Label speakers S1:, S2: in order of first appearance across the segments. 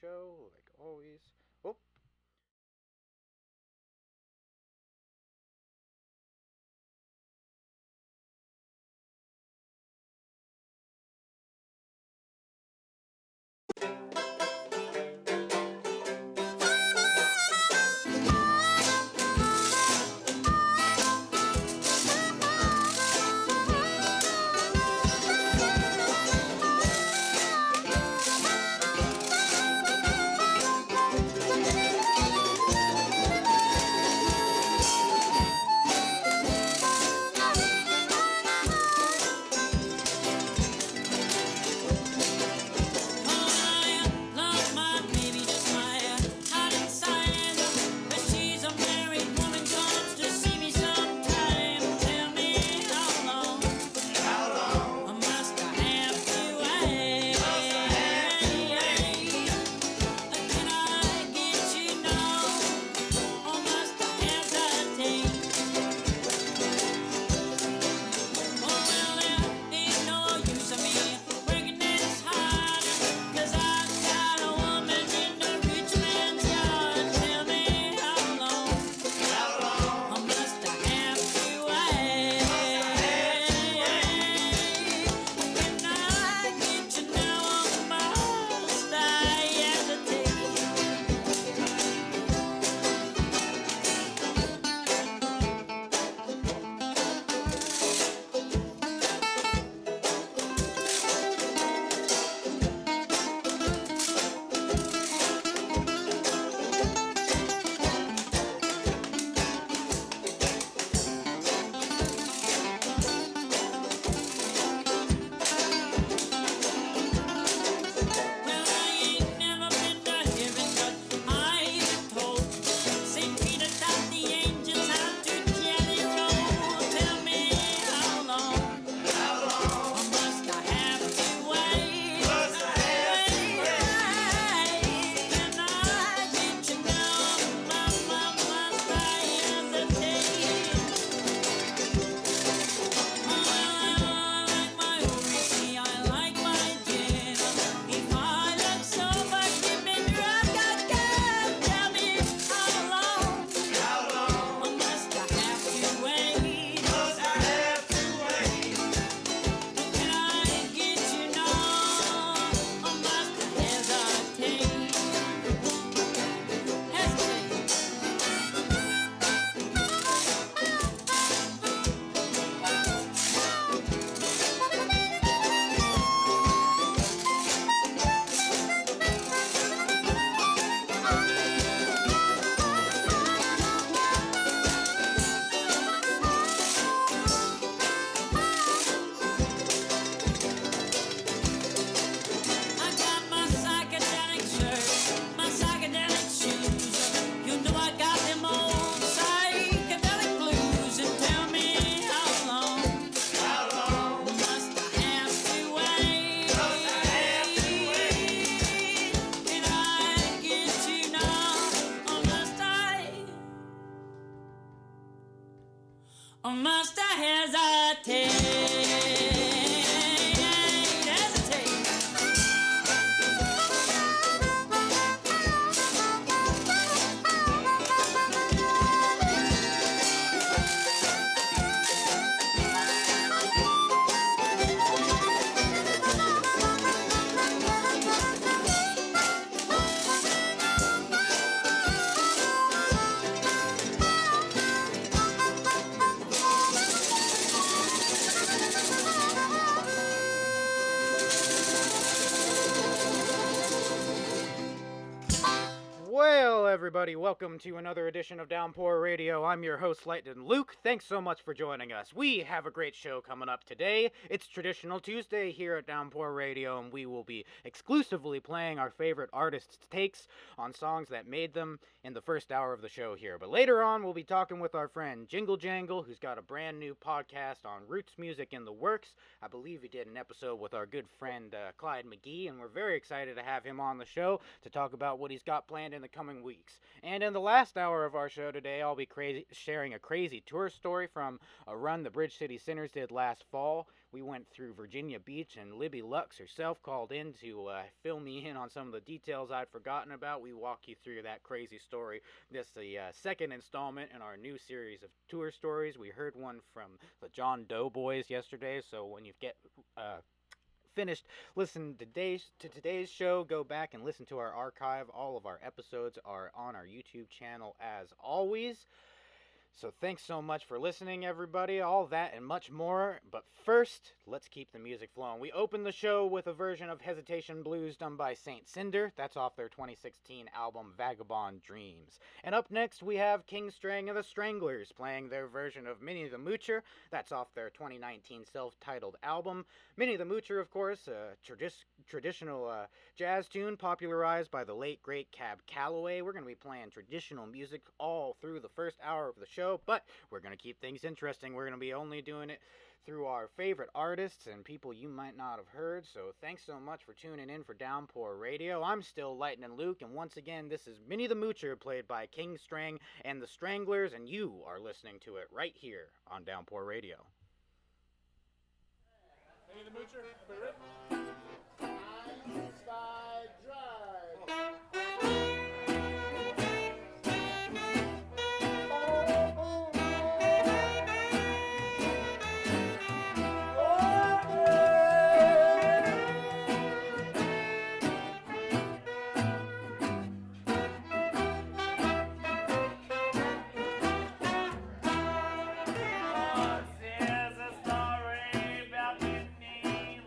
S1: show, like always. Oh,
S2: or must I hesitate? Hesitate.
S1: well, everybody, welcome to another edition of Downpour Radio. I'm your host, Lightning Luke. Thanks so much for joining us. We have a great show coming up today. It's Traditional Tuesday here at Downpour Radio, and we will be exclusively playing our favorite artists' takes on songs that made them in the first hour of the show here. But later on, we'll be talking with our friend Jingle Jangle, who's got a brand new podcast on roots music in the works. I believe he did an episode with our good friend Clyde McGee, and we're very excited to have him on the show to talk about what he's got planned in the coming weeks. And in the last hour of our show today, I'll be sharing a crazy tour story from a run the Bridge City Sinners did last fall. We went through Virginia Beach, and Libby Lux herself called in to fill me in on some of the details I'd forgotten about. We walk you through that crazy story. This is the second installment in our new series of tour stories. We heard one from the John Doe Boys yesterday, so when you get finished listening to today's show, go back and listen to our archive. All of our episodes are on our YouTube channel as always. So thanks so much for listening, everybody. All that and much more. But first, let's keep the music flowing. We opened the show with a version of Hesitation Blues done by Saint Cinder. That's off their 2016 album Vagabond Dreams. And up next, we have King Strang and the Stranglers playing their version of Minnie the Moocher. That's off their 2019 self-titled album. Minnie the Moocher, of course, a traditional jazz tune popularized by the late, great Cab Calloway. We're going to be playing traditional music all through the first hour of the show, but we're going to keep things interesting. We're going to be only doing it through our favorite artists and people you might not have heard. So thanks so much for tuning in for Downpour Radio. I'm still Lightning Luke, and once again, this is Minnie the Moocher, played by King Strang and the Stranglers, and you are listening to it right here on Downpour Radio.
S3: Minnie the Moocher, everybody ready? Einstein Drive.
S2: There's a story about Minnie,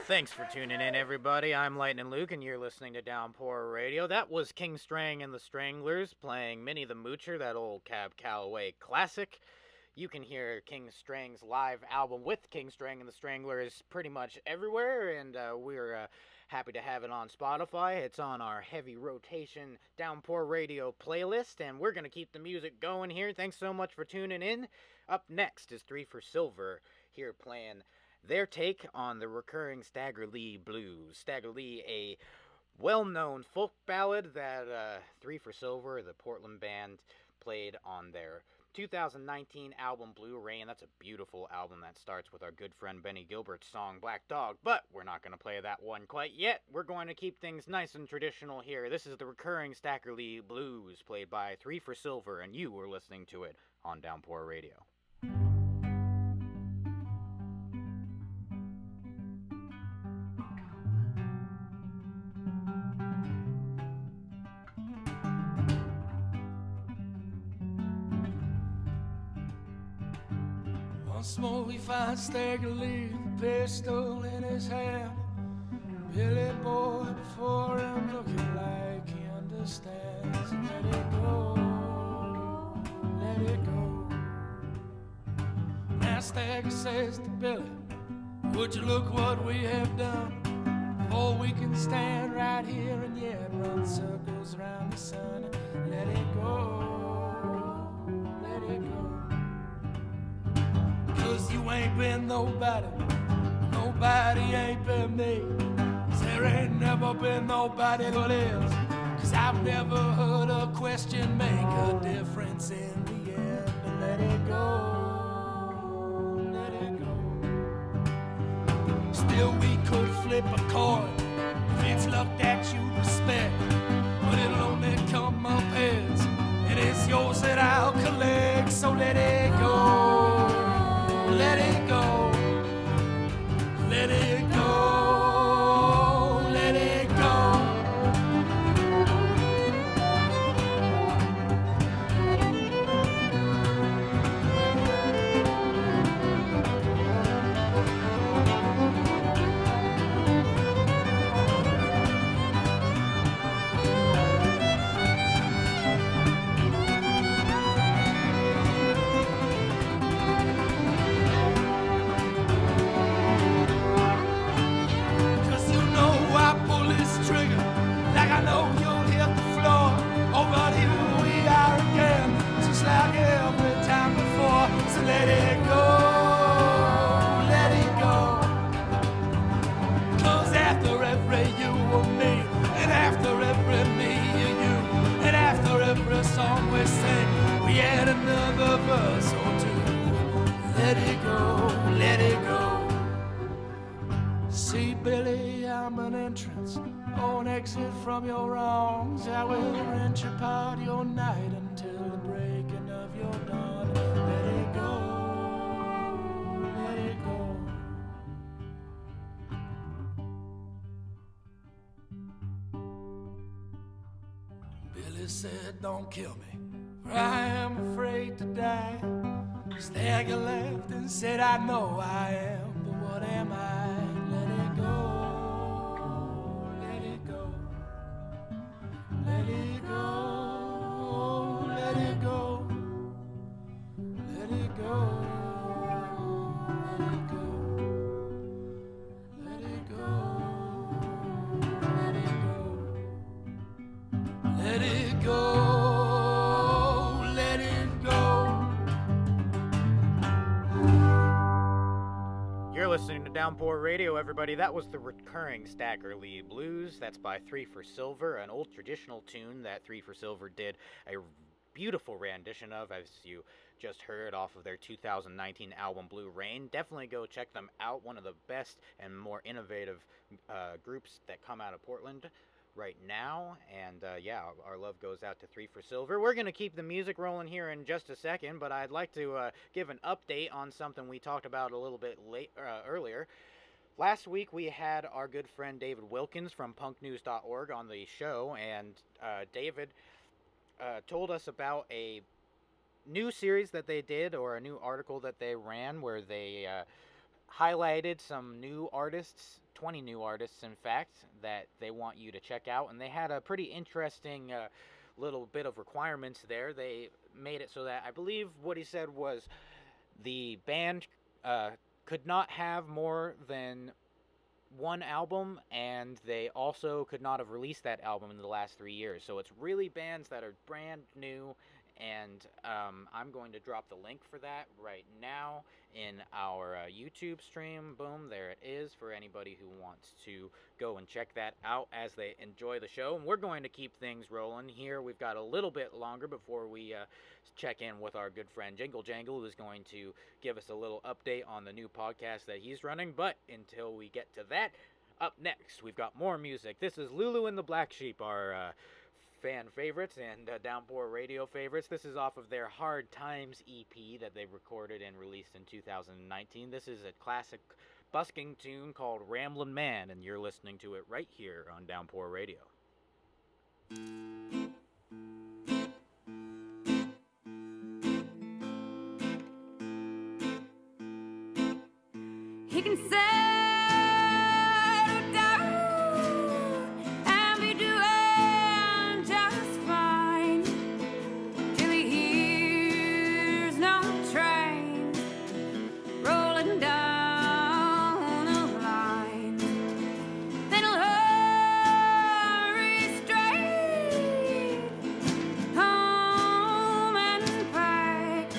S1: Thanks for tuning in, everybody. I'm Lightning Luke, and you're listening to Downpour Radio. That was King Strang and the Stranglers playing Minnie the Moocher, that old Cab Calloway classic. You can hear King Strang's live album with King Strang and the Stranglers pretty much everywhere, and we're happy to have it on Spotify. It's on our heavy rotation Downpour Radio playlist, and we're going to keep the music going here. Thanks so much for tuning in. Up next is Three for Silver, here playing their take on the recurring Stagger Lee Blues. Stagger Lee, a well-known folk ballad that Three for Silver, the Portland band, played on their 2019 album Blue Rain. That's a beautiful album that starts with our good friend Benny Gilbert's song Black Dog, but we're not going to play that one quite yet. We're going to keep things nice and traditional here. This is the recurring Stagger Lee Blues played by Three for Silver, and you were listening to it on Downpour Radio.
S4: Once more we find Stagger Lee, the pistol in his hand. Billy boy before him looking like he understands. Let it go, let it go. Now Stagger says to Billy, would you look what we have done? Before we can stand right here and yet run circles around the sun. Let it go, let it go. 'Cause you ain't been nobody, nobody ain't been me. 'Cause there ain't never been nobody that is. 'Cause I've never heard a question make a difference in the end. But let it go, let it go. Still we could flip a coin if it's luck that you respect. But it'll only come up heads, and it's yours that I'll collect. So let it go. Let it go, let it go, let it go. 'Cause you know I pull this trigger like I know you'll hit the floor. Oh, but here we are again, just like every time before. So let it go, let it go. 'Cause after every you or me, and after every me or you, and after every song we sing, we add another verse or two. Let it go, let it go. See, Billy, I'm an entrance or an exit from your wrongs. I will rent you part your night until the breaking of your dawn. Let it go, let it go. Billy said, don't kill me, for I am afraid to die. Stagger laughed and said, I know I am, but what am I? Let it go, let it go, let it go, let it go, let it go, let it go, let it go, let it go, let it go, let it go.
S1: You're listening to Downpour Radio, everybody. That was the recurring Stagger Lee Blues. That's by Three for Silver, an old traditional tune that Three for Silver did a beautiful rendition of, as you just heard off of their 2019 album Blue Rain. Definitely go check them out. One of the best and more innovative groups that come out of Portland right now. And yeah, our love goes out to Three for Silver. We're going to keep the music rolling here in just a second, but I'd like to give an update on something we talked about a little bit earlier. Last week we had our good friend David Wilkins from punknews.org on the show, and David told us about a new series that they did, or a new article that they ran, where they highlighted some new artists, 20 new artists, in fact, that they want you to check out. And they had a pretty interesting little bit of requirements there. They made it so that I believe what he said was the band could not have more than one album, and they also could not have released that album in the last 3 years. So it's really bands that are brand new, and I'm going to drop the link for that right now in our YouTube stream. Boom, there it is for anybody who wants to go and check that out as they enjoy the show. And we're going to keep things rolling here. We've got a little bit longer before we check in with our good friend Jingle Jangle, who's going to give us a little update on the new podcast that he's running. But until we get to that, up next, we've got more music. This is Lulu and the Black Sheep, our fan favorites and Downpour radio favorites. This is off of their Hard Times EP that they recorded and released in 2019. This is a classic busking tune called Ramblin' Man, and you're listening to it right here on Downpour Radio.
S5: He can settle down and be doing just fine till he hears no train rolling down the line. Then he'll hurry straight home and pack,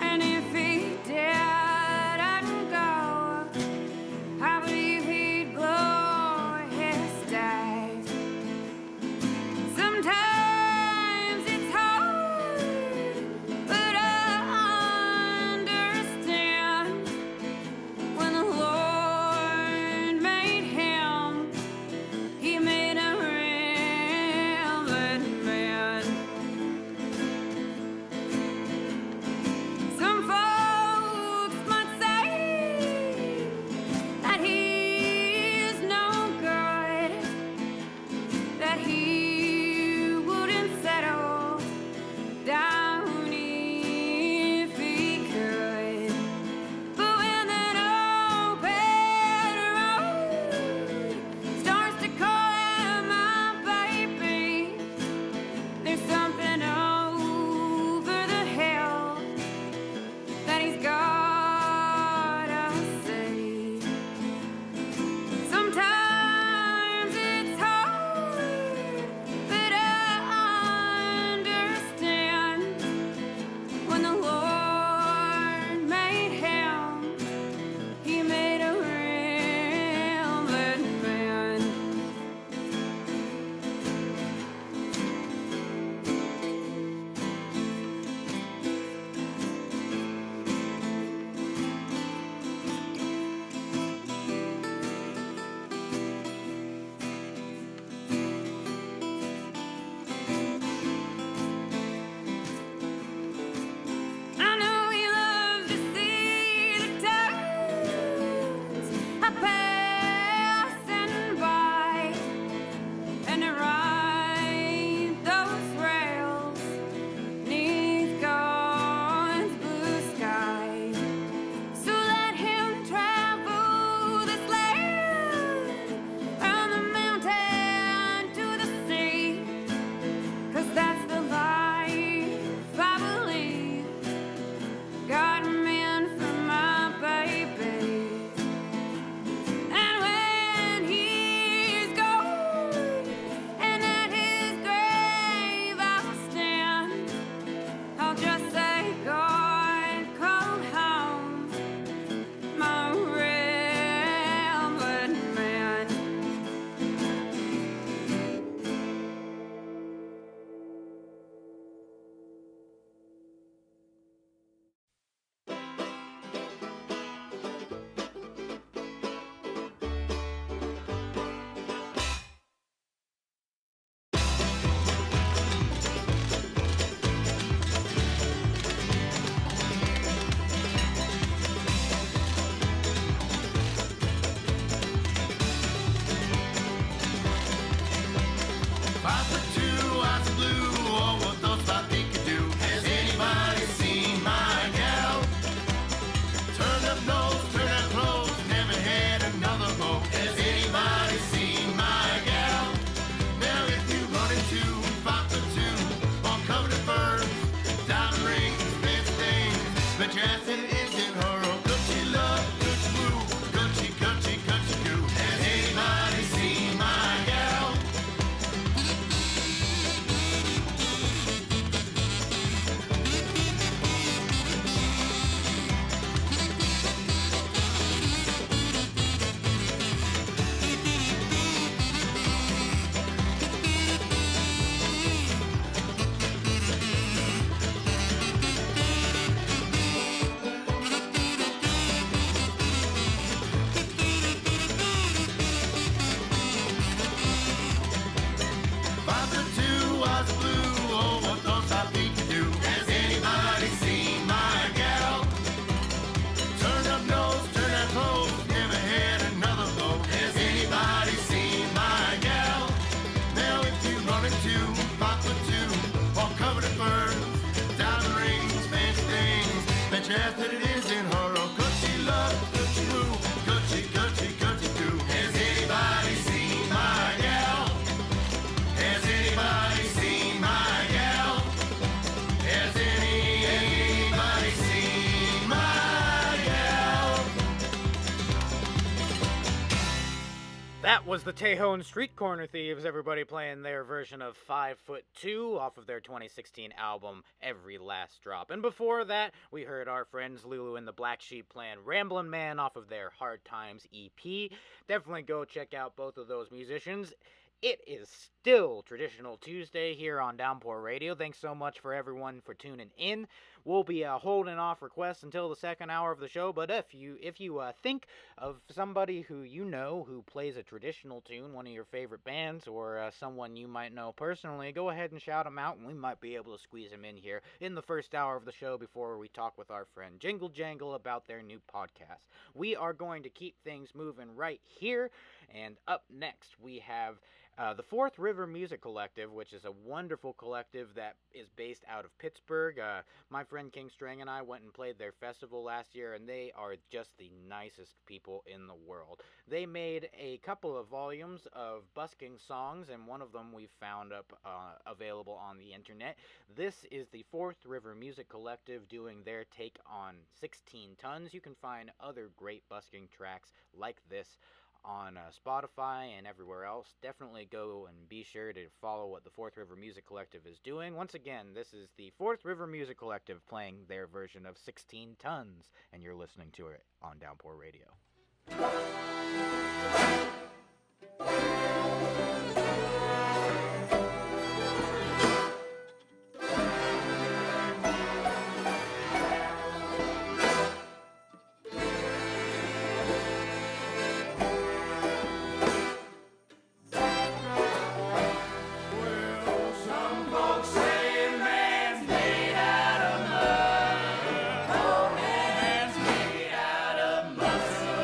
S5: and if he didn't go, I would
S1: That was the Tejon Street Corner Thieves, everybody playing their version of 5'2" off of their 2016 album, Every Last Drop. And before that, we heard our friends Lulu and the Black Sheep playing Ramblin' Man off of their Hard Times EP. Definitely go check out both of those musicians. It is still Traditional Tuesday here on Downpour Radio. Thanks so much for everyone for tuning in. We'll be holding off requests until the second hour of the show, but if you think of somebody who you know who plays a traditional tune, one of your favorite bands, or someone you might know personally, go ahead and shout them out, and we might be able to squeeze them in here in the first hour of the show before we talk with our friend Jingle Jangle about their new podcast. We are going to keep things moving right here, and up next we have the Fourth River Music Collective, which is a wonderful collective that is based out of Pittsburgh. My friend King Strang and I went and played their festival last year, and they are just the nicest people in the world. They made a couple of volumes of busking songs, and one of them we found up available on the internet. This is the Fourth River Music Collective doing their take on 16 Tons. You can find other great busking tracks like this on Spotify and everywhere else. Definitely go and be sure to follow what the Fourth River Music Collective is doing. Once again, this is the Fourth River Music Collective playing their version of 16 Tons, and you're listening to it on Downpour Radio.
S4: Man's made out of muscle.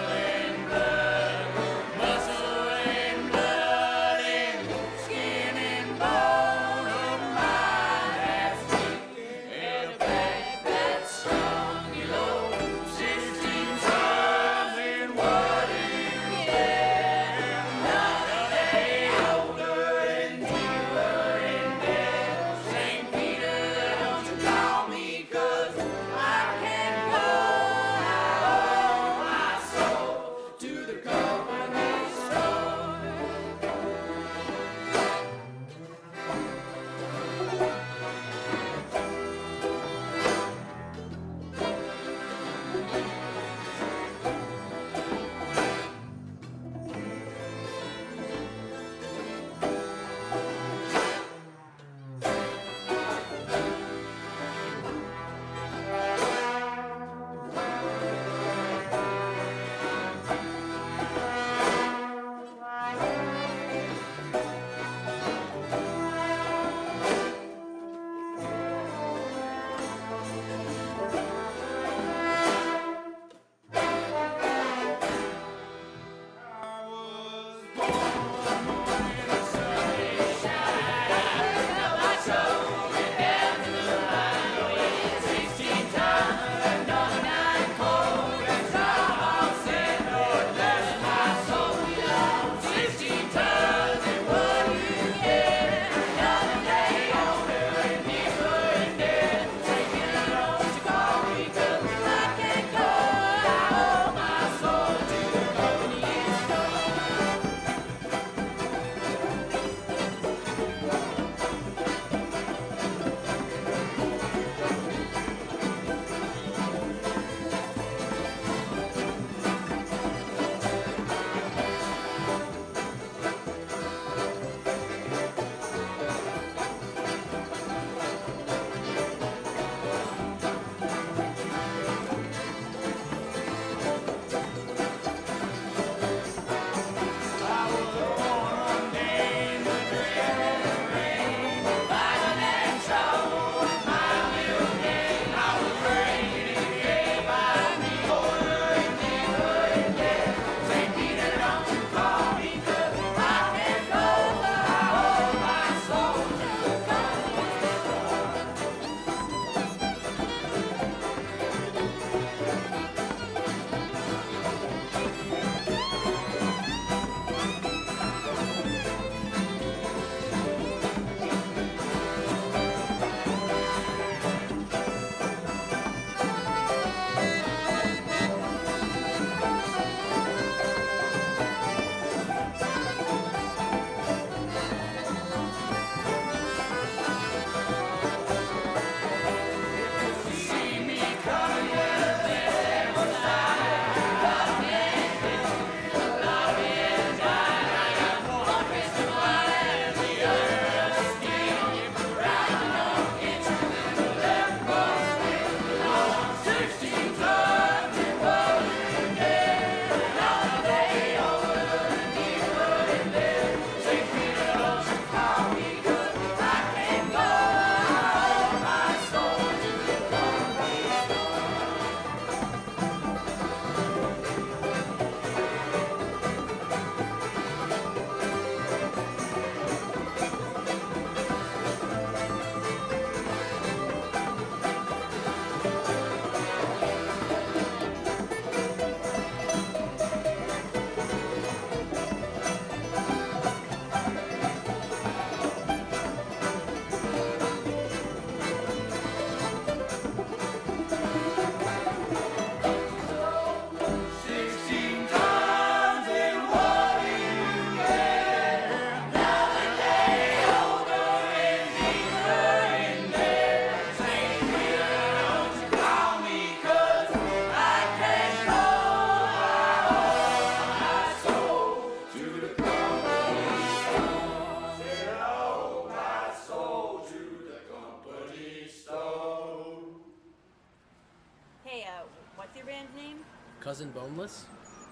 S6: Cousin Boneless?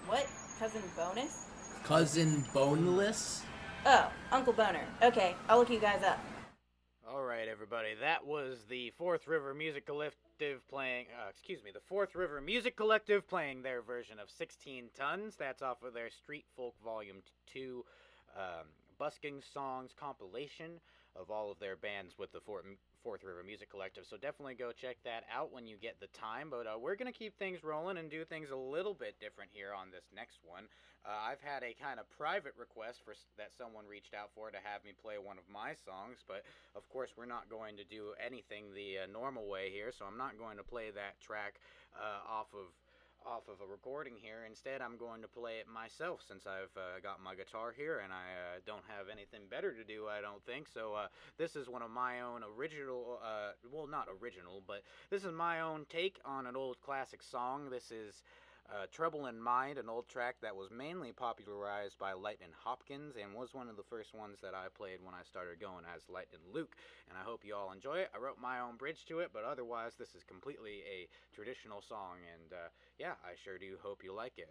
S7: What? Cousin Bonus?
S6: Cousin Boneless?
S7: Oh, Uncle Boner. Okay, I'll look you guys up.
S1: All right, everybody. That was the Fourth River Music Collective playing. The Fourth River Music Collective playing their version of 16 Tons. That's off of their Street Folk Volume 2 busking songs compilation of all of their bands with the Fourth River Music Collective. So definitely go check that out when you get the time. But we're going to keep things rolling and do things a little bit different here on this next one. I've had a kind of private request that someone reached out for to have me play one of my songs, but of course we're not going to do anything the normal way here, so I'm not going to play that track off of a recording here. Instead, I'm going to play it myself since I've got my guitar here and I don't have anything better to do, I don't think. So this is one of my own original, well, not original, but this is my own take on an old classic song. This is Trouble in Mind, an old track that was mainly popularized by Lightnin' Hopkins and was one of the first ones that I played when I started going as Lightnin' Luke, and I hope you all enjoy it. I wrote my own bridge to it, but otherwise this is completely a traditional song, and yeah, I sure do hope you like it.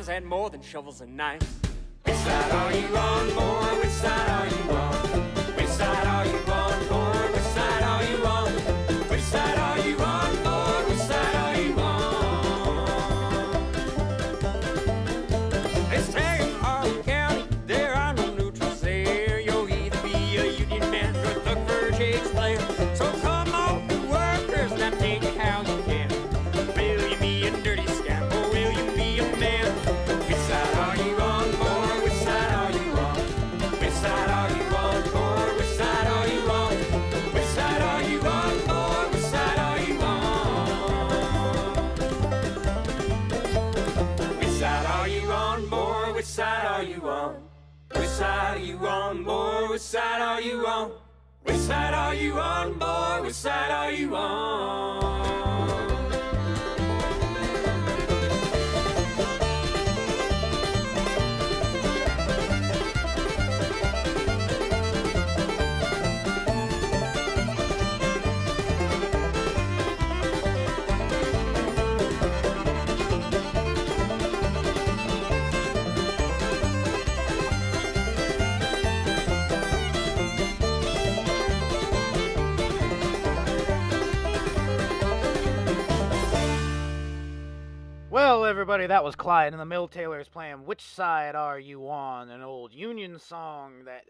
S2: Had more than shovels and knives.
S4: Which side are you on, boy? Which side are you on? Which side are you on, boy? Which side are you on? Which side are you on, boy? Which side are you on? It's taking Harlan County, there are no neutrals there. You'll either be a union man or a thug for Jake's player. So come on, workers, and I'll tell you how you can. Will you be a dirty scamp or will you be a man? Which side are you on, boy? Which side are you on? Which side are you on, boy? Which side are you on? Which side are you on, boy? Which side are you on? Which side are you on, boy? Which side are you on? Which side are you on, boy? Which side are you on? Which side are you on, boy? Which side are you on?
S1: Well, everybody, that was Clyde and the Mill Tailors playing Which Side Are You On? An old Union song that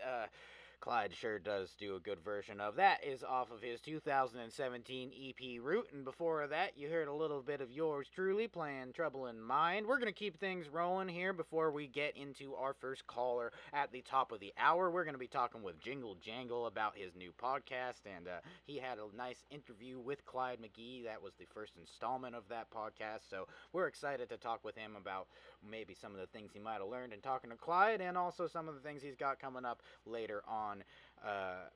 S1: Clyde sure does do a good version of. That is off of his 2017 EP Root, and before that you heard a little bit of yours truly playing Trouble in Mind. We're going to keep things rolling here before we get into our first caller at the top of the hour. We're going to be talking with Jingle Jangle about his new podcast, and he had a nice interview with Clyde McGee. That was the first installment of that podcast, so we're excited to talk with him about maybe some of the things he might have learned in talking to Clyde, and also some of the things he's got coming up later on,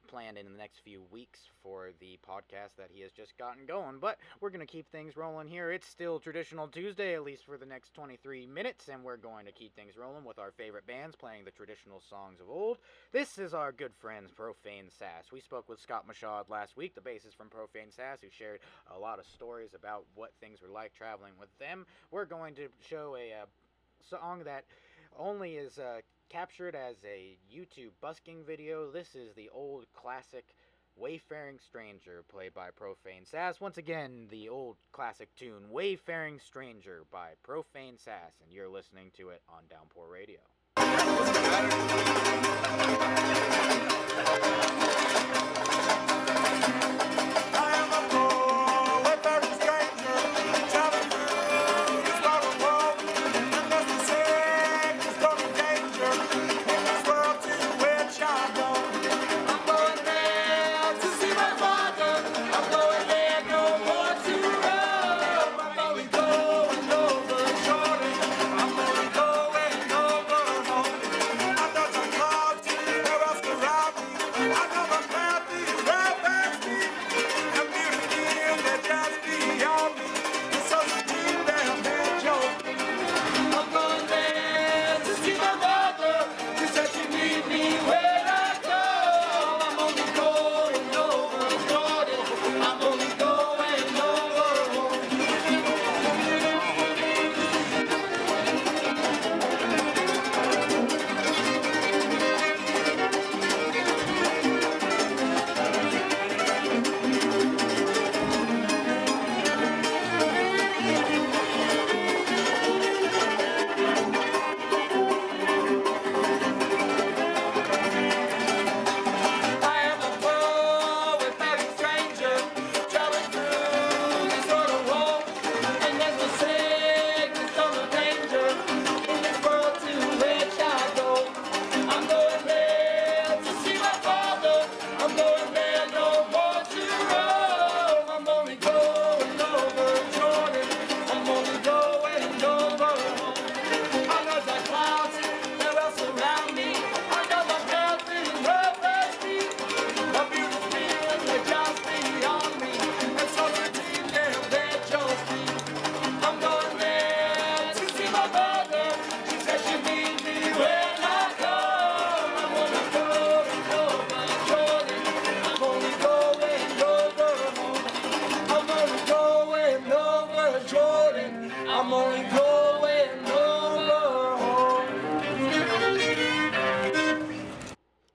S1: planned in the next few weeks for the podcast that he has just gotten going. But we're going to keep things rolling here. It's still Traditional Tuesday, at least for the next 23 minutes, and we're going to keep things rolling with our favorite bands playing the traditional songs of old. This is our good friends Profane Sass. We spoke with Scott Machad last week, the bassist from Profane Sass, who shared a lot of stories about what things were like traveling with them. We're going to show a song that only is captured as a YouTube busking video. This is the old classic Wayfaring Stranger, played by Profane Sass. Once again, the old classic tune Wayfaring Stranger by Profane Sass, and you're listening to it on Downpour Radio.
S4: I'm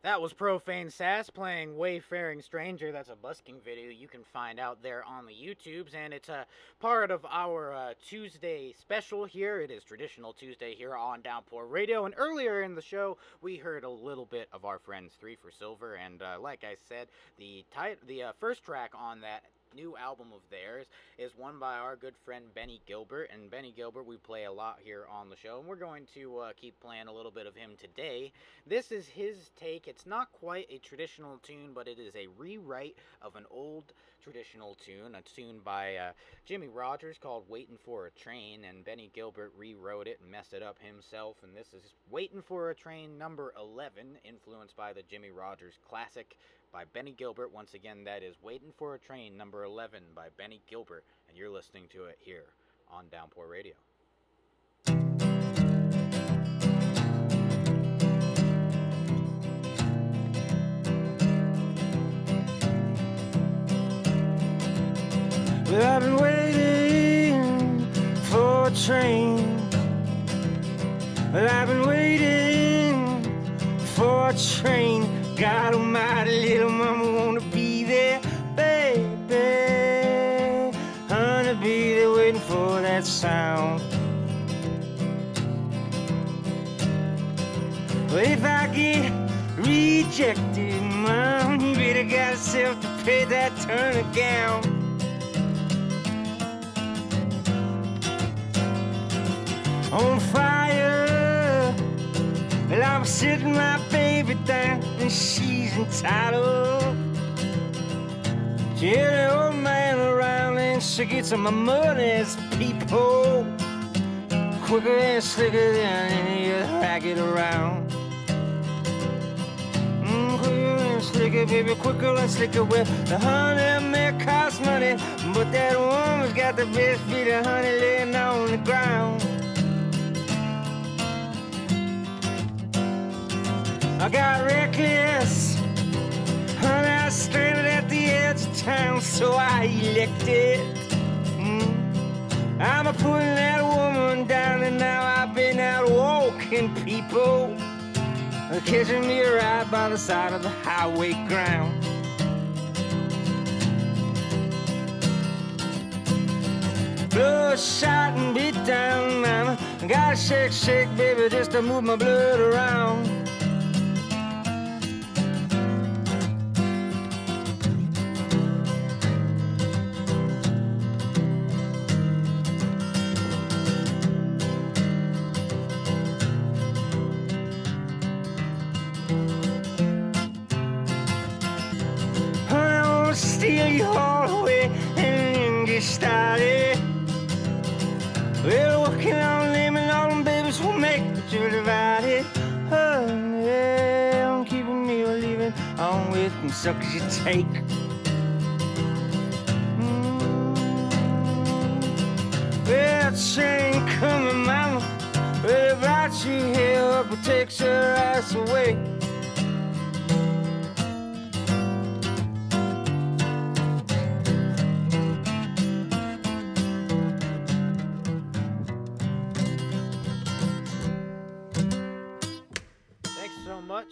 S1: That was Profane Sass playing Wayfaring Stranger. That's a busking video you can find out there on the YouTubes, and it's a part of our Tuesday special here. It is Traditional Tuesday here on Downpour Radio, and earlier in the show, we heard a little bit of our friends 3 for Silver, and like I said, the first track on that new album of theirs is one by our good friend Benny Gilbert, and Benny Gilbert we play a lot here on the show, and we're going to keep playing a little bit of him today. This is his take. It's not quite a traditional tune, but it is a rewrite of an old traditional tune, a tune by Jimmy Rogers called Waitin' for a Train, and Benny Gilbert rewrote it and messed it up himself, and this is Waitin' for a Train number 11, influenced by the Jimmy Rogers classic by Benny Gilbert. Once again, that is Waitin' for a Train number 11 by Benny Gilbert, and you're listening to it here on Downpour Radio.
S8: Well, I've been waiting for a train. Well, I've been waiting for a train. God almighty, little mama wanna be there, baby. Honey, be there waiting for that sound. Well, if I get rejected, mom, you better got yourself to pay that turn gown. On fire, well, I'm sitting my baby down, and she's entitled to any old man around, and she gets on my money as people, quicker and slicker than any other racket around. Quicker and slicker, baby, quicker and slicker. Well, the honey may cost money, but that woman's got the best feet of honey laying on the ground. I got reckless, honey, I stranded at the edge of town, so I elected. I'm a putting that woman down, and now I've been out walking people, catching me right by the side of the highway ground. Bloodshot and beat down, mama, gotta shake, shake, baby, just to move my blood around. Steal you all away and then get started. Well, working on them and all them babies will make you divided. Honey, I'm keeping me or leaving on with them suckers you take. Well, train coming, mama. Well, they brought you here up, it takes your ass away.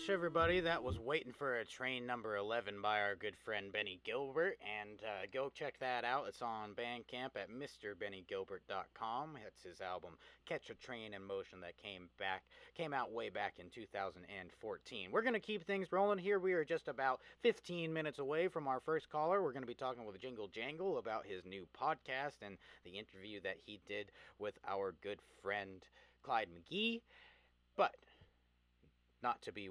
S1: Everybody, that was Waiting for a Train number 11 by our good friend Benny Gilbert, and go check that out. It's on Bandcamp at MrBennyGilbert.com. That's his album Catch a Train in Motion that came out way back in 2014. We're going to keep things rolling here. We are just about 15 minutes away from our first caller. We're going to be talking with Jingle Jangle about his new podcast and the interview that he did with our good friend Clyde McGee. But not to be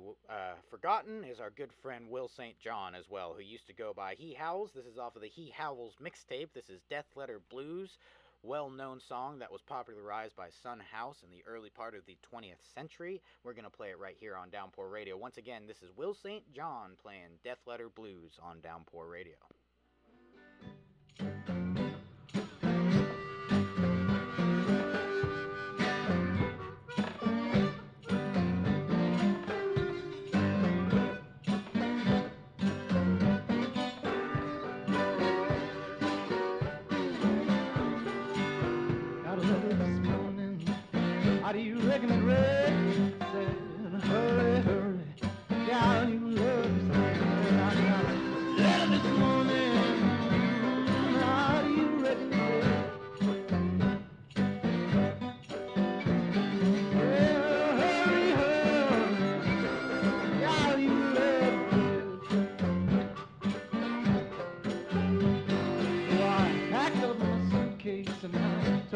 S1: forgotten is our good friend Will St. John as well, who used to go by He Howls. This is off of the He Howls mixtape. This is Death Letter Blues, well-known song that was popularized by Son House in the early part of the 20th century. We're going to play it right here on Downpour Radio. Once again, this is Will St. John playing Death Letter Blues on Downpour Radio.
S8: How do you reckon it rains? Said, hurry, hurry, down you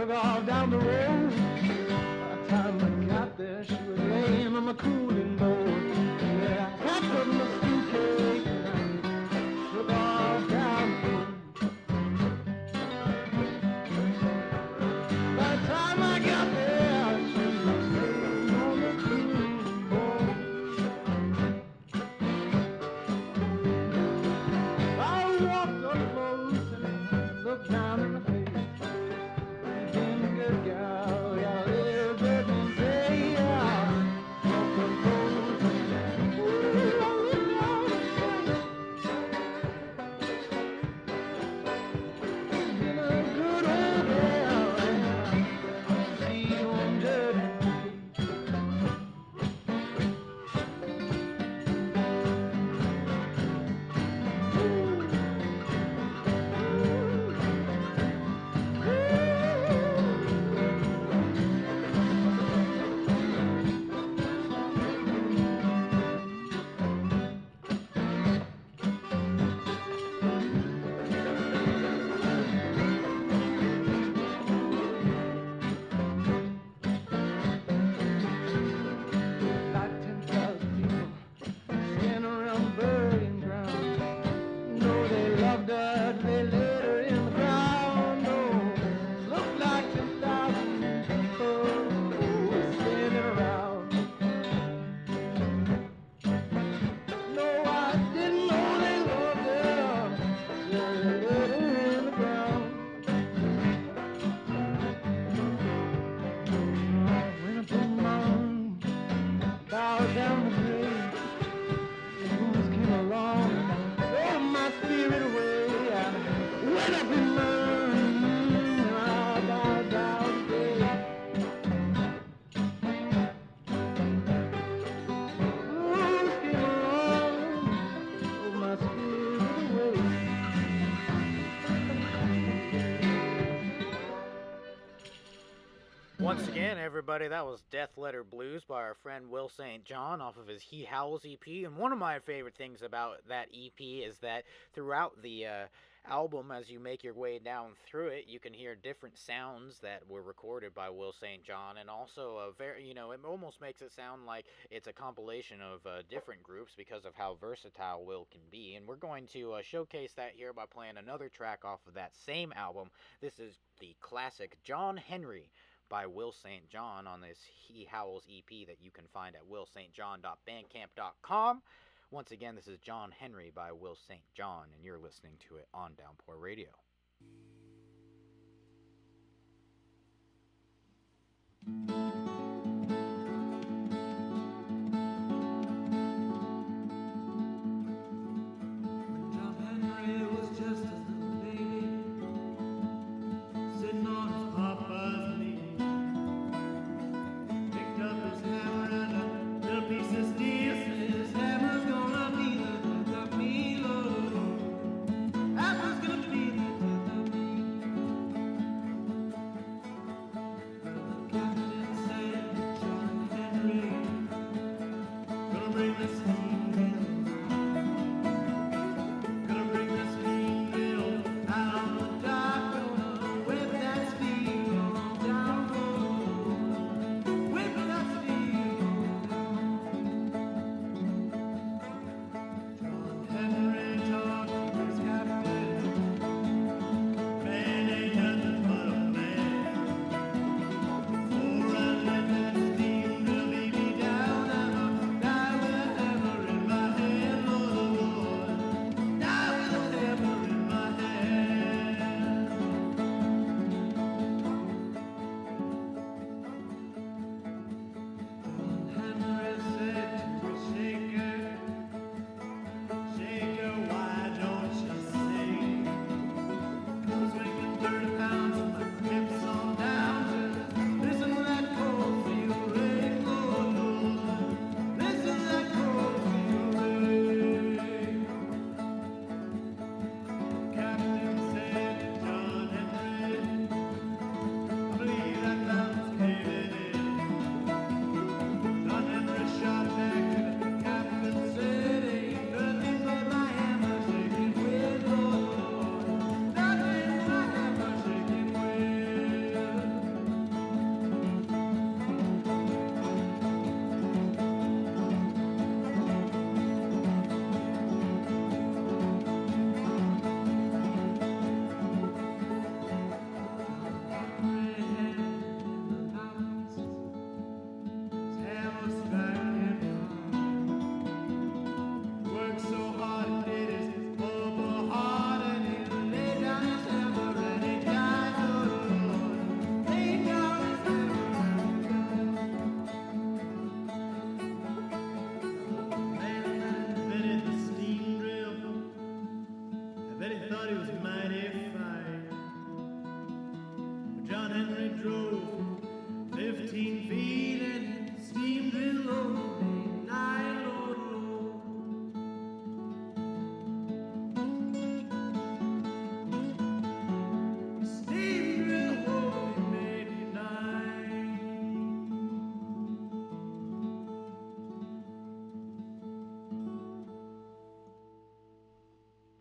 S8: took off down the road. By the time I got there, she was laying on the cooling board. Yeah, I packed up my suitcase and I took off down the road. By the time I got there, she was laying on the cooling board. I walked up close and looked down in her face. You've been a good gal, yeah, little good and say, yeah. Walked up close and ooh, I looked down in her face. You've been a good old gal, and I see you on dirty face. Like 10,000 people standing around burying ground. No, they loved her, they laid her in the ground. No, looked like 10,000 people standing around. No, I didn't know they loved her, till they laid her in the ground. When I put my arm bowed down the grave, the booze came along and drove my spirit away. I went up in mine and I bowed down the grave. Booze came along, drove my spirit away.
S1: Once again, everybody, that was Death Letter Blues by our friend Will St. John off of his He Howls EP. And one of my favorite things about that EP is that throughout the album, as you make your way down through it, you can hear different sounds that were recorded by Will St. John, and also a very, it almost makes it sound like it's a compilation of different groups because of how versatile Will can be. And we're going to showcase that here by playing another track off of that same album. This is the classic John Henry by Will St. John on this He Howls EP that you can find at willstjohn.bandcamp.com. Once again, this is John Henry by Will St. John, and you're listening to it on Downpour Radio.
S8: John Henry was just a little baby, sitting on his papa's knee. Picked up his hammer and a little piece of steel. Said his hammer's gonna be the death of me, Lord. Hammer's gonna be the death of me. The captain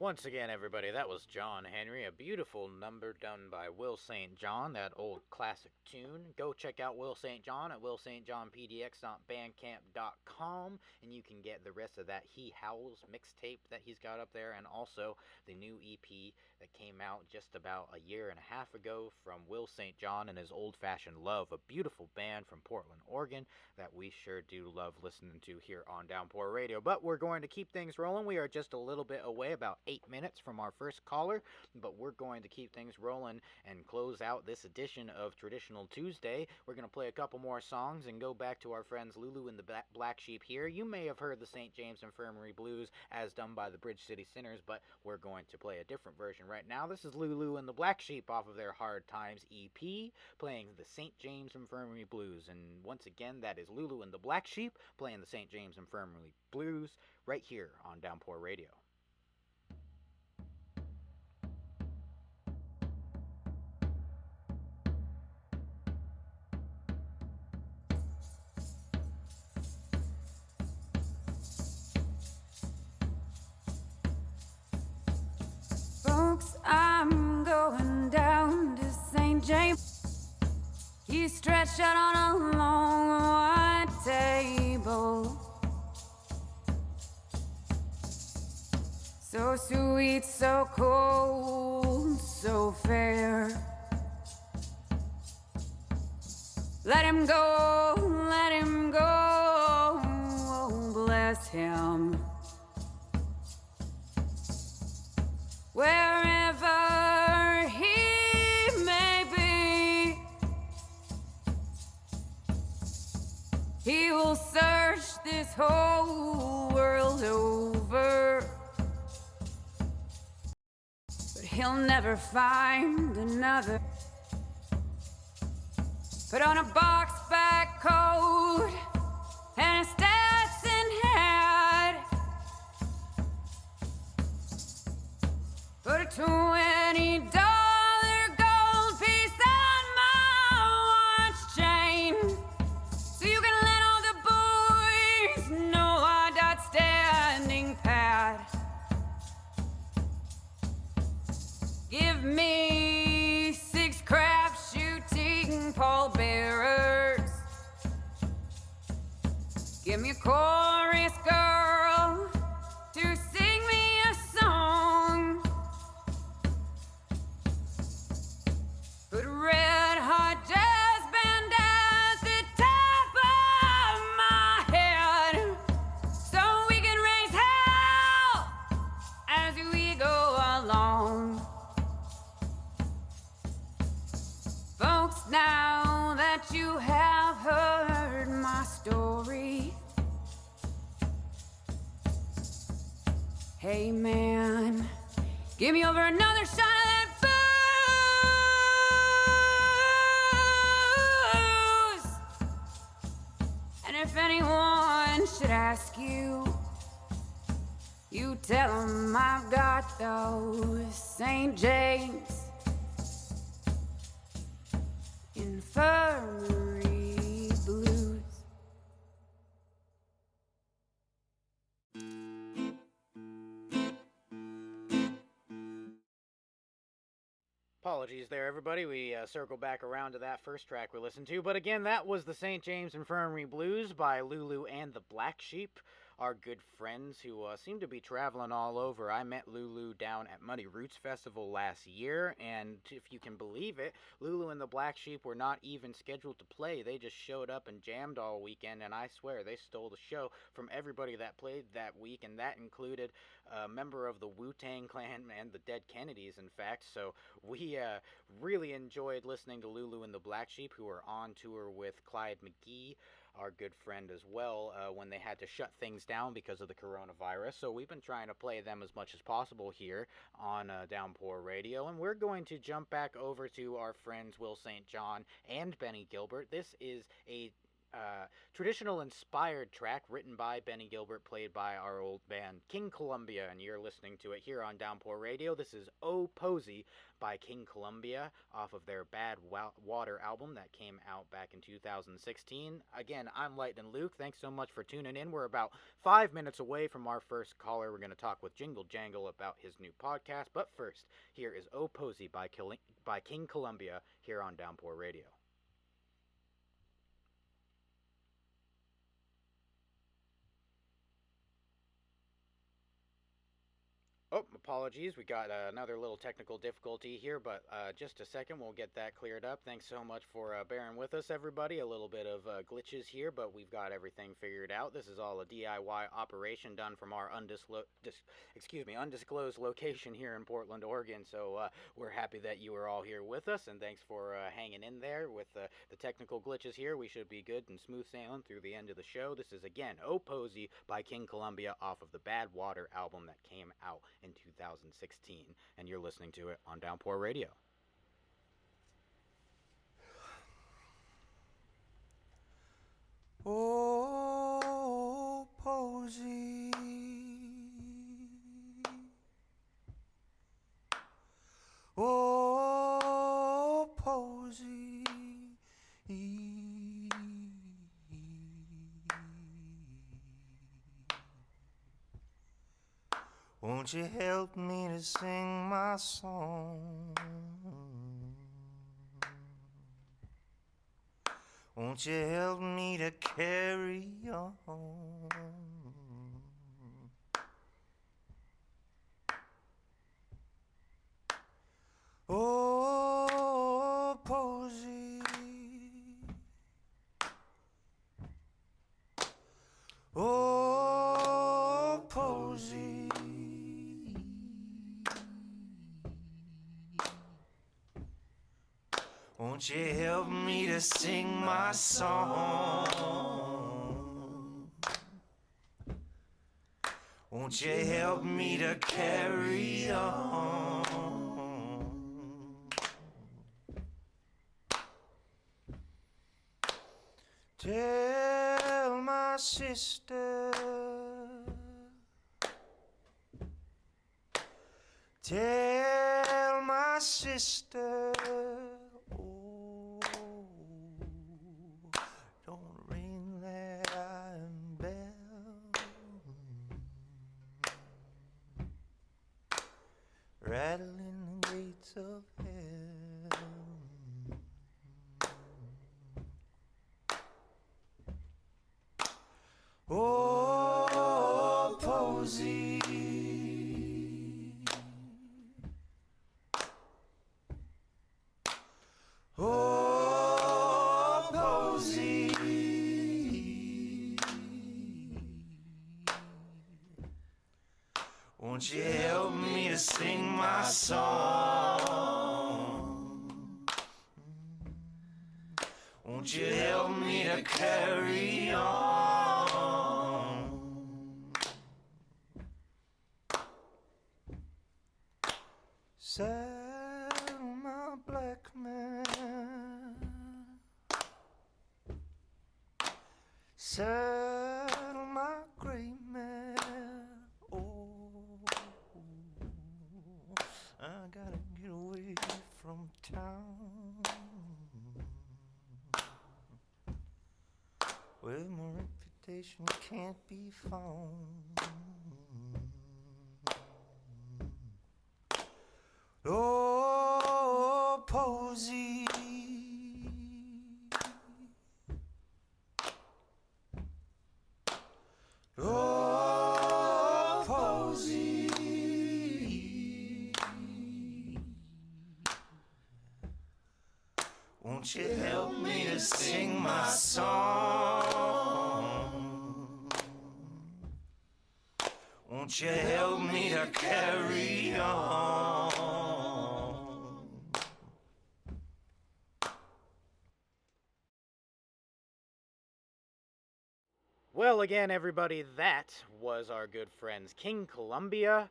S1: Once again, everybody, that was John Henry, a beautiful number done by Will St. John, that old classic tune. Go check out Will St. John at willstjohnpdx.bandcamp.com, and you can get the rest of that He Howls mixtape that he's got up there, and also the new EP that came out just about a year and a half ago from Will St. John and his Old Fashioned Love, a beautiful band from Portland, Oregon, that we sure do love listening to here on Downpour Radio. But we're going to keep things rolling. We are just a little bit away, about 8 minutes from our first caller, but we're going to keep things rolling and close out this edition of Traditional Tuesday. We're going to play a couple more songs and go back to our friends Lulu and the Black Sheep here. You may have heard the St. James Infirmary Blues as done by the Bridge City Sinners, but we're going to play a different version right now. This is Lulu and the Black Sheep off of their Hard Times EP, playing the St. James Infirmary Blues. And once again, that is Lulu and the Black Sheep playing the St. James Infirmary Blues right here on Downpour Radio.
S5: Folks, I'm going down to St. James. He's stretched out on a long white table, so sweet, so cold, so fair. Let him go, bless him. Wherever he may be, he will search this whole world over, but he'll never find another. Put on a box back coat and a Stetson hat. Put a $20 gold piece on my watch chain, so you can let all the boys know I got standing pat. Give me 6 crap shooting pallbearers. Give me a chorus girl to sing me a song. Put a red hot jazz band at the top of my head, so we can raise hell as we go along. Folks, now that you have heard my story, hey man, give me over another shot of that booze. And if anyone should ask you, you tell them I've got those St. James Infirmary Blues.
S1: Apologies there, everybody. We circle back around to that first track we listened to. But again, that was the St. James Infirmary Blues by Lulu and the Black Sheep, our good friends who seem to be traveling all over. I met Lulu down at Muddy Roots Festival last year, and if you can believe it, Lulu and the Black Sheep were not even scheduled to play. They just showed up and jammed all weekend, and I swear they stole the show from everybody that played that week, and that included a member of the Wu-Tang Clan and the Dead Kennedys, in fact. So we really enjoyed listening to Lulu and the Black Sheep, who are on tour with Clyde McGee, our good friend as well, when they had to shut things down because of the coronavirus. So we've been trying to play them as much as possible here on Downpour Radio, and we're going to jump back over to our friends Will St. John and Benny Gilbert. This is a traditional inspired track written by Benny Gilbert, played by our old band King Columbia, and you're listening to it here on Downpour Radio. This is Oh Posey by King Columbia off of their Bad Water album that came out back in 2016. Again, I'm Lightning Luke. Thanks so much for tuning in. We're about 5 minutes away from our first caller. We're going to talk with Jingle Jangle about his new podcast. But first, here is Oh Posey by King Columbia here on Downpour Radio. Oh, apologies. We got another little technical difficulty here, but just a second, we'll get that cleared up. Thanks so much for bearing with us, everybody. A little bit of glitches here, but we've got everything figured out. This is all a DIY operation done from our undisclosed location here in Portland, Oregon. So we're happy that you are all here with us, and thanks for hanging in there with the technical glitches here. We should be good and smooth sailing through the end of the show. This is, again, Oh Posey by King Columbia off of the Bad Water album that came out in 2016, and you're listening to it on Downpour Radio.
S4: Oh, Posey, oh, Posey, won't you help me to sing my song? Won't you help me to carry on? Oh, Posey, oh, Posey, won't you help me to sing my song? Won't you help me to carry on? Tell my sister, tell my sister, oh, don't ring that iron bell, rattling the gates of hell. Oh, Posey, oh, Posey, won't you help me to sing my song? Won't you help me to carry on? Saddle my black man, saddle my gray man. Oh, I gotta get away from town where my reputation can't be found. Oh, Posey, oh, Posey, won't you help me to sing my song? Won't you help me to carry on?
S1: Well, again, everybody, that was our good friends King Columbia.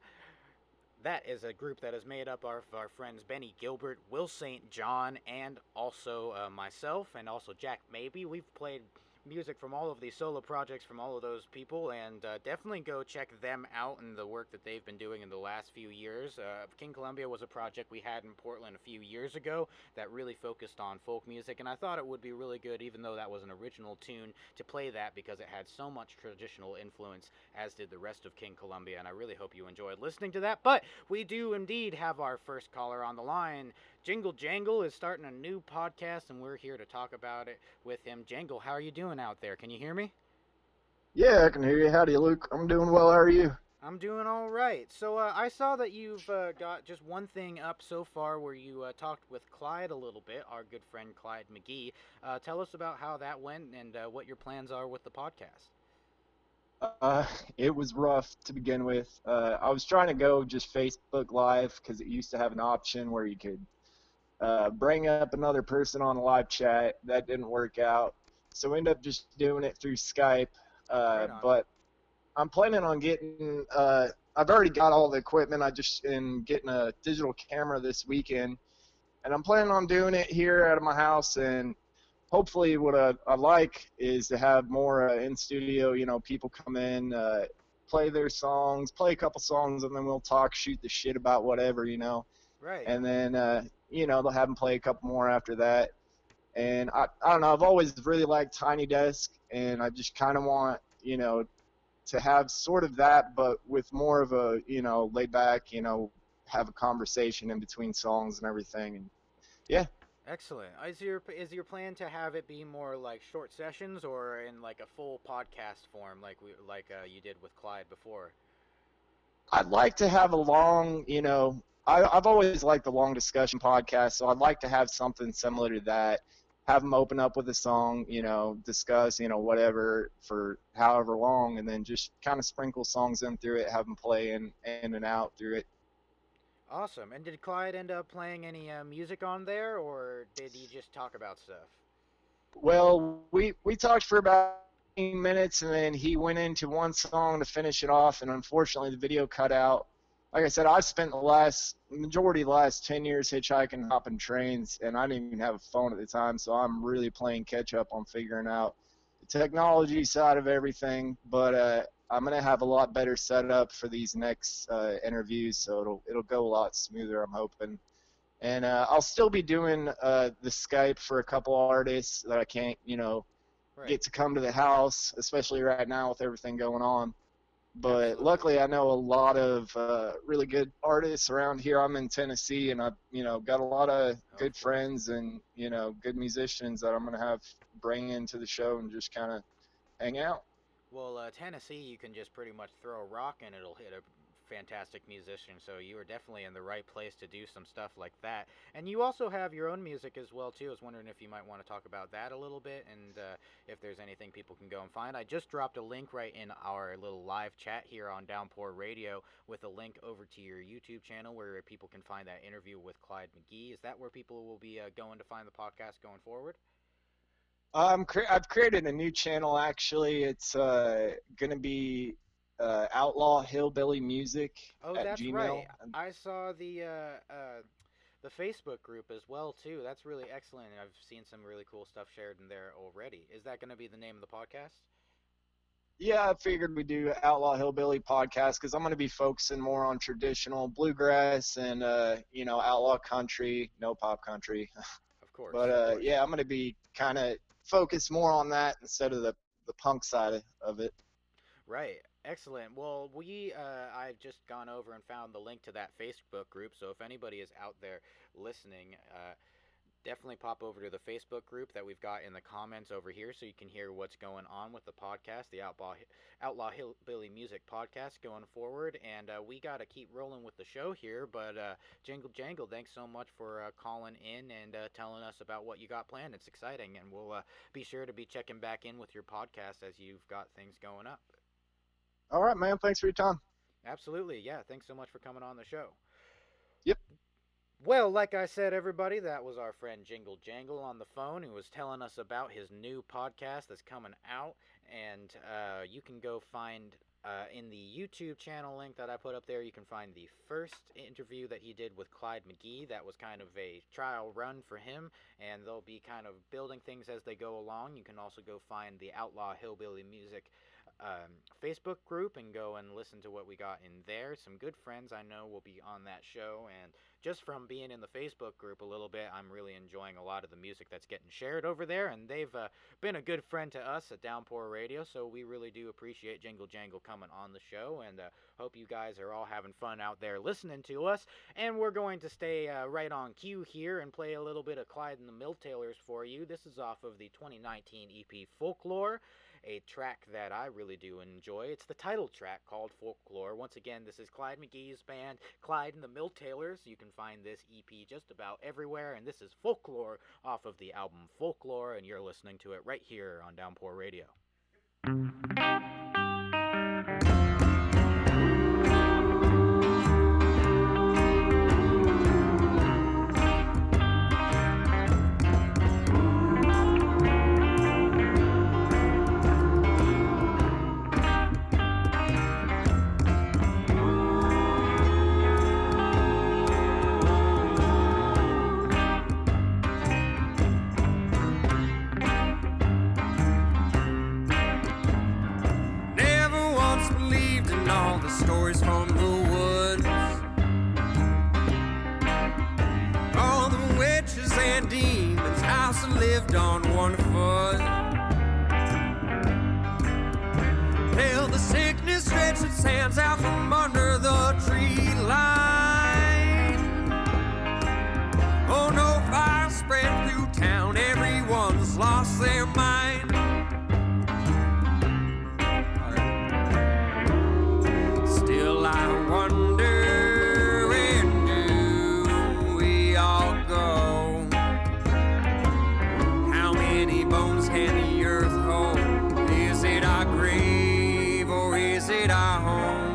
S1: That is a group that is made up of our friends Benny Gilbert, Will St. John, and also myself, and also Jack Maybe. We've played music from all of these solo projects from all of those people, and definitely go check them out and the work that they've been doing in the last few years. King Columbia was a project we had in Portland a few years ago that really focused on folk music, and I thought it would be really good, even though that was an original tune, to play that because it had so much traditional influence, as did the rest of King Columbia, and I really hope you enjoyed listening to that. But we do indeed have our first caller on the line. Jingle Jangle is starting a new podcast, and we're here to talk about it with him. Jangle, how are you doing out there? Can you hear me?
S9: Yeah, I can hear you. Howdy, Luke. I'm doing well. How are you?
S1: I'm doing all right. So I saw that you've got just one thing up so far where you talked with Clyde a little bit, our good friend Clyde McGee. Tell us about how that went and what your plans are with the podcast.
S9: It was rough to begin with. I was trying to go just Facebook Live because it used to have an option where you could bring up another person on a live chat. That didn't work out. So we ended up just doing it through Skype.
S1: Right on.
S9: But I'm planning on getting, I've already got all the equipment. I just am getting a digital camera this weekend. And I'm planning on doing it here out of my house. And hopefully what I like is to have more in studio, people come in, play their songs, play a couple songs, and then we'll talk, shoot the shit about whatever,
S1: Right.
S9: And then, they'll have them play a couple more after that. And I don't know, I've always really liked Tiny Desk, and I just kind of want, to have sort of that, but with more of a, laid back, have a conversation in between songs and everything. And yeah.
S1: Excellent. Is your plan to have it be more like short sessions or in like a full podcast form like you did with Clyde before?
S9: I'd like to have a long, I've always liked the long discussion podcast, so I'd like to have something similar to that. Have them open up with a song, discuss, whatever for however long, and then just kind of sprinkle songs in through it, have them play in and out through it.
S1: Awesome. And did Clyde end up playing any music on there, or did he just talk about stuff?
S9: Well, we talked for about 15 minutes, and then he went into one song to finish it off, and unfortunately the video cut out. Like I said, I've spent the majority of the last 10 years hitchhiking, hopping trains, and I didn't even have a phone at the time, so I'm really playing catch up on figuring out the technology side of everything. But I'm gonna have a lot better setup for these next interviews, so it'll go a lot smoother, I'm hoping. And I'll still be doing the Skype for a couple artists that I can't,
S1: Right.
S9: get to come to the house, especially right now with everything going on. But
S1: Absolutely.
S9: luckily, I know a lot of really good artists around here. I'm in Tennessee, and I've got a lot of good friends and good musicians that I'm gonna have bring into the show and just kind of hang out.
S1: Well, Tennessee, you can just pretty much throw a rock and it'll hit a fantastic musician, so you are definitely in the right place to do some stuff like that. And you also have your own music as well, too. I was wondering if you might want to talk about that a little bit, and if there's anything people can go and find. I just dropped a link right in our little live chat here on Downpour Radio with a link over to your YouTube channel where people can find that interview with Clyde McGee. Is that where people will be going to find the podcast going forward?
S9: I've created a new channel, actually. It's gonna be Outlaw Hillbilly Music
S1: Oh,
S9: at
S1: that's
S9: Gmail.
S1: right. I saw the Facebook group as well too. That's really excellent. And I've seen some really cool stuff shared in there already. Is that going to be the name of the podcast?
S9: Yeah, I figured we'd do Outlaw Hillbilly podcast because I'm going to be focusing more on traditional bluegrass and outlaw country, no pop country.
S1: Of course.
S9: But
S1: of course.
S9: yeah, I'm going to be kind of focused more on that instead of the punk side of it.
S1: Right. Excellent. Well, I've just gone over and found the link to that Facebook group. So if anybody is out there listening, definitely pop over to the Facebook group that we've got in the comments over here so you can hear what's going on with the podcast, the Outlaw Hillbilly Music Podcast going forward. And we got to keep rolling with the show here. But Jingle Jangle, thanks so much for calling in and telling us about what you got planned. It's exciting. And we'll be sure to be checking back in with your podcast as you've got things going up.
S9: All right, man. Thanks for your time.
S1: Absolutely. Yeah. Thanks so much for coming on the show.
S9: Yep.
S1: Well, like I said, everybody, that was our friend Jingle Jangle on the phone who was telling us about his new podcast that's coming out. And you can go find In the YouTube channel link that I put up there, you can find the first interview that he did with Clyde McGee. That was kind of a trial run for him, and they'll be kind of building things as they go along. You can also go find the Outlaw Hillbilly Music Facebook group and go and listen to what we got in there. Some good friends I know will be on that show, and just from being in the Facebook group a little bit, I'm really enjoying a lot of the music that's getting shared over there, and they've been a good friend to us at Downpour Radio, so we really do appreciate Jingle Jangle coming on the show, and hope you guys are all having fun out there listening to us. And we're going to stay right on cue here and play a little bit of Clyde and the Mill Tailors for you. This is off of the 2019 EP Folklore, a track that I really do enjoy. It's the title track called Folklore. Once again, this is Clyde McGee's band, Clyde and the Mill Tailors. You can find this EP just about everywhere, and this is Folklore off of the album Folklore, and you're listening to it right here on Downpour Radio.
S4: Stories from the woods, all the witches and demons, house that lived on one foot. Till the sickness stretched its hands out from under the tree line. Oh no, fire spread through town, everyone's lost their mind. I wonder, where do we all go? How many bones can the earth hold? Is it our grave or is it our home?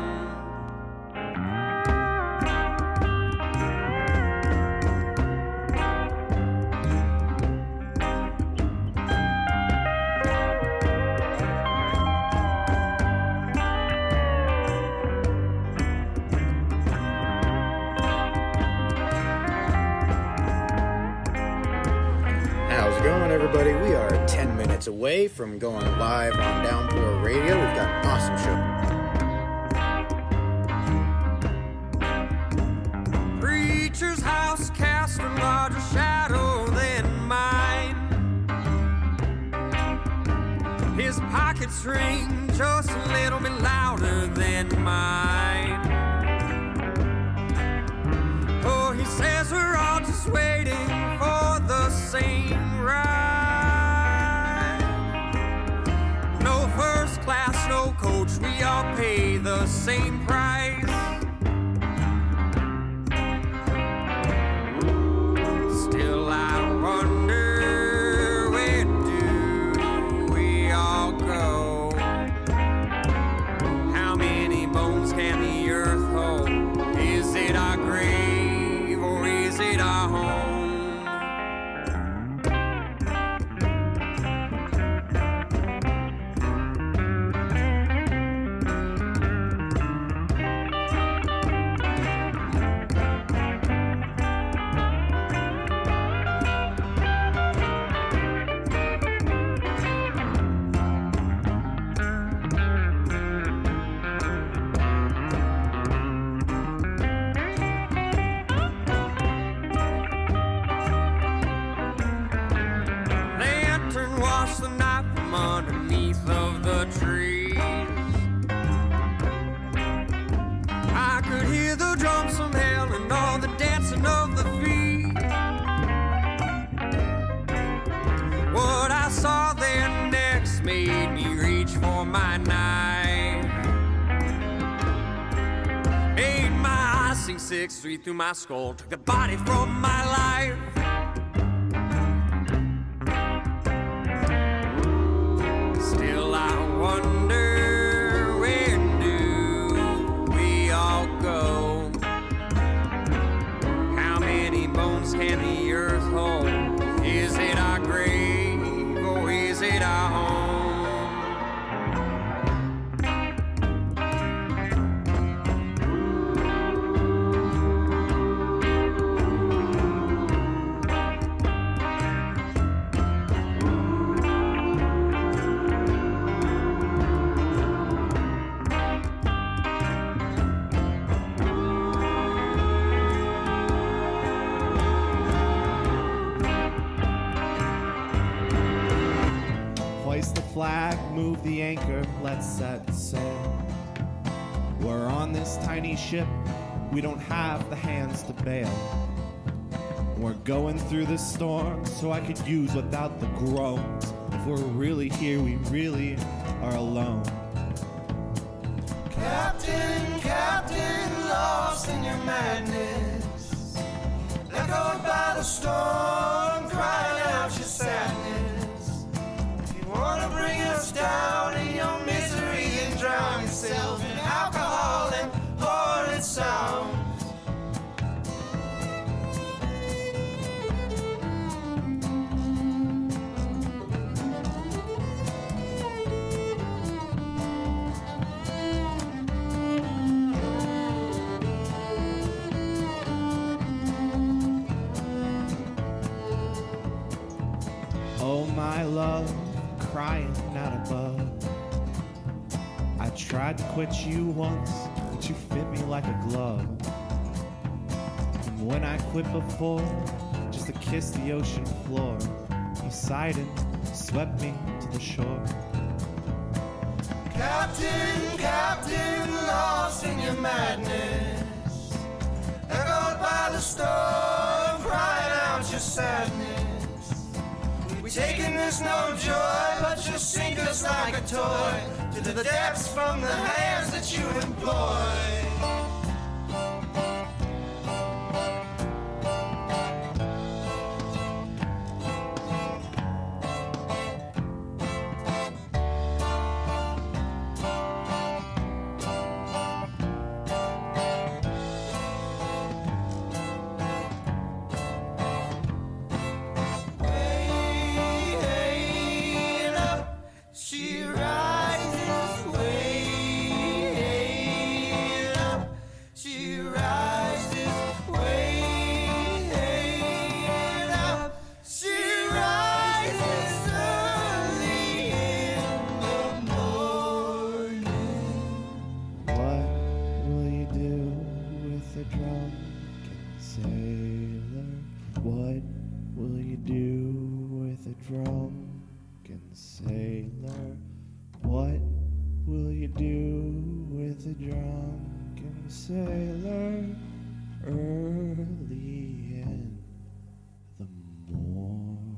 S1: Everybody, we are 10 minutes away from going live on Downpour Radio. We've got an awesome show.
S4: Preacher's house cast a larger shadow than mine. His pockets ring just a little bit louder than mine. Oh, he says we're all just waiting for the same ride. No first class, no coach, we all pay the same price. Still I wonder, where do we all go? How many bones can the earth hold? Is it our grave or is it our home? Underneath of the trees, I could hear the drums from hell and all the dancing of the feet. What I saw there next made me reach for my knife. Made my eyes sing 6-3 through my skull, took the body from my life. Still I wonder, where do we all go? How many bones can the earth hold? Is it our grave or is it our home?
S10: flag, move the anchor, let's set sail. We're on this tiny ship, we don't have the hands to bail. We're going through the storm, so I could use without the groans. If we're really here, we really are alone.
S4: Captain, Captain, lost in your madness. Echoed by the storm, crying out your sadness. You wanna bring us down in your misery and drown yourself in alcohol and horrid sounds.
S10: Oh my love, crying out above. I tried to quit you once, but you fit me like a glove. And when I quit before, just to kiss the ocean floor, you sighed and swept me to the shore.
S4: Captain, Captain, lost in your madness. Echoed by the storm, crying out your sadness. We taking this no joy, but you sink us like a toy to the depths from the hands that you employ.
S10: What will you do with a drunken sailor? What will you do with a drunken sailor early in the morning?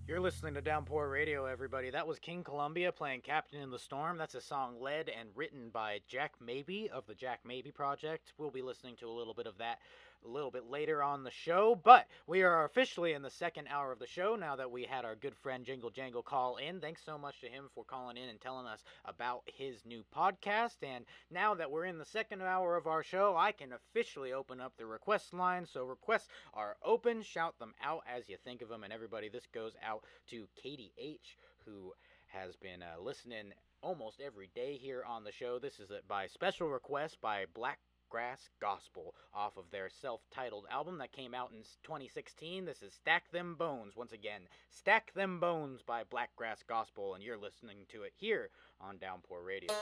S1: You're listening to Downpour Radio, everybody. That was King Columbia playing Captain in the Storm. That's a song led and written by Jack Maybe of the Jack Maybe Project. We'll be listening to a little bit of that a little bit later on the show, but we are officially in the second hour of the show now that we had our good friend Jingle Jangle call in. Thanks so much to him for calling in and telling us about his new podcast. And now that we're in the second hour of our show, I can officially open up the request line. So requests are open. Shout them out as you think of them. And everybody, this goes out to Katie H., who has been listening almost every day here on the show. This is by special request by Blackgrass Gospel off of their self-titled album that came out in 2016. This is Stack Them Bones. Once again, Stack Them Bones by Blackgrass Gospel, and you're listening to it here on Downpour Radio.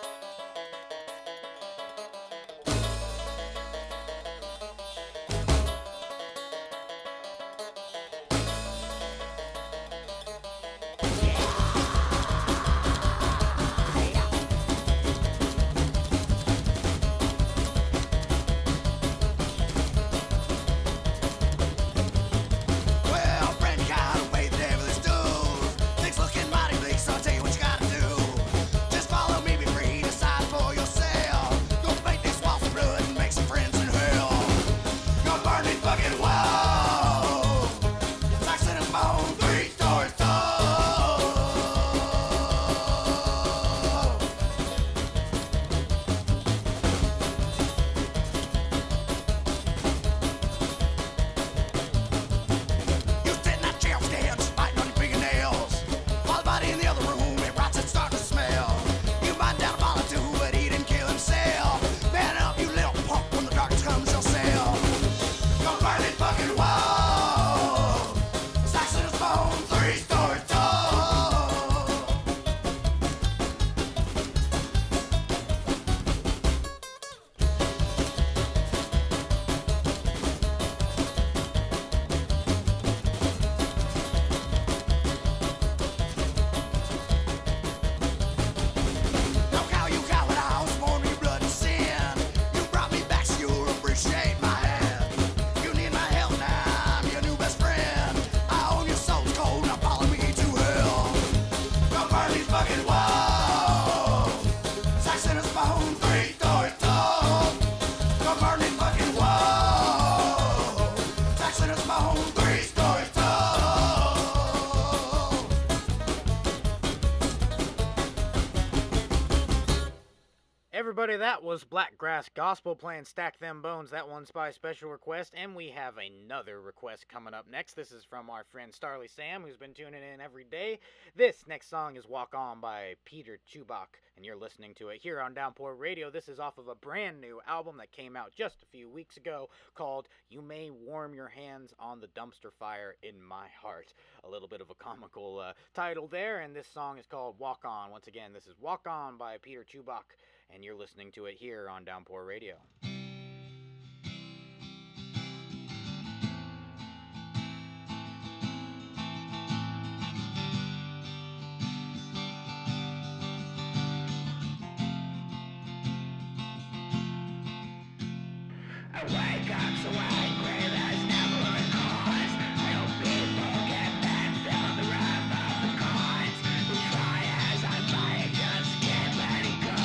S4: Things looking mighty bleak, so I'll tell you what you gotta do. Just follow me, be free, decide for
S1: Everybody, that was Blackgrass Gospel playing Stack Them Bones. That one's by special request, and we have another request coming up next. This is from our friend Starly Sam, who's been tuning in every day. This next song is Walk On by Peter Chubak, and you're listening to it here on Downpour Radio. This is off of a brand new album that came out just a few weeks ago called You May Warm Your Hands on the Dumpster Fire in My Heart. A little bit of a comical title there, and this song is called Walk On. Once again, this is Walk On by Peter Chubak, and you're listening to it here on Downpour Radio.
S4: I wake up so angry there's never a cause. I hope people get back, feel the wrath of the gods. We try as I might, just can't let it go.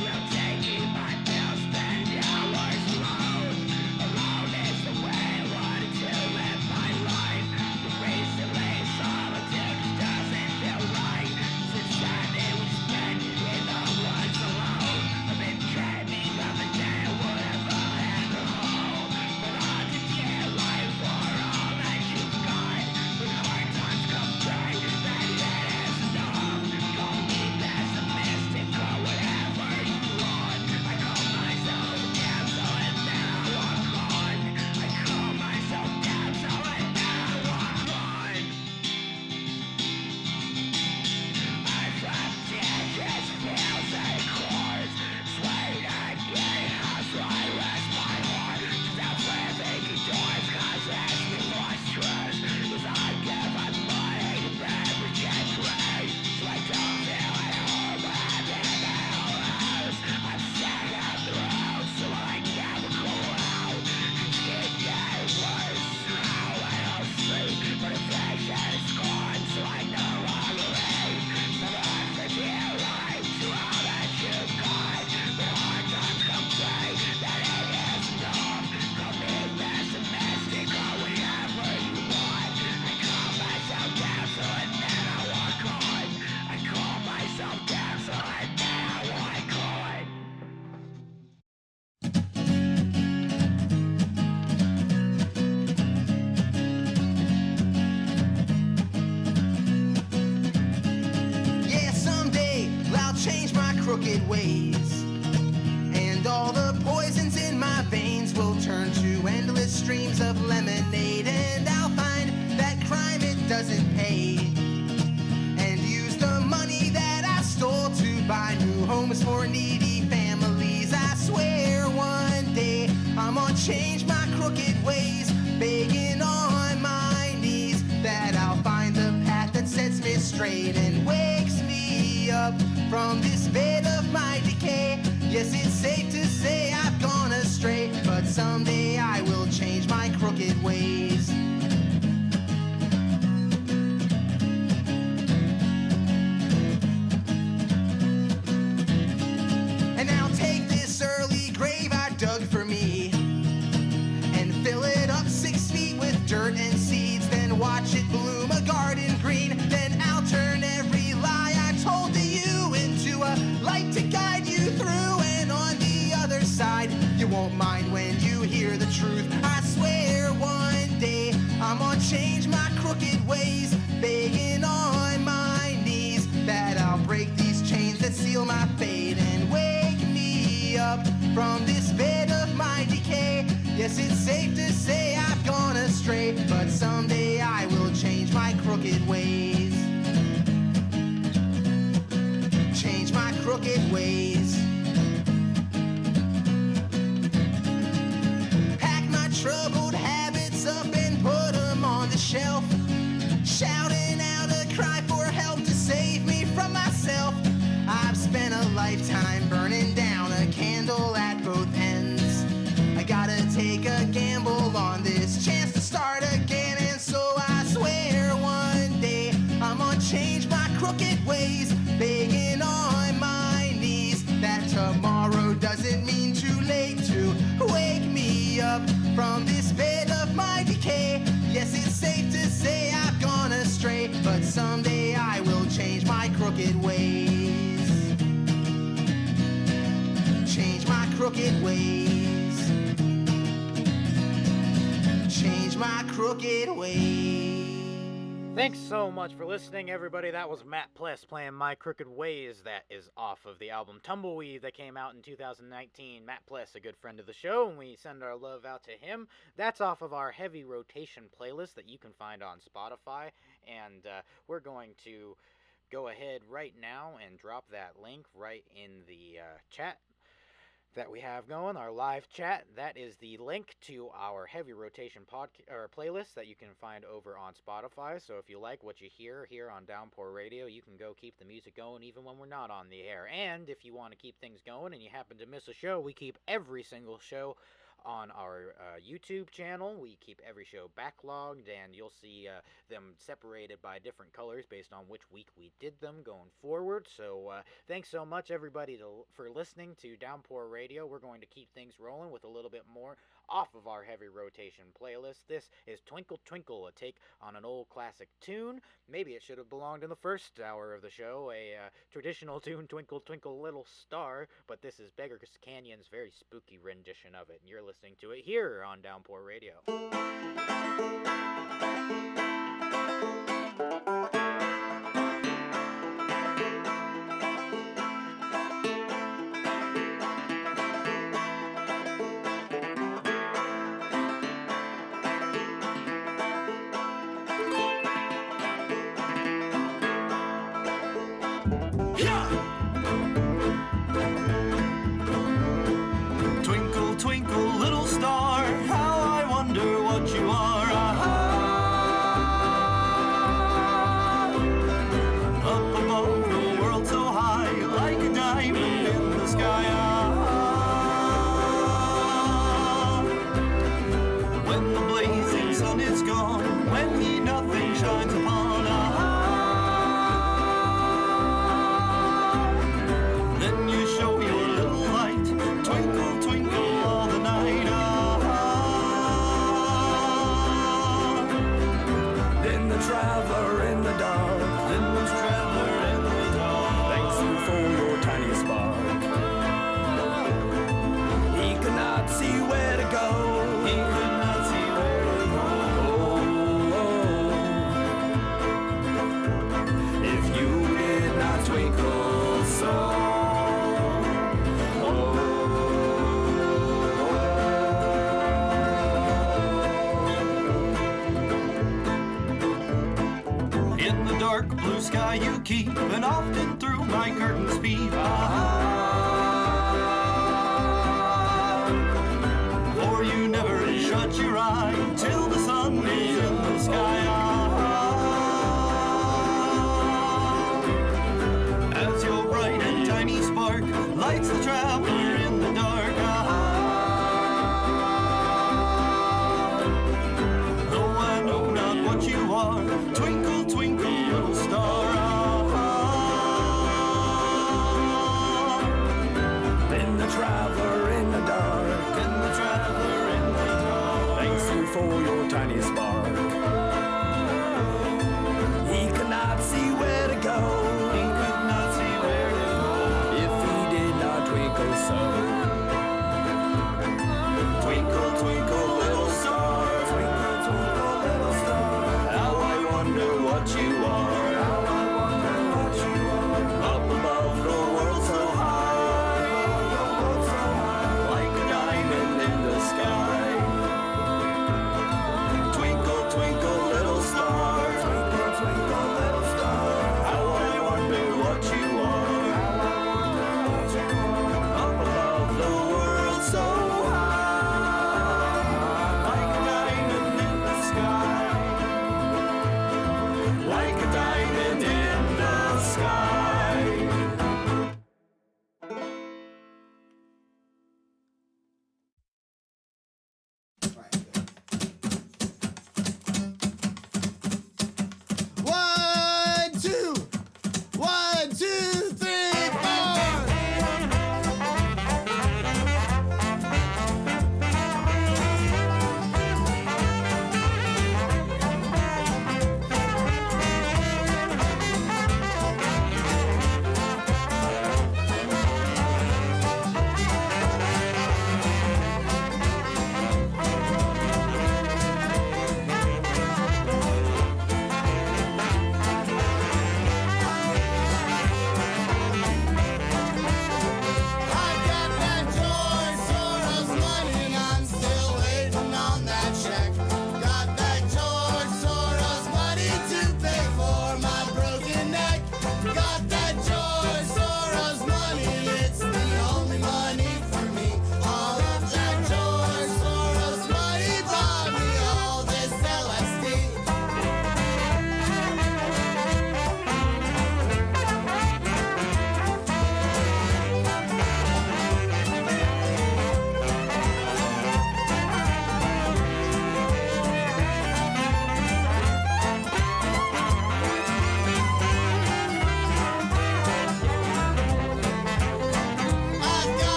S4: We'll taking my pills, spend hours alone. Alone is the way I wanted to live my life. But recently solitude just doesn't feel right. Since Sunday we spent in the woods alone. I've been dreaming of a day I would have had a home. But hard to get life for all that you've got. When hard times come back, that it is enough. Don't be pessimistic or whatever you want. I call myself damsel and then I walk on. I call myself damsel and then I walk on. I flap digits, feels and chords. Sweet and gay, house right, rest my heart. Stop living indoors, cause as we lost trust. Cause I give up money to beverage and trade. So I don't feel at home when I'm in the house. I'm sad up the road, so I never go out. It's getting worse, now I don't sleep. Motivation is gone, so I no longer hate. Never have to deal right to all that you've got. But hard times come back, that it is enough. Don't be pessimistic or whatever you want. I call myself damsel and then I walk on. I call myself damsel and then I walk on.
S11: Yeah, someday I'll change my crooked ways, and all the poisons in my veins will turn to endless streams of lemonade, and I'll find that crime it doesn't pay, and use the money that I stole to buy new homes for needy families. I swear one day I'm gonna change my crooked ways, begging on my knees that I'll find the path that sets me straight and wakes me up from this bed of my decay. Yes, it's safe to say I've gone astray, but someday I will change my crooked ways. And I'll take this early grave I dug for me and fill it up 6 feet with dirt and seeds, then watch it bloom a garden green. Then I'll turn every lie I told to you into a light to guide you through, and on the other side you won't mind when you hear the truth. I swear one day I'm gonna change my crooked ways, begging on my knees that I'll break these chains that seal my fate and wake me up from this bed of my decay. Yes, it's safe to say I've gone astray, but someday I will change my crooked ways. Change my crooked ways. Pack my troubled habits up and put them on the shelf, shouting out a cry for help to save me from myself. I've spent a lifetime burning down a candle at both ends. I gotta take a gamble on this chance to start again, and so I swear one day I'm gonna change my crooked ways, begging on my knees that crooked ways. Change my crooked ways.
S1: Thanks so much for listening, everybody. That was Matt Pless playing My Crooked Ways. That is off of the album Tumbleweed that came out in 2019. Matt Pless, a good friend of the show, and we send our love out to him. That's off of our heavy rotation playlist that you can find on Spotify. And we're going to go ahead right now and drop that link right in the chat that we have going, our live chat. That is the link to our heavy rotation playlist that you can find over on Spotify. So if you like what you hear here on Downpour Radio, you can go keep the music going even when we're not on the air. And if you want to keep things going and you happen to miss a show, we keep every single show on our YouTube channel. We keep every show backlogged, and you'll see them separated by different colors based on which week we did them going forward. So thanks so much, everybody, for listening to Downpour Radio. We're going to keep things rolling with a little bit more off of our heavy rotation playlist. This is Twinkle Twinkle, a take on an old classic tune. Maybe it should have belonged in the first hour of the show, a traditional tune, Twinkle Twinkle Little Star, but this is Beggar's Canyon's very spooky rendition of it, and you're listening to it here on Downpour Radio.
S4: Twinkle, twinkle, little star, how I wonder what you are. Up above the world so high, like a diamond in the sky. When the blazing sun is gone, when he nothing shines upon, then you show your little light, twinkle, twinkle all the night. Then the traveler in the dark, then the traveler in the dark, thanks you for your tiny spark. He could not see where to go, he could not see where to go. If you did not twinkle so. In the dark blue sky you keep, and often through my curtains peep. For you never shut your eye till the sun is in the sky. As your bright and tiny spark lights the traveler in the dark. Though I know not what you are, twinkle, twinkle, little star. Been the traveler in the dark, been the traveler in the dark. Thanks you for your tiny spark. He could not see where to go, he could not see where to go, if he did not twinkle so. Twinkle, twinkle, little star, twinkle, twinkle, little star, how I wonder what you are, how I wonder what you are. Up above the world so high, like a diamond in the sky. Twinkle,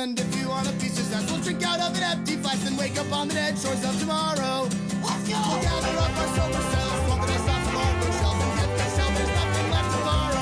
S12: And if you want a piece of sex, we'll drink out of an empty flask and wake up on the dead shores of tomorrow. Let's go! We'll gather up our sober selves, walk the dust off the hardwood shelves, and get this hell, there's nothing left to borrow.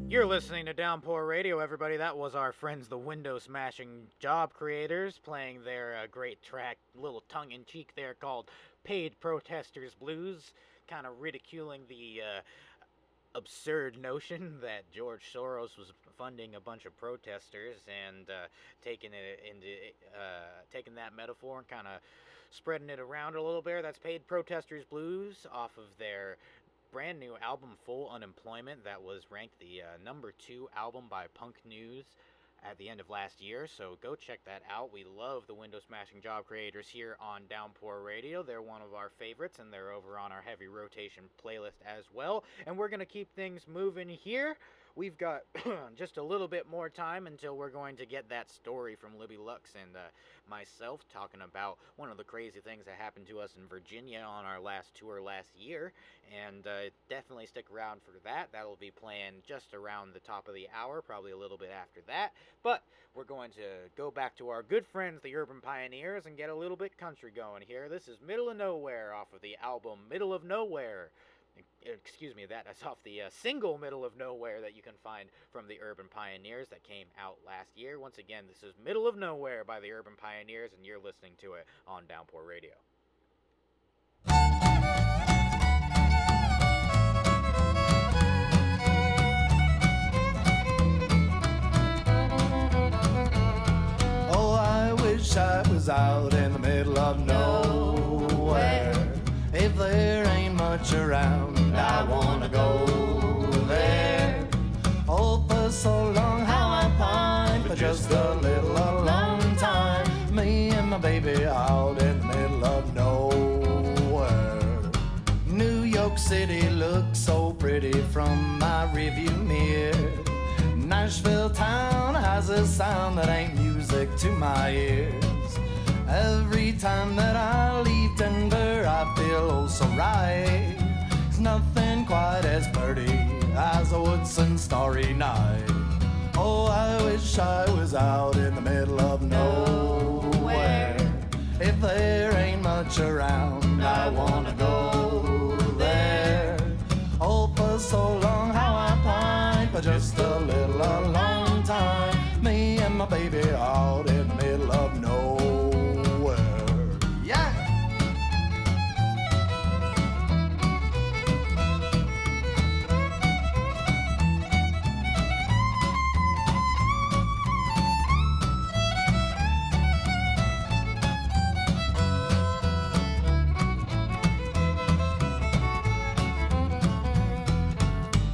S1: You're listening to Downpour Radio, everybody. That was our friends, the Window Smashing Job Creators, playing their great track, little tongue-in-cheek there, called Paid Protesters Blues, kind of ridiculing the absurd notion that George Soros was funding a bunch of protesters and taking that metaphor and kind of spreading it around a little bit. That's Paid Protesters Blues off of their brand new album, Full Unemployment, that was ranked the number 2 album by Punk News at the end of last year, so go check that out. We love the Window Smashing Job Creators here on Downpour Radio. They're one of our favorites, and they're over on our heavy rotation playlist as well. And we're going to keep things moving here. We've got just a little bit more time until we're going to get that story from Libby Lux and myself talking about one of the crazy things that happened to us in Virginia on our last tour last year. And definitely stick around for that. That'll be playing just around the top of the hour, probably a little bit after that. But we're going to go back to our good friends, the Urban Pioneers, and get a little bit country going here. This is Middle of Nowhere off of the album Middle of Nowhere. Excuse me, that's off the single Middle of Nowhere that you can find from the Urban Pioneers that came out last year. Once again, this is Middle of Nowhere by the Urban Pioneers, and you're listening to it on Downpour Radio.
S4: Oh, I wish I was out in the middle of nowhere. If there ain't much around, I wanna go there. Oh, for so long how I pined for just a little, a long time. Me and my baby out in the middle of nowhere. New York City looks so pretty from my rearview mirror. Nashville town has a sound that ain't music to my ears. Every time that I leave Denver, I feel oh so right. It's nothing quite as pretty as a Woodson starry night. Oh, I wish I was out in the middle of nowhere. If there ain't much around, I wanna go there. Oh, for so long how I pined for just a little, a long time. Me and my baby out in the middle of nowhere. Yeah!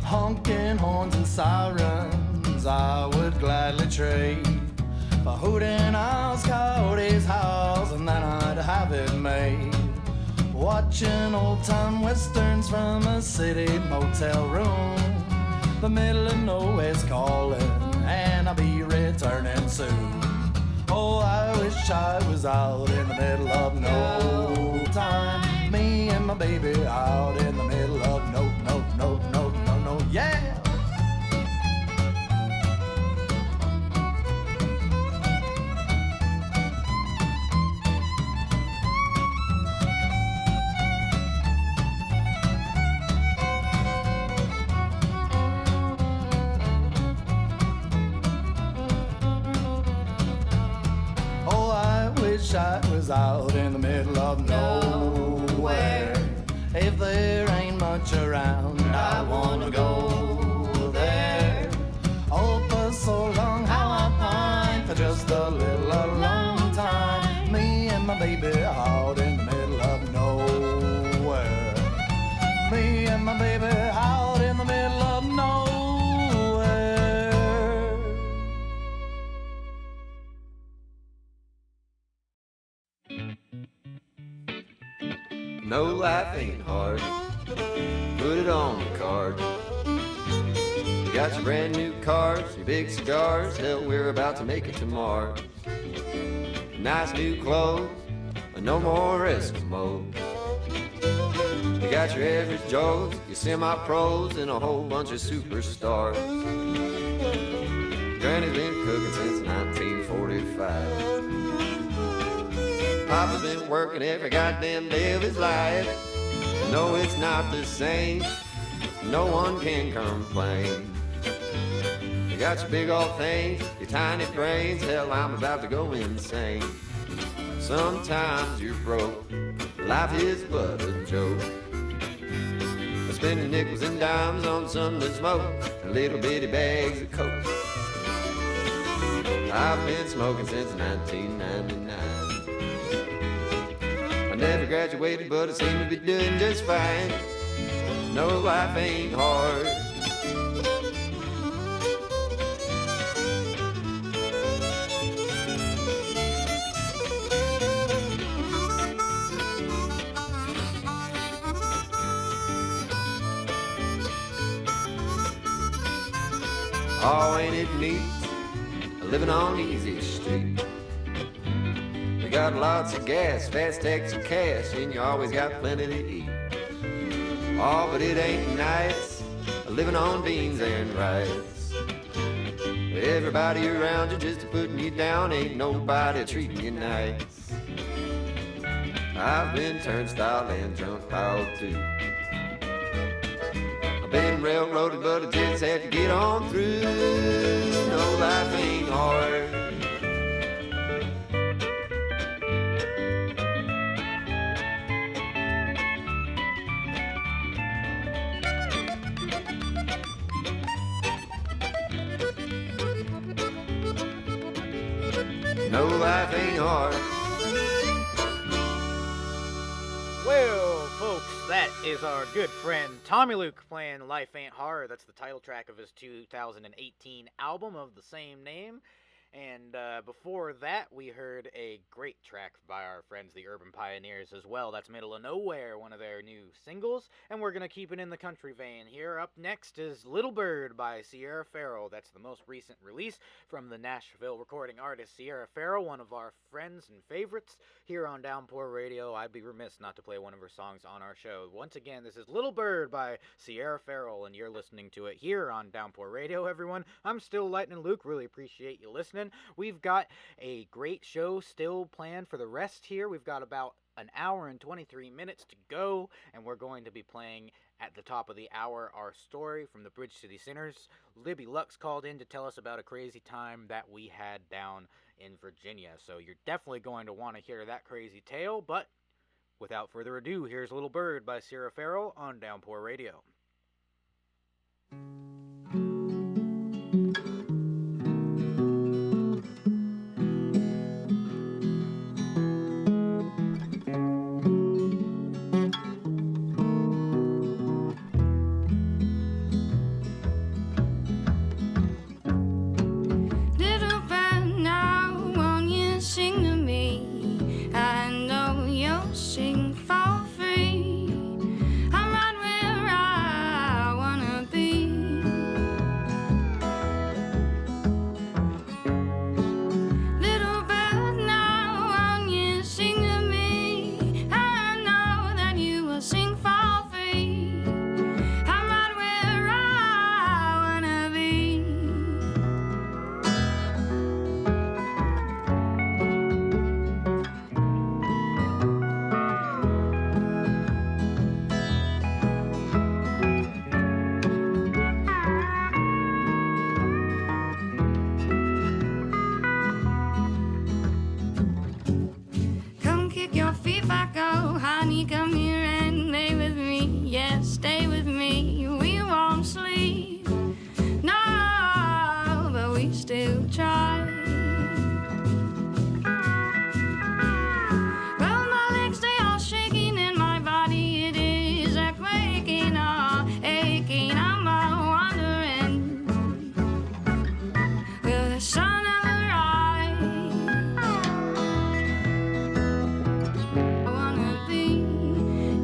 S4: Honking horns and sirens I would gladly trade for hooting owls, coyotes, howls, and then I'd have it made. Watching old-time westerns from a city motel room. The middle of nowhere's calling, and I'll be returning soon. Oh, I wish I was out in the middle of no time. Me and my baby out in the middle of no, yeah! Oh, I wish I was out in the middle of nowhere. If there ain't much around, I wanna go there. Oh, for so long how I pined for just a little, a long time. Me and my baby out in the middle of nowhere. Me and my baby out in the middle of nowhere.
S13: No, life ain't hard. Put it on the card. You got your brand new cars, your big cigars. Hell, we're about to make it to Mars. Nice new clothes, but no more Eskimos. You got your average Joes, your semi-pros, and a whole bunch of superstars. Granny's been cooking since 1945. Papa's been working every goddamn day of his life. No, it's not the same. No one can complain. You got your big old things, your tiny brains. Hell, I'm about to go insane. Sometimes you're broke. Life is but a joke. Spending nickels and dimes on something to smoke and little bitty bags of coke. I've been smoking since 1999. I never graduated, but I seem to be doing just fine. No, life ain't hard. Oh, ain't it neat, living on Easy Street. We got lots of gas, fast taxi cash, and you always got plenty to eat. Oh, but it ain't nice, living on beans and rice. Everybody around you just putting you down, ain't nobody treating you nice. I've been turnstile and junk piled too. Been railroaded, but I just had to get on through. No, life ain't hard. No, life ain't hard.
S1: Well, folks, that is our good friend Tommy Luke playing Life Ain't Hard. That's the title track of his 2018 album of the same name. And before that, we heard a great track by our friends, the Urban Pioneers, as well. That's Middle of Nowhere, one of their new singles. And we're going to keep it in the country vein here. Up next is Little Bird by Sierra Farrell. That's the most recent release from the Nashville recording artist Sierra Farrell, one of our friends and favorites here on Downpour Radio. I'd be remiss not to play one of her songs on our show. Once again, this is Little Bird by Sierra Farrell, and you're listening to it here on Downpour Radio, everyone. I'm still Lightning Luke. Really appreciate you listening. We've got a great show still planned for the rest here. We've got about an hour and 23 minutes to go, and we're going to be playing at the top of the hour our story from the Bridge City Sinners. Libby Lux called in to tell us about a crazy time that we had down in Virginia, so you're definitely going to want to hear that crazy tale. But without further ado, here's Little Bird by Sierra Farrell on Downpour Radio.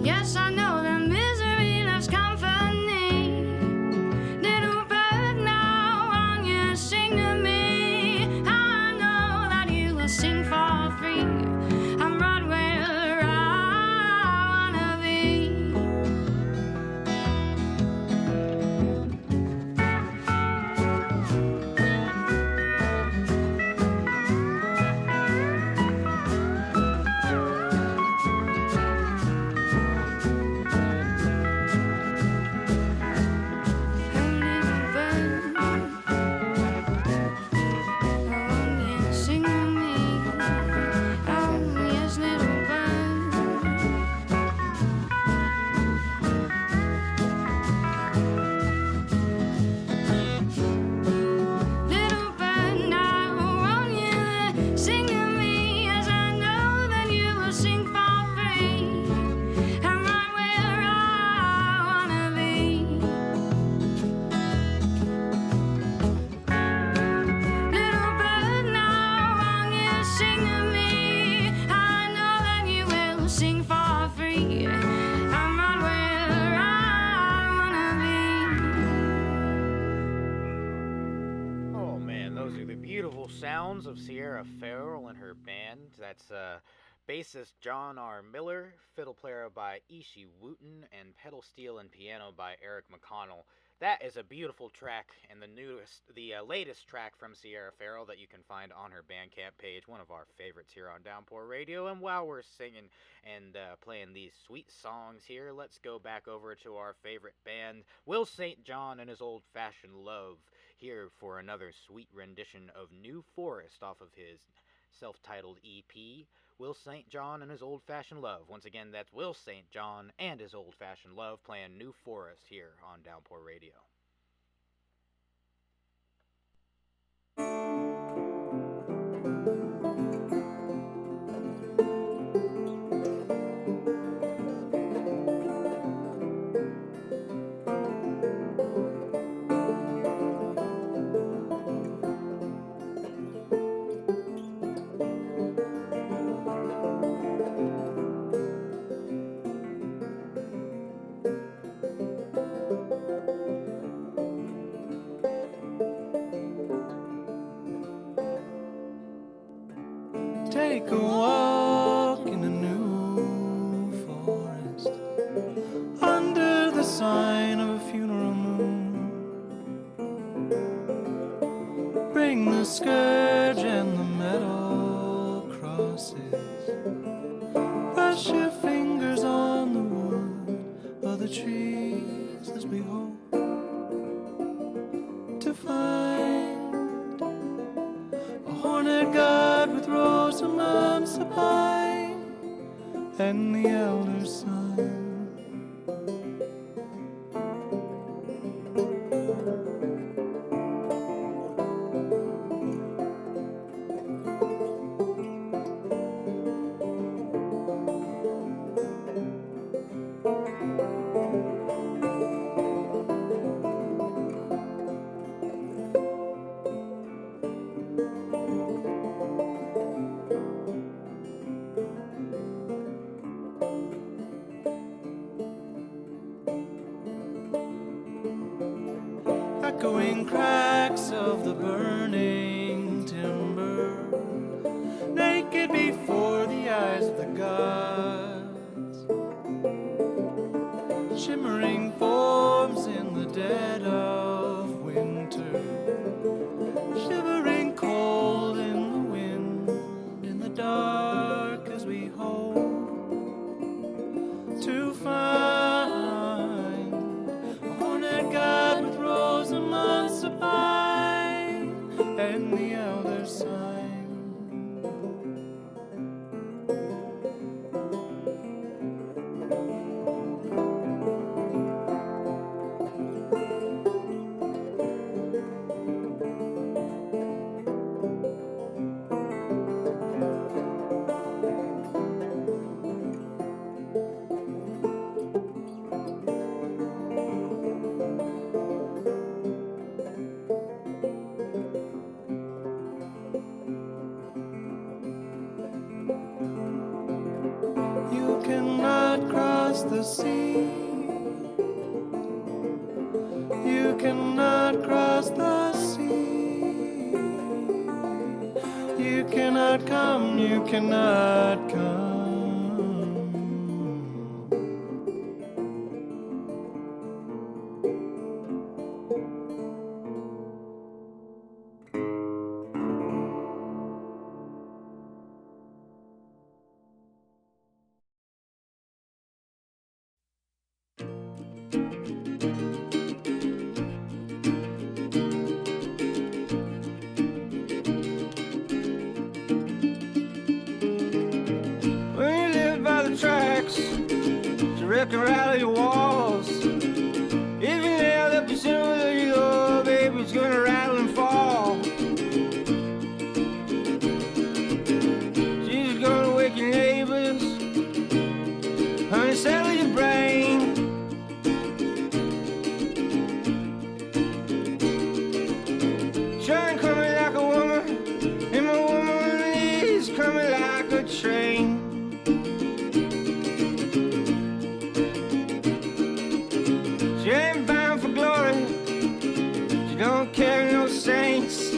S5: Yeah.
S1: those are the beautiful sounds of Sierra Farrell and her band. That's bassist John R. Miller, fiddle player by Ishi Wooten, and pedal steel and piano by Eric McConnell. That is a beautiful track, and the latest track from Sierra Farrell that you can find on her Bandcamp page, one of our favorites here on Downpour Radio. And while we're singing and playing these sweet songs here, let's go back over to our favorite band, Will St. John and his Old-Fashioned Love, here for another sweet rendition of New Forest off of his self-titled EP, Will St. John and his Old-Fashioned Love. Once again, that's Will St. John and his Old-Fashioned Love playing New Forest here on Downpour Radio.
S4: Take a walk in the new forest under the sign of a funeral moon. Bring the scourge and the metal crosses. Brush your fingers on the wood of the trees as we hope to find a horned god with Rosamund's pine and the elder son. Echoing cracks of the burning timber, naked before the eyes of the gods, shimmering forms in the dead of winter, shivering cold in the wind, in the dark as we hope to find a horned god with Rosamund's pine and the elder sign. You cannot cross the sea. You cannot cross the sea. You cannot come, you cannot come.
S8: When you live by the tracks, you wreck and rattle your walls. If you nail up your center where you go, baby, it's gonna rattle and fall. She's gonna wake your neighbors, honey, settle your brain. Shine coming like a woman, and my woman is coming like a train. She ain't bound for glory, she don't carry no saints.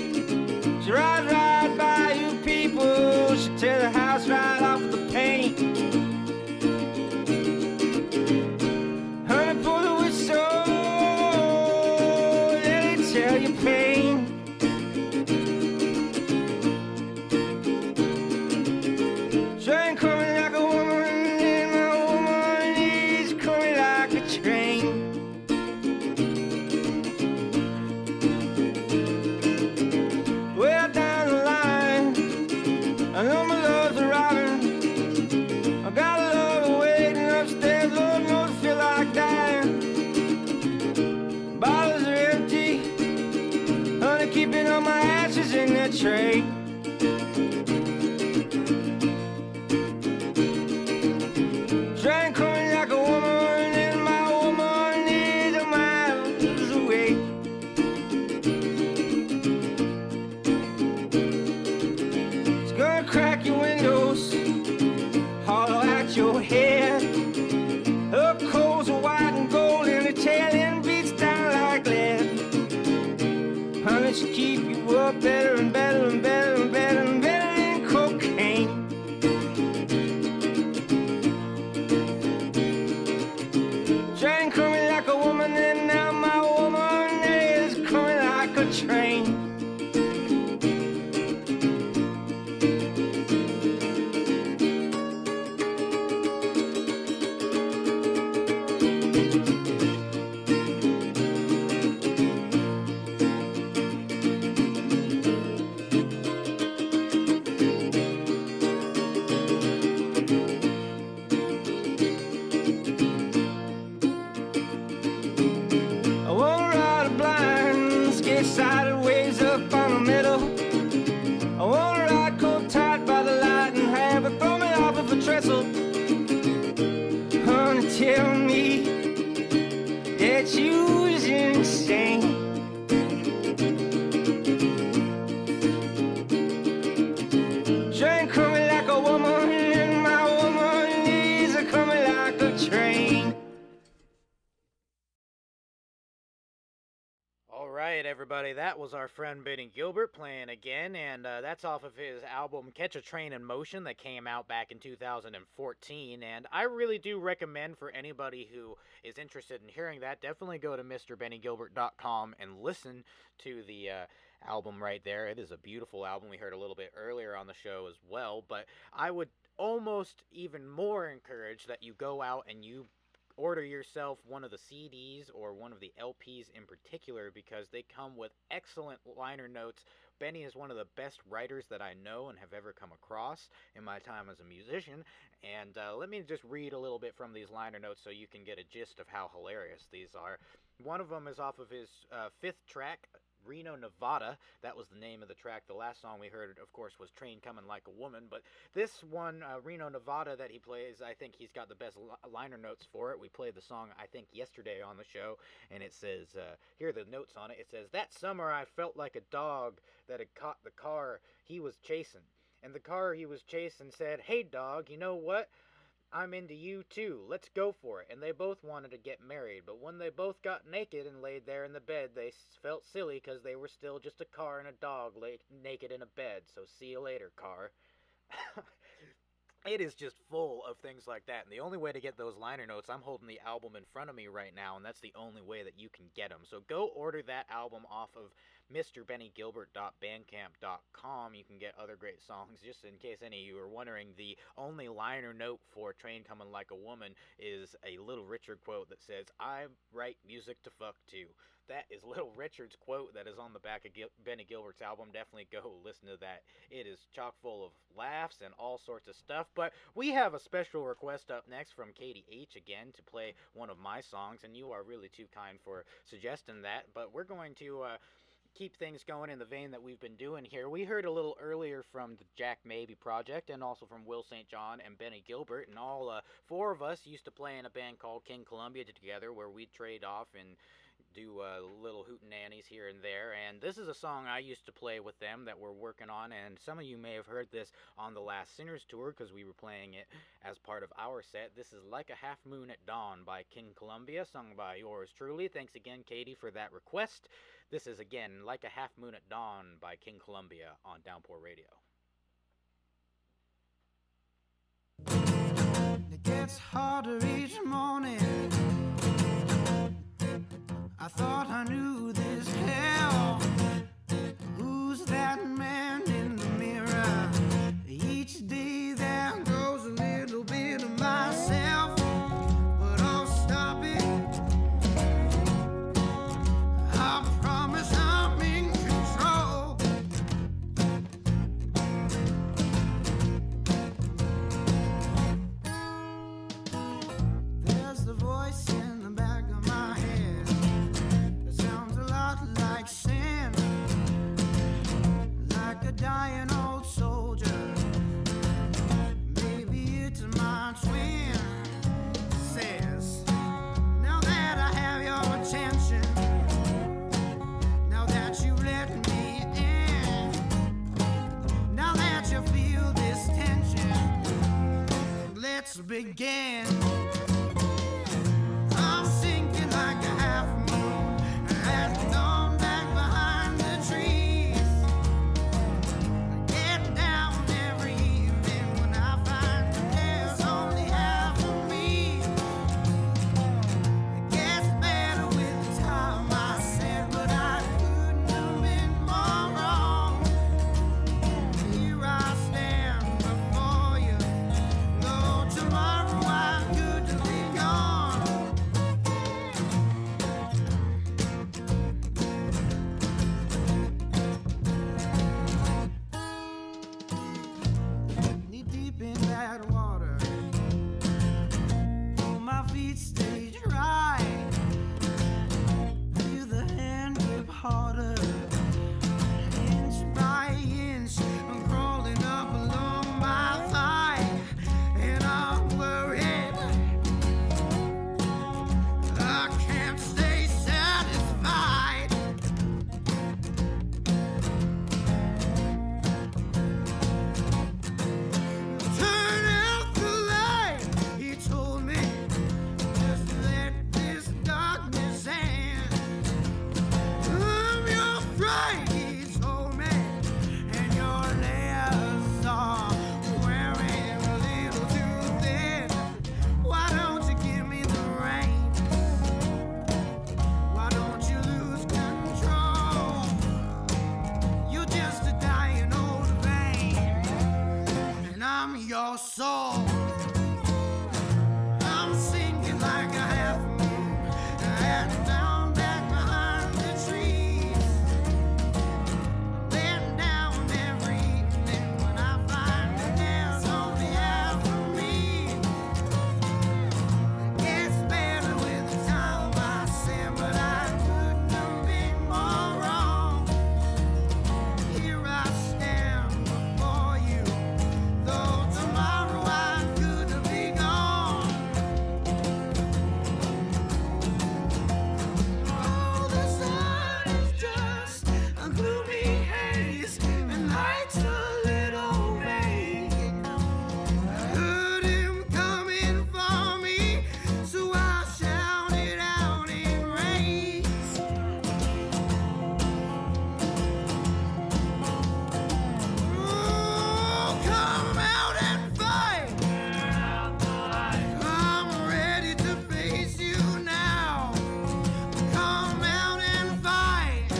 S8: keeping all my ashes in the tray. Train coming like a woman, and my woman is a miles away. It's gonna crack your windows, hollow out your head. Her coals are white and gold, and the tail end beats down like lead. Honey, she keep you up better and better and better and better and better than cocaine. Train coming like a woman, and now my woman is coming like a train. I won't ride a blind, skate sideways up on the middle. I won't ride cold tight by the light and have it throw me off of a trestle. Honey, tell me that you was insane. Train coming like a woman, and my woman is a coming like a train.
S1: All right, everybody, that was our friend Benny Gilbert playing again, and that's off of his album Catch a Train in Motion that came out back in 2014, and I really do recommend for anybody who is interested in hearing that, definitely go to MrBennyGilbert.com and listen to the album right there. It is a beautiful album. We heard a little bit earlier on the show as well, but I would almost even more encourage that you go out and you order yourself one of the CDs or one of the LPs in particular, because they come with excellent liner notes. Benny is one of the best writers that I know and have ever come across in my time as a musician, and let me just read a little bit from these liner notes so you can get a gist of how hilarious these are. One of them is off of his fifth track, Reno, Nevada. That was the name of the track. The last song we heard, of course, was Train Coming Like a Woman, but this one, Reno, Nevada, that he plays, I think he's got the best liner notes for it. We played the song, I think, yesterday on the show, and it says, here are the notes on it. It says, "That summer I felt like a dog that had caught the car he was chasing, and the car he was chasing said, 'Hey dog, you know what? I'm into you too. Let's go for it.' And they both wanted to get married, but when they both got naked and laid there in the bed, they felt silly because they were still just a car and a dog laid naked in a bed. So see you later, car." It is just full of things like that, and the only way to get those liner notes, I'm holding the album in front of me right now, and that's the only way that you can get them. So go order that album off of MrBennyGilbert.bandcamp.com. You can get other great songs. Just in case any of you are wondering, the only liner note for Train Coming Like a Woman is a Little Richard quote that says, "I write music to fuck to." That is Little Richard's quote that is on the back of Benny Gilbert's album. Definitely go listen to that. It is chock full of laughs and all sorts of stuff. But we have a special request up next from Katie H. again to play one of my songs, and you are really too kind for suggesting that. But we're going to keep things going in the vein that we've been doing here. We heard a little earlier from the Jack Maybe Project and also from Will St. John and Benny Gilbert, and all four of us used to play in a band called King Columbia together, where we'd trade off and do little hootenannies here and there. And this is a song I used to play with them that we're working on, and some of you may have heard this on the last Sinners tour because we were playing it as part of our set. This is Like a Half Moon at Dawn by King Columbia, sung by yours truly. Thanks again, Katie, for that request. This is, again, Like a Half Moon at Dawn by King Columbia on Downpour Radio.
S14: It gets harder each morning. I thought I knew this hell. Who's that man in the mirror? Each day there goes a little bit of myself, but I'll stop it. I promise I'm in control. There's the voice in the back of my head. Sounds a lot like dying old soldier. Maybe it's my twin. Says, now that I have your attention, now that you let me in, now that you feel this tension, let's begin. I'm sinking like a half moon at dawn back behind the trees. Get down every evening when I find that there's only half of me. It gets better with the time, I said, but I couldn't have been more wrong. Here I stand before you, though tomorrow I'm good to be gone. Knee deep in that water, oh, my feet stay dry. Feel the hand grip harder, inch by inch. I'm crawling up along my thigh, and I'm worried I can't stay satisfied. Turn out the light, he told me. Just let this darkness end. I'm your fright, he told me. And your layers are wearing a little too thin. Why don't you give me the reins? Why don't you lose control? You're just a dying old vein, and I'm your soul. I'm sinking like a half moon, and down back behind the trees. Laying down every evening when I find that there's only half of me. It gets better with the time, I said, but I couldn't have been more wrong. Here I stand before you, though tomorrow I'm good to be gone. Oh, the sun is just a gloomy haze, and night's a little vague. I heard him coming for me, so I shouted out in rage. Oh, come out and fight. I'm ready to face you now. Come out and fight.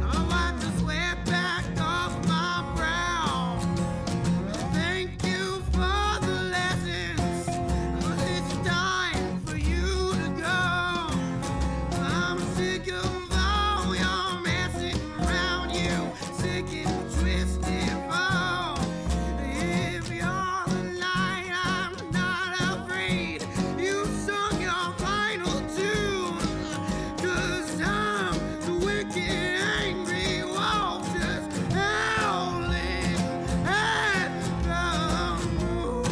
S14: I wipe the sweat back off my brow. Thank you for the lessons, 'cause it's time for you to go. I'm sick of all your messing around, you sick and twisted foe. If you're the light, I'm not afraid. You sung your final tune, 'cause I'm the wicked, angry wolf just howling at the moon.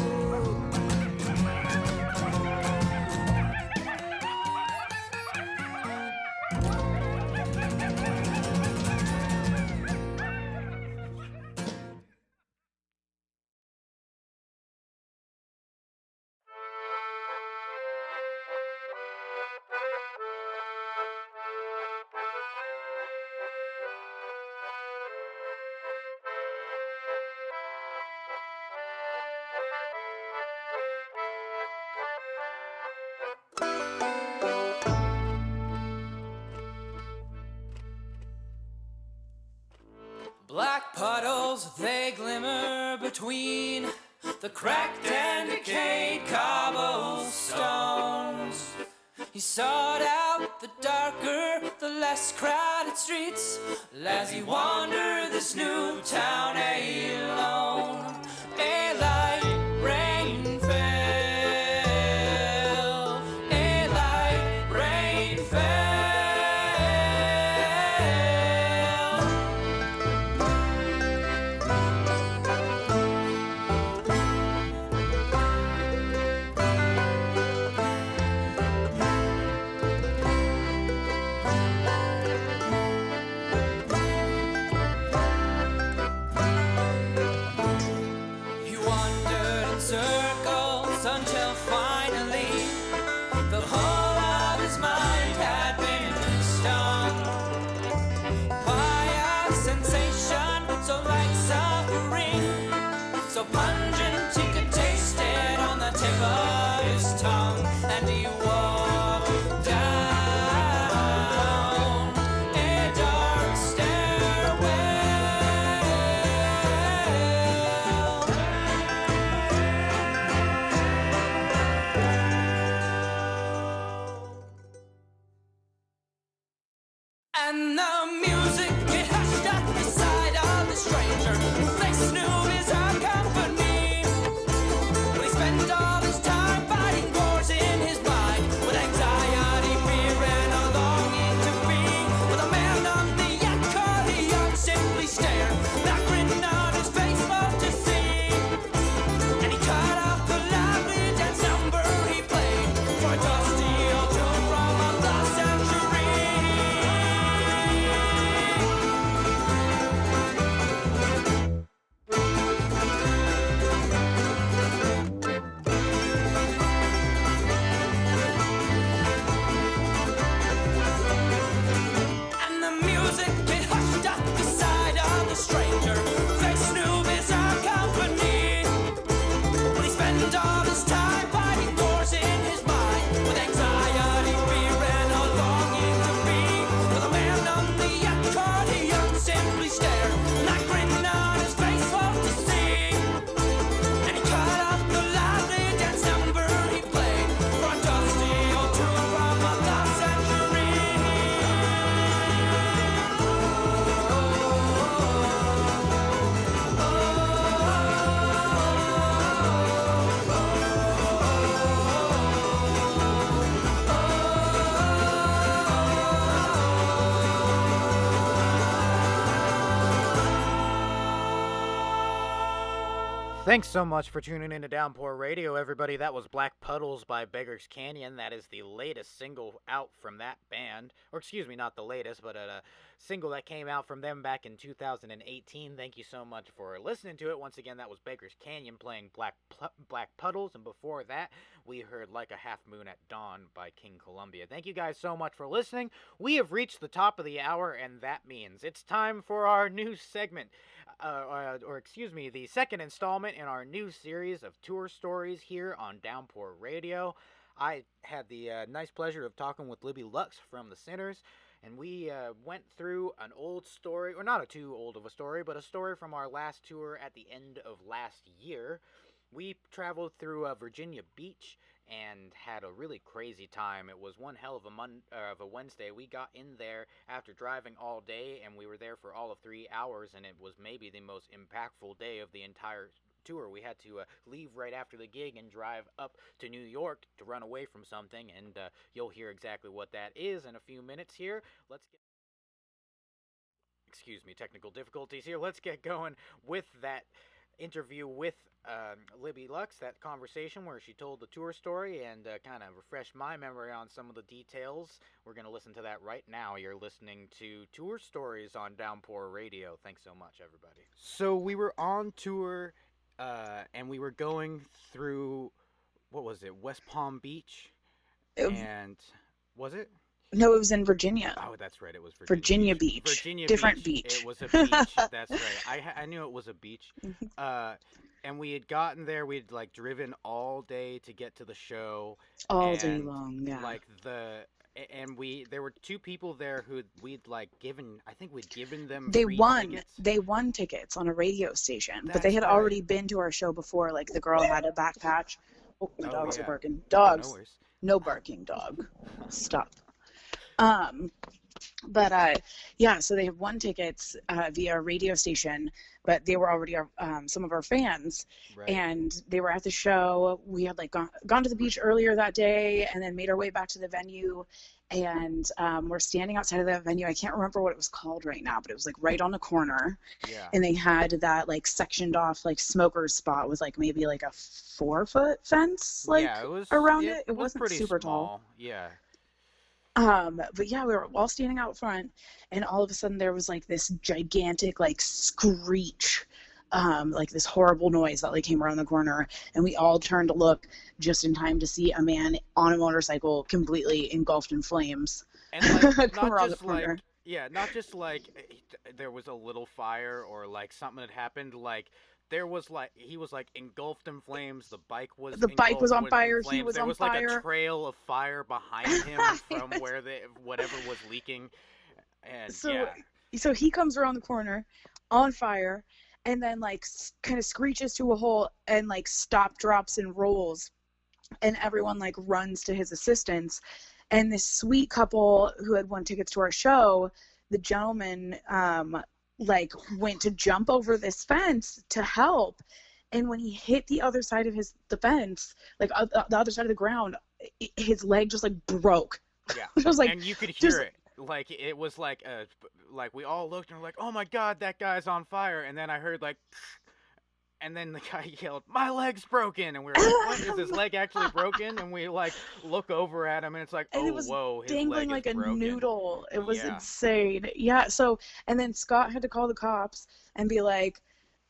S4: Black puddles, they glimmer between the cracked and decayed cobblestones. He sought out the darker, the less crowded streets as he wandered this new town alone. A light rain fell, a light rain fell. music get hushed at the sight of the stranger who thinks new is our company. But he spends all his time fighting wars in his mind with anxiety, fear, and a longing to be with a man on the accordion simply stare, that grin on his face was to see. And he cut out the lively dance number he played for a dusty old tune from a lost century. And the music it hushed at the sight of the stranger. Face new is our company. But he spends all his time fighting wars in his mind with anxiety, fear, and a longing to be with a man on the accordion simply stare. That grin on his face was to see. And he cut out the lively dance number he played for a dusty old tune from a lost century.
S1: Thanks so much for tuning in to Downpour Radio, everybody. That was Black Puddles by Beggar's Canyon. That is the latest single out from that band. Or excuse me, not the latest, but a single that came out from them back in 2018. Thank you so much for listening to it. Once again, that was Beggar's Canyon playing Black Puddles. And before that, we heard Like a Half Moon at Dawn by King Columbia. Thank you guys so much for listening. We have reached the top of the hour, and that means it's time for our new segment. The second installment in our new series of tour stories here on Downpour Radio. I had the nice pleasure of talking with Libby Lux from the Sinners, and we went through an old story, or not a too old of a story, but a story from our last tour at the end of last year. We traveled through Virginia Beach and had a really crazy time. It was one hell of a Wednesday. We got in there after driving all day, and we were there for all of 3 hours, and it was maybe the most impactful day of the entire tour. We had to leave right after the gig and drive up to New York to run away from something, and you'll hear exactly what that is in a few minutes here. Excuse me, technical difficulties here. Let's get going with that interview with Libby Lux, that conversation where she told the tour story and kind of refreshed my memory on some of the details. We're going to listen to that right now. You're listening to Tour Stories on Downpour Radio. Thanks so much, everybody. So we were on tour, and we were going through, what was it, West Palm Beach? And was it?
S15: No, it was in Virginia.
S1: Oh, that's right. It was
S15: Virginia Beach.
S1: Virginia
S15: Different
S1: Beach.
S15: beach.
S1: It was a beach. That's right. I knew it was a beach. And we had gotten there. We'd driven all day to get to the show.
S15: All day long, yeah.
S1: There were two people there who we'd given. I think we'd given them.
S15: They
S1: free
S15: won.
S1: tickets.
S15: They won tickets on a radio station, but
S1: That's
S15: they had
S1: right.
S15: already been to our show before. Like the girl had a back patch. Oh, the dogs
S1: yeah.
S15: are barking. Dogs.
S1: No worries.
S15: No barking, dog. Stop. So they have won tickets via a radio station, but they were already some of our fans,
S1: Right.
S15: and they were at the show. We had gone to the beach earlier that day, and then made our way back to the venue, and we're standing outside of the venue. I can't remember what it was called right now, but it was right on the corner,
S1: Yeah.
S15: and they had that sectioned off smokers spot with maybe a 4-foot fence
S1: Yeah, it was
S15: around it. It
S1: was
S15: wasn't
S1: pretty
S15: super
S1: small.
S15: tall.
S1: Yeah.
S15: But yeah, we were all standing out front, and all of a sudden there was this gigantic screech, this horrible noise that came around the corner, and we all turned to look just in time to see a man on a motorcycle completely engulfed in flames.
S1: And
S15: come around the
S1: not
S15: corner.
S1: just there was a little fire or something had happened. There was he was engulfed in flames. The bike was
S15: on
S1: in
S15: fire.
S1: flames.
S15: He was
S1: there
S15: on
S1: was
S15: fire.
S1: A trail of fire behind him from where whatever was leaking. And
S15: So he comes around the corner on fire, and then kind of screeches to a halt and stop, drops, and rolls, and everyone runs to his assistance. And this sweet couple who had won tickets to our show the gentleman like went to jump over this fence to help, and when he hit the other side of the fence, like the other side of the ground, his leg just like broke.
S1: Yeah.
S15: I was like,
S1: and you could hear it. Like, it was like we all looked and were like, oh my god, that guy's on fire. And then I heard like, and then the guy yelled, my leg's broken. And we were like, what, is his leg actually broken? And we like look over at him and it's like,
S15: and
S1: oh,
S15: it was
S1: whoa, his
S15: dangling
S1: leg
S15: like
S1: is
S15: a
S1: broken.
S15: noodle. It was
S1: Yeah.
S15: insane. Yeah. So, and then Scott had to call the cops and be like,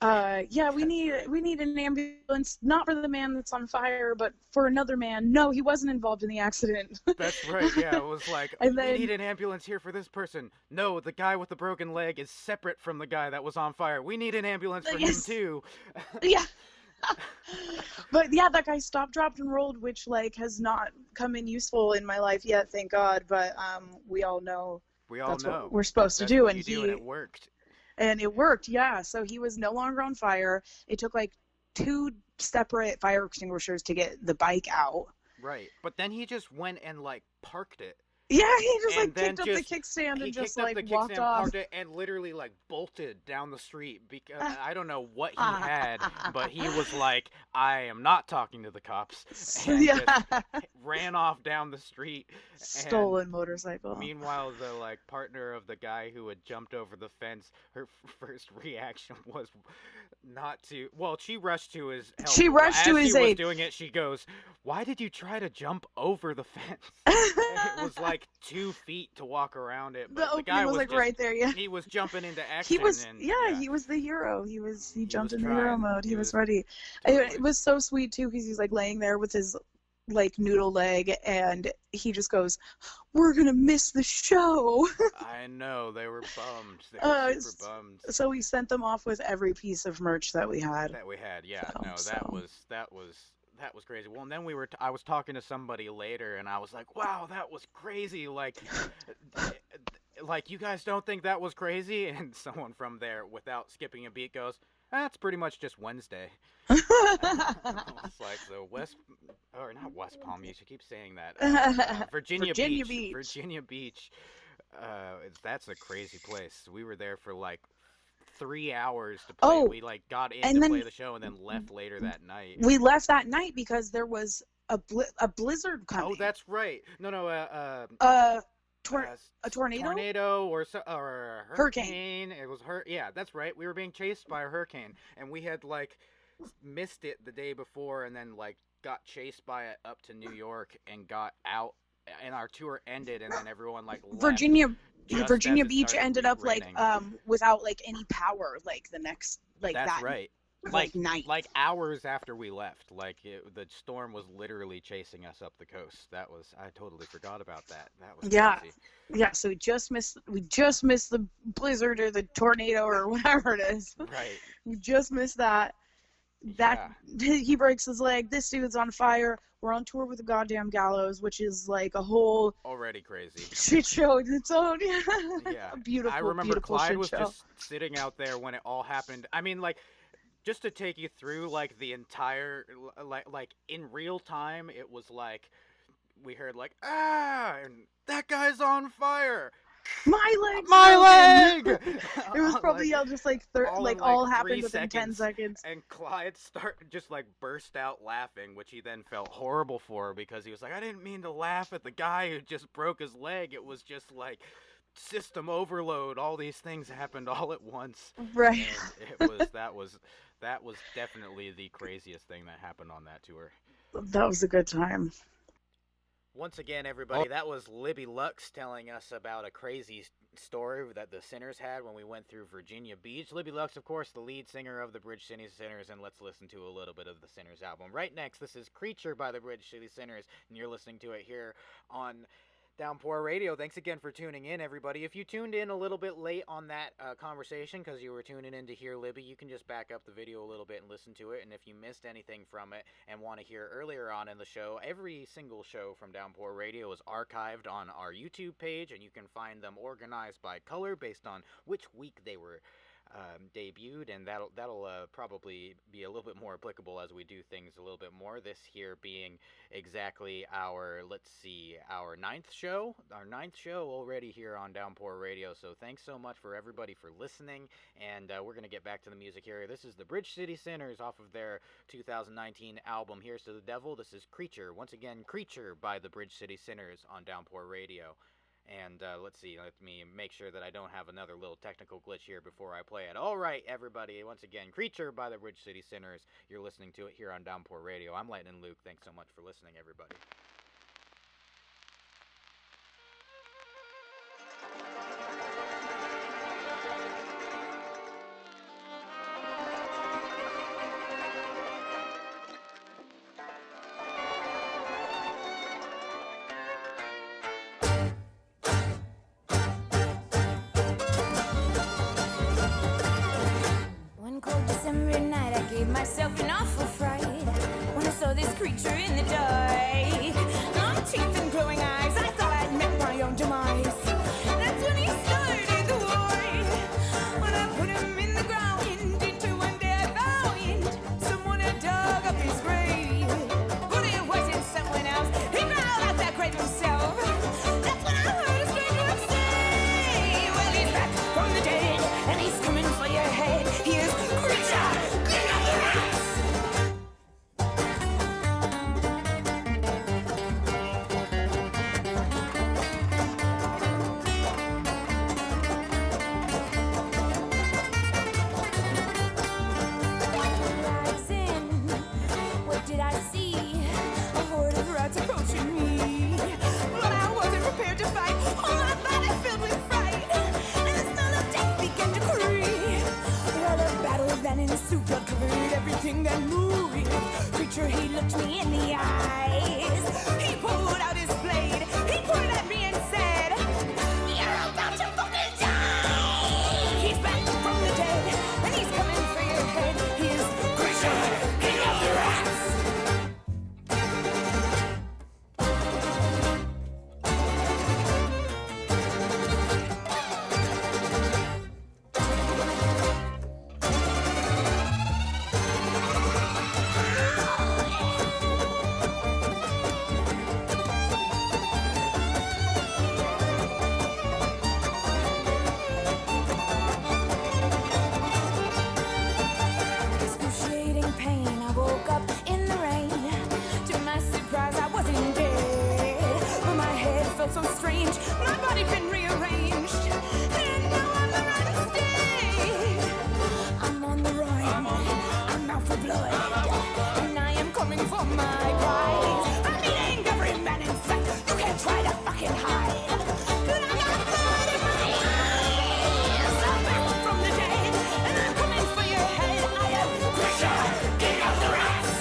S15: yeah, we need an ambulance, not for the man that's on fire, but for another man. No, he wasn't involved in the accident.
S1: That's right, yeah, it was like,
S15: And
S1: we
S15: then-
S1: need an ambulance here for this person. No, the guy with the broken leg is separate from the guy that was on fire. We need an ambulance for
S15: Yes.
S1: him too.
S15: Yeah. But yeah, that guy stopped, dropped, and rolled, which like has not come in useful in my life yet, thank God. But we all know that's what we're supposed to do,
S1: what
S15: and
S1: you do, and it worked.
S15: And it worked, yeah. So he was no longer on fire. It took like 2 separate fire extinguishers to get the bike out.
S1: Right, but then he just went and like parked it.
S15: Yeah, he just
S1: And
S15: like
S1: then
S15: kicked up the kickstand and just like walked off.
S1: Parked it, and literally like bolted down the street because I don't know what he had, but he was like, I am not talking to the cops. And
S15: Yeah.
S1: just ran off down the street.
S15: Stolen motorcycle.
S1: Meanwhile, the like partner of the guy who had jumped over the fence, her first reaction was not to. Well, she rushed to his help.
S15: She rushed to his
S1: As she was
S15: aid.
S1: doing it, she goes, "Why did you try to jump over the fence?" It was like 2 feet to walk around it. But
S15: The
S1: the guy
S15: opening was, like,
S1: just-
S15: right there, yeah.
S1: He was jumping into action.
S15: He was,
S1: and,
S15: he was the hero. He jumped
S1: was
S15: into hero
S1: trying.
S15: mode. He was
S1: was
S15: ready. It was so sweet too, because he's like laying there with his like noodle leg, and he just goes, "We're gonna miss the show."
S1: I know, they were bummed. They were super bummed.
S15: So we sent them off with every piece of merch that we had.
S1: Yeah.
S15: So-
S1: No,
S15: so.
S1: that was crazy. Well, and then I was talking to somebody later, and I was like, "Wow, that was crazy!" Like, like you guys don't think that was crazy? And someone from there, without skipping a beat, goes, "That's pretty much just Wednesday." It's like not West Palm Beach. I keep saying that. Virginia Beach. Virginia Beach. That's a crazy place. We were there for like 3 hours to play. We like got in
S15: and
S1: to
S15: then
S1: play the show and then left later that night.
S15: We left that night because there was a blizzard coming.
S1: Oh, that's right. No.
S15: A tornado?
S1: Tornado or a
S15: Hurricane.
S1: It was Yeah, that's right. We were being chased by a hurricane, and we had like missed it the day before, and then like got chased by it up to New York and got out, and our tour ended, and then everyone like left
S15: Virginia
S1: just as it
S15: Beach
S1: started
S15: ended up like
S1: raining.
S15: without like any power like the next like
S1: That's
S15: that
S1: right.
S15: like night.
S1: Like hours after we left, the storm was literally chasing us up the coast. I totally forgot about that. That was crazy.
S15: Yeah, so we just missed the blizzard or the tornado or whatever it is.
S1: Right.
S15: We just missed that. He breaks his leg. This dude's on fire. We're on tour with the goddamn Gallows, which is like a whole
S1: Already crazy.
S15: shit show in its own.
S1: Yeah.
S15: A beautiful,
S1: I remember
S15: beautiful
S1: Clyde
S15: shit
S1: was
S15: show.
S1: just sitting out there when it all happened. I mean, like, just to take you through like the entire like in real time, it was like we heard like and that guy's on fire.
S15: My leg.
S1: It
S15: was probably just like all happened
S1: 3
S15: within 10 seconds.
S1: And Clyde just like burst out laughing, which he then felt horrible for because he was like, I didn't mean to laugh at the guy who just broke his leg. It was just like system overload. All these things happened all at once.
S15: Right.
S1: And that was definitely the craziest thing that happened on that tour.
S15: That was a good time.
S1: Once again, everybody, that was Libby Lux telling us about a crazy story that the Sinners had when we went through Virginia Beach. Libby Lux, of course, the lead singer of the Bridge City Sinners, and let's listen to a little bit of the Sinners album. Right next, this is Creature by the Bridge City Sinners, and you're listening to it here on Downpour Radio. Thanks again for tuning in, everybody. If you tuned in a little bit late on that conversation because you were tuning in to hear Libby, you can just back up the video a little bit and listen to it. And if you missed anything from it and want to hear earlier on in the show, every single show from Downpour Radio is archived on our YouTube page, and you can find them organized by color based on which week they were debuted, and that'll probably be a little bit more applicable as we do things a little bit more. This here being exactly our, let's see, our ninth show already here on Downpour Radio. So thanks so much for everybody for listening, and we're gonna get back to the music here. This is the Bridge City Sinners off of their 2019 album Here's to the Devil. This is Creature, once again Creature by the Bridge City Sinners on Downpour Radio. And let's see, let me make sure that I don't have another little technical glitch here before I play it. All right, everybody, once again, Creature by the Bridge City Sinners. You're listening to it here on Downpour Radio. I'm Lightning Luke. Thanks so much for listening, everybody.
S5: One cold December night, I gave myself an awful fright when I saw this creature in the dark. Long teeth and glowing eyes, I thought I'd met my own demise. That's when he started the war. When I put him in the ground, into one day I found someone had dug up his grave. But it wasn't someone else, he crawled out that grave himself. That's when I heard a stranger say, well, he's back from the dead, and he's coming for your head. He is Creature, King of the Rats. Rising, what did I see? A horde of rats approaching me. But I wasn't prepared to fight. All my body filled with fright, and the smell of death began to creep. Well, the battle then ensued. Blood covered everything that moved. Creature, he looked me in the eyes. He pulled out his blade. He pointed at me and said, "You're about to fucking die!" He's back from the dead, and he's coming for your head. He is Creature, King of the Rats. Excruciating pain, I woke up in the rain. To my surprise, I wasn't dead, but my head felt so strange. My body been rearranged, and now I'm the right state. I'm on the run, I'm out for blood, and I am coming for my prize. I'm eating every man in sight. You can't try to fucking hide. 'Cause I got blood in my eyes. I'm back from the dead, and I'm coming for your head. I am Creature, King of the Rats.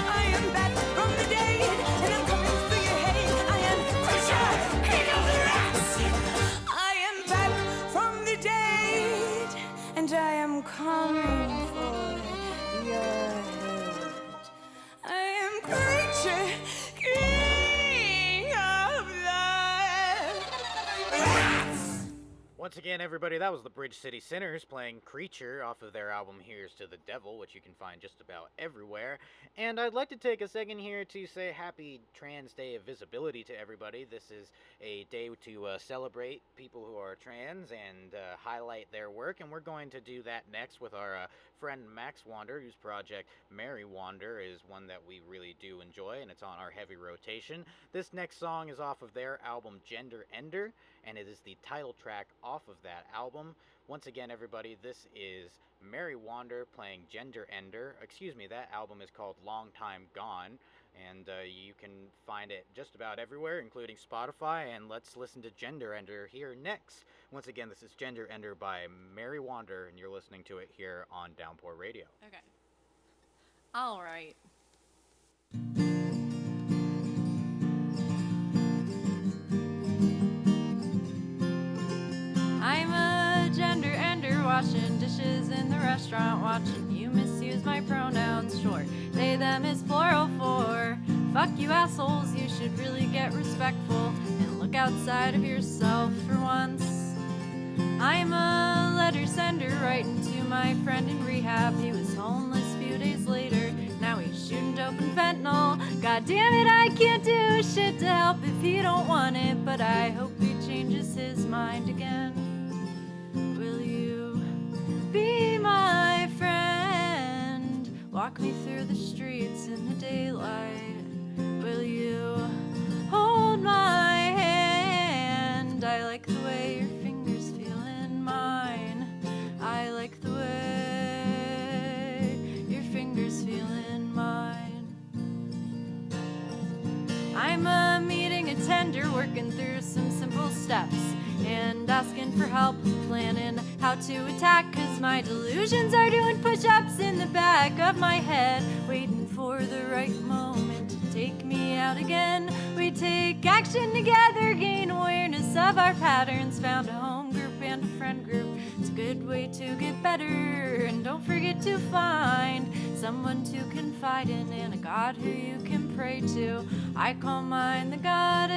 S5: I am back from the dead, and I'm coming for your head. I am Creature, King of the Rats. I am back from the dead, and I am coming for your head. I am Creature, King of the Rats.
S1: Once again, everybody, that was the Bridge City Sinners playing Creature off of their album Here's to the Devil, which you can find just about everywhere. And I'd like to take a second here to say happy Trans Day of Visibility to everybody. This is a day to celebrate people who are trans and highlight their work, and we're going to do that next with our friend Max Wander, whose project Mary Wander is one that we really do enjoy, and it's on our heavy rotation. This next song is off of their album Gender Ender, and it is the title track off of that album. Once again, everybody, this is Mary Wander playing Gender Ender. Excuse me, that album is called Long Time Gone, and you can find it just about everywhere, including Spotify. And let's listen to Gender Ender here next. Once again, this is Gender Ender by Mary Wander, and you're listening to it here on Downpour Radio.
S16: Okay. All right. I'm a gender ender, washing dishes in the restaurant, watching you misuse my pronouns. Sure, they, them is plural for fuck you assholes. You should really get respectful and look outside of yourself for once. I'm a letter letter sender right into my friend in rehab. He was homeless few days later. Now he's shooting dope and fentanyl. God damn it, I can't do shit to help if he don't want it, but I hope he changes his mind again. Will you be my friend? Walk me through the streets in the daylight. Will you hold my hand? I like the way your fingers feel in mine. I like the way your fingers feel in mine. I'm a meeting attender working through some simple steps and asking for help planning how to attack, 'cause my delusions are doing push-ups in the back of my head, waiting for the right moment to take me out again. We take action together, gain awareness of our patterns, found a home group and a friend group. It's a good way to get better, and don't forget to find someone to confide in and a God who you can pray to. I call mine the goddess.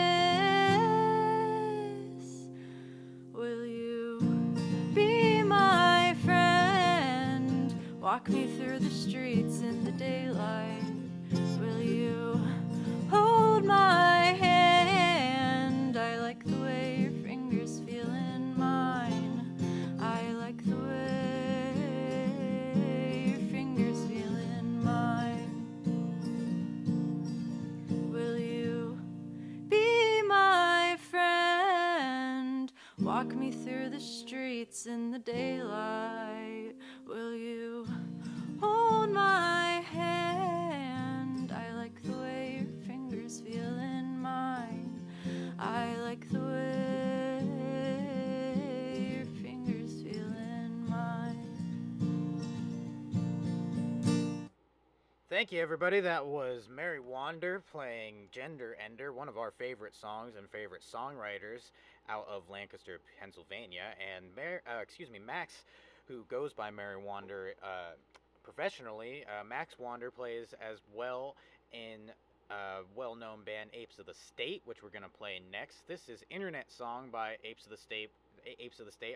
S16: Will you be my friend? Walk me through the streets in the daylight. Will you hold my hand? I like the way your fingers feel in mine. I like the way your fingers feel in mine. Will you be my friend? Walk me through the streets in the daylight. Will you hold my hand? I like the way your fingers feel in mine. I like the way your fingers feel in mine.
S1: Thank you, everybody. That was Mary Wander playing Gender Ender, one of our favorite songs and favorite songwriters out of Lancaster, Pennsylvania. And Max, who goes by Mary Wander professionally, Max Wander plays as well in a well-known band Apes of the State, which we're going to play next. This is Internet Song by Apes of the State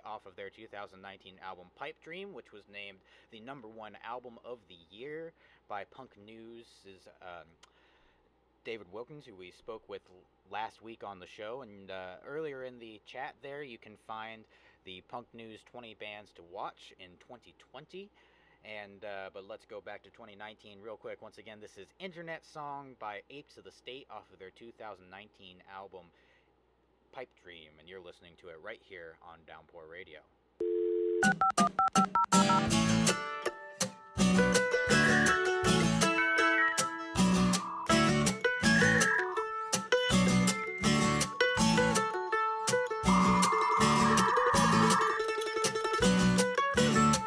S1: off of their 2019 album Pipe Dream, which was named the #1 album of the year by Punk News' David Wilkins, who we spoke with last week on the show. And earlier in the chat there, you can find the Punk News 20 bands to watch in 2020. But let's go back to 2019 real quick. Once again, this is Internet Song by Apes of the State off of their 2019 album Pipe Dream, and you're listening to it right here on Downpour Radio.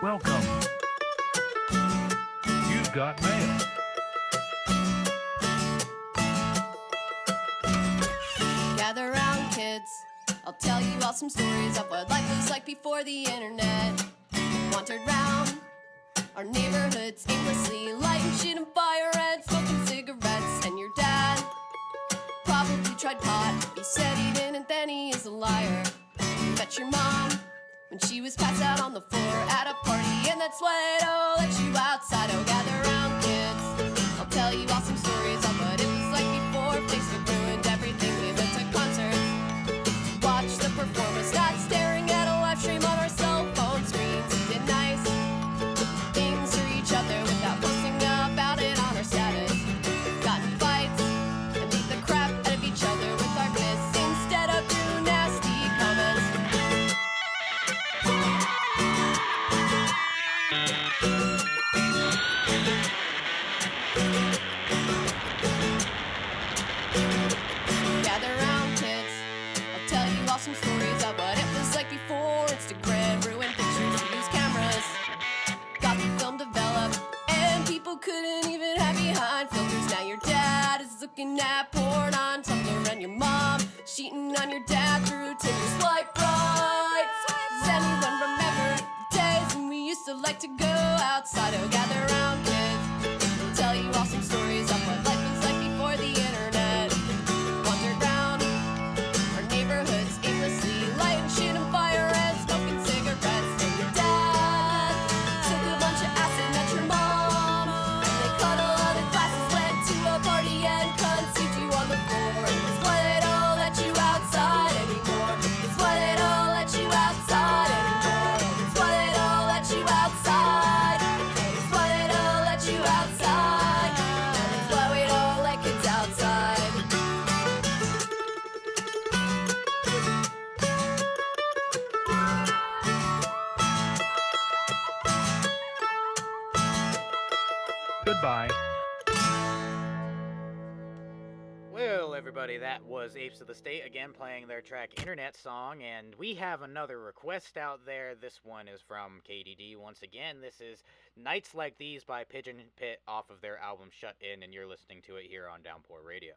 S17: Welcome. You've got mail.
S18: Gather round, kids. I'll tell you all some stories of what life was like before the internet. Wandered round our neighborhoods aimlessly, lighting shit on fire and smoking cigarettes. And your dad probably tried pot. He said he didn't, and then he is a liar. Met your mom when she was passed out on the floor at a party, and that's when I'll let you outside. Oh, gather round, kids. I'll tell you all some stories of what it was like before Facebook ruined everything. We went to concerts, watched the performers, not staring at a live stream on our cell phone screens. We did nice things for each other without posting about it on our status. Got in fights and beat the crap out of each other with our fists instead of through nasty comments. Gather round, kids. I'll tell you all some stories of what it was like before Instagram ruined pictures. We used cameras, got the film developed, and people couldn't even hide behind filters. Now your dad is looking at porn on Tumblr, and your mom cheating on your dad through Tinder. Swipe right. Does anyone remember the days when we used to like to go outside? Oh, gather round, kids. I'll tell you all some stories of what life was like before the internet. Wandered round our neighborhoods aimlessly, lighting shit on fire and smoking cigarettes. And your dad
S17: Bye.
S1: Well, everybody, that was Apes of the State again playing their track Internet Song, and we have another request out there. This one is from KDD once again. This is Nights Like These by Pigeon Pit off of their album Shut In, and you're listening to it here on Downpour Radio.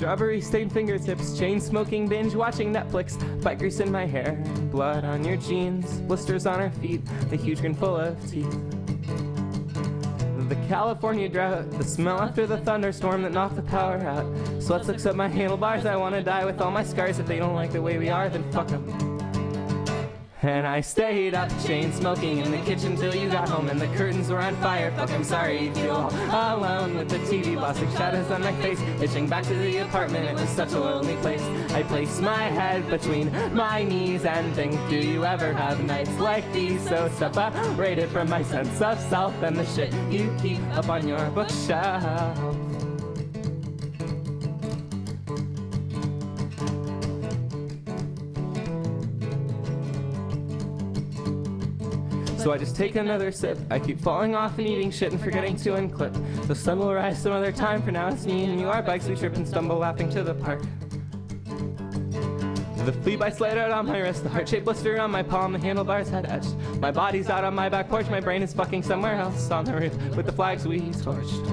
S19: Strawberry stained fingertips, chain smoking, binge watching Netflix, bike grease in my hair, blood on your jeans, blisters on our feet, a huge grin full of teeth. The California drought, the smell after the thunderstorm that knocked the power out. Sweat sucks up my handlebars, I wanna die with all my scars. If they don't like the way we are, then fuck them. And I stayed up, chain smoking in the kitchen till you got home and the curtains were on fire. Fuck, I'm sorry you feel all alone with the TV blasting shadows on my face, itching back to the apartment. It was such a lonely place. I place my head between my knees and think, do you ever have nights like these? So separated from my sense of self and the shit you keep up on your bookshelf. So I just take another sip. I keep falling off and eating shit and forgetting to unclip. The sun will rise some other time. For now it's me and you. Our bikes we trip and stumble laughing to the park. The flea bites laid out on my wrist, the heart-shaped blister on my palm, the handlebars had etched. My body's out on my back porch, my brain is fucking somewhere else on the roof with the flags we torched.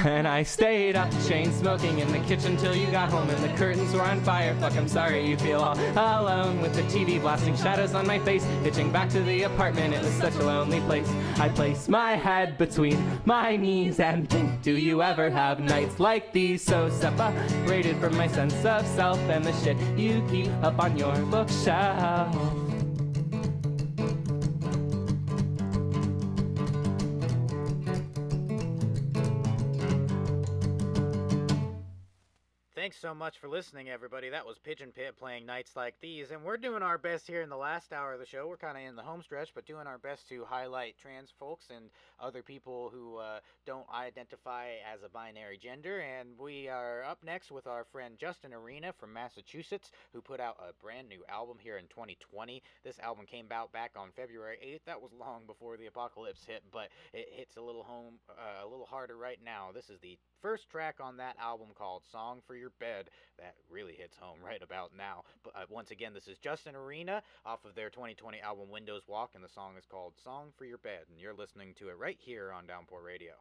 S19: And I stayed up, chain smoking in the kitchen till you got home and the curtains were on fire. Fuck, I'm sorry you feel all alone with the TV blasting shadows on my face, hitching back to the apartment. It was such a lonely place. I place my head between my knees and think, do you ever have nights like these? So separated from my sense of self and the shit you keep up on your bookshelf.
S1: Thanks so much for listening, everybody. That was Pigeon Pit playing Nights Like These, and we're doing our best here in the last hour of the show. We're kind of in the home stretch, but doing our best to highlight trans folks and other people who don't identify as a binary gender. And we are up next with our friend Justin Arena from Massachusetts, who put out a brand new album here in 2020. This album came out back on February 8th. That was long before the apocalypse hit, but it hits a little harder right now. This is the first track on that album called Song for Your Bed. That really hits home right about now. But once again, this is Justin Arena off of their 2020 album Windows Walk, and the song is called Song for Your Bed, and you're listening to it right here on Downpour Radio.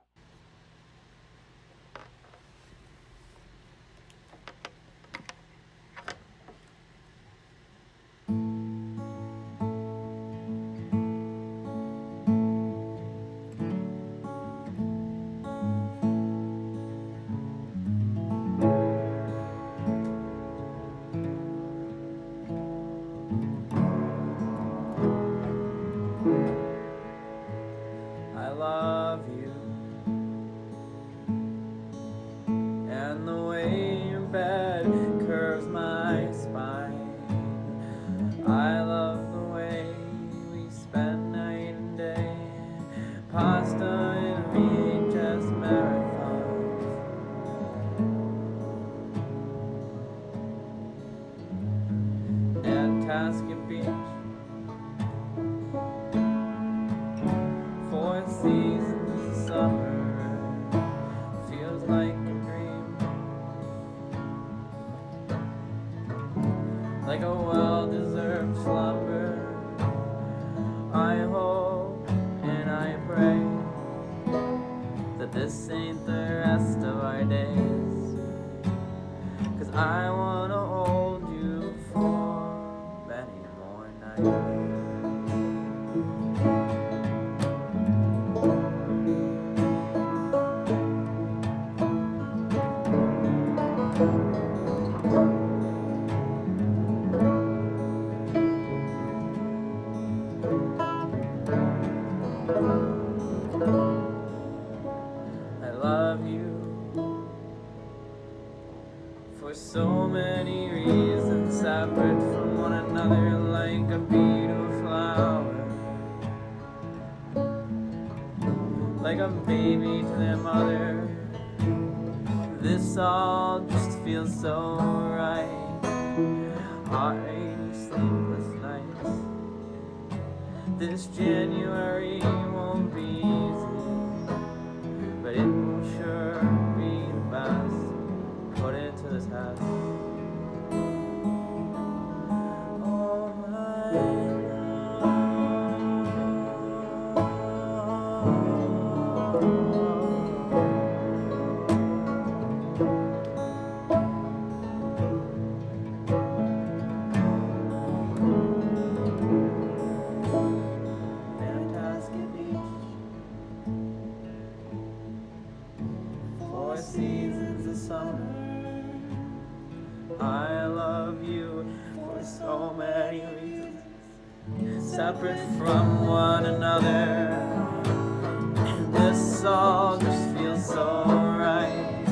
S19: So many
S20: like a baby to their mother. This all just feels so right. Heartache, sleepless nights. This January won't be easy, but it will sure be the best. Put it to the test. Oh my Nantasket Beach. 4 seasons of summer. I love you for so many reasons, separate from one another. And this all just feels so right.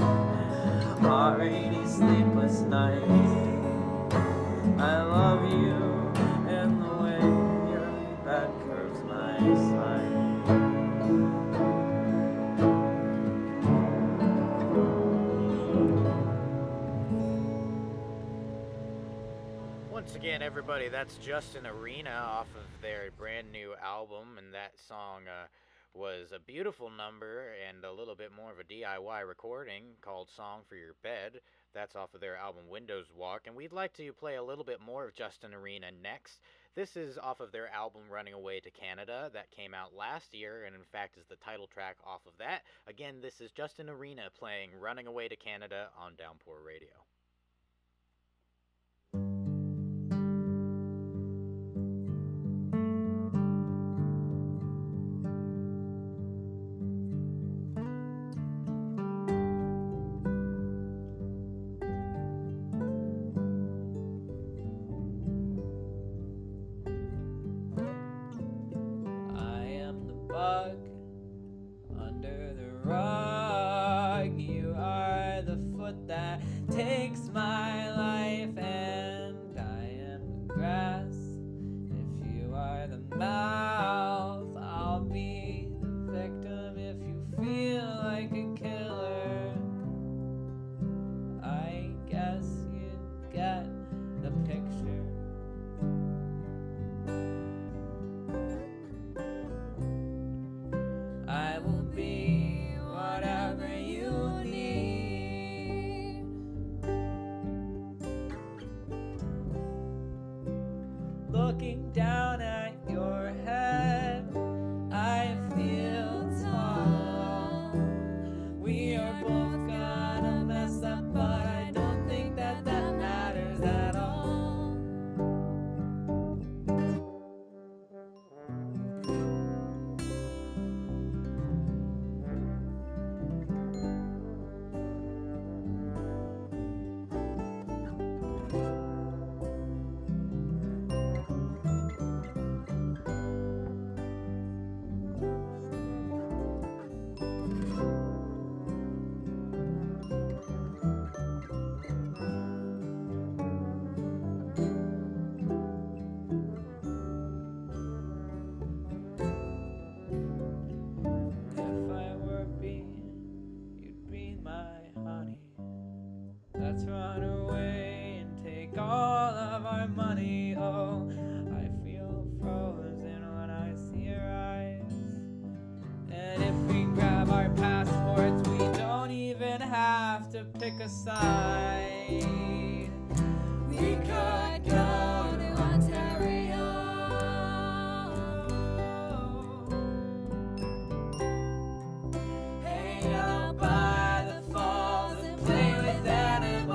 S20: Already sleepless nights. I love you and the way your back curves my spine.
S1: Once again, everybody, that's Justin Arena off of their brand new album, and that song was a beautiful number and a little bit more of a DIY recording called Song for Your Bed. That's off of their album Windows Walk, and we'd like to play a little bit more of Justin Arena next. This is off of their album Running Away to Canada that came out last year, and in fact is the title track off of that. Again, this is Justin Arena playing Running Away to Canada on Downpour Radio.
S20: Bug under the rug. You are the foot that takes my life, and I am the grass. If you are the mouth, I'll be the victim. If you feel like a killer, I guess you get the picture. I will be whatever you need. Looking down at your head, I feel tall. We are both gonna mess up, but I don't think that matters at all. If I were a bee, you'd be my honey. Let's run away and take all of our money. Oh, I feel frozen when I see your eyes. And if we grab our passports, we don't even have to pick a side. We could go to Ontario. Hang out by the falls and play with animals.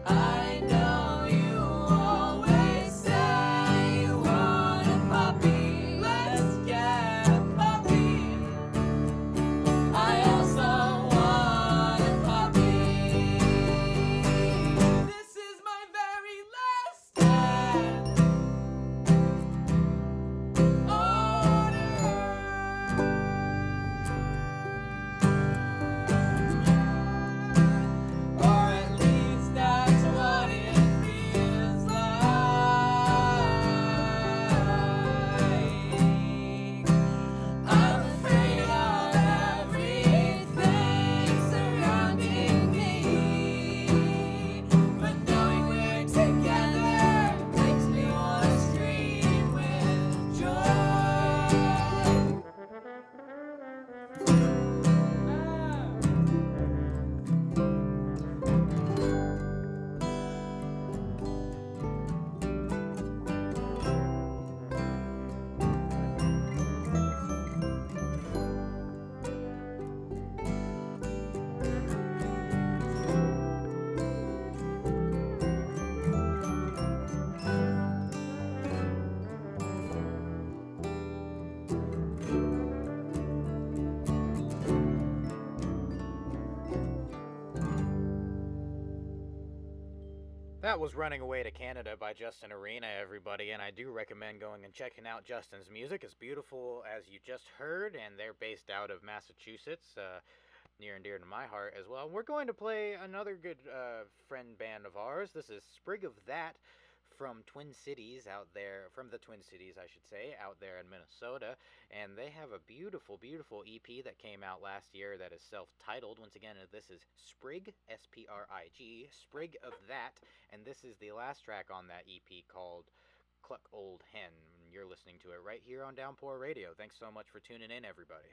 S20: I know you always say you want a puppy. Let's get a puppy.
S1: That was Running Away to Canada by Justin Arena, everybody, and I do recommend going and checking out Justin's music. As beautiful as you just heard, and they're based out of Massachusetts, near and dear to my heart as well. We're going to play another good friend band of ours. This is Sprig of That from Twin Cities out there, from the Twin Cities, I should say, out there in Minnesota. And they have a beautiful, beautiful EP that came out last year that is self-titled. Once again, this is Sprig, S-P-R-I-G, Sprig of That. And this is the last track on that EP called Cluck Old Hen. You're listening to it right here on Downpour Radio. Thanks so much for tuning in, everybody.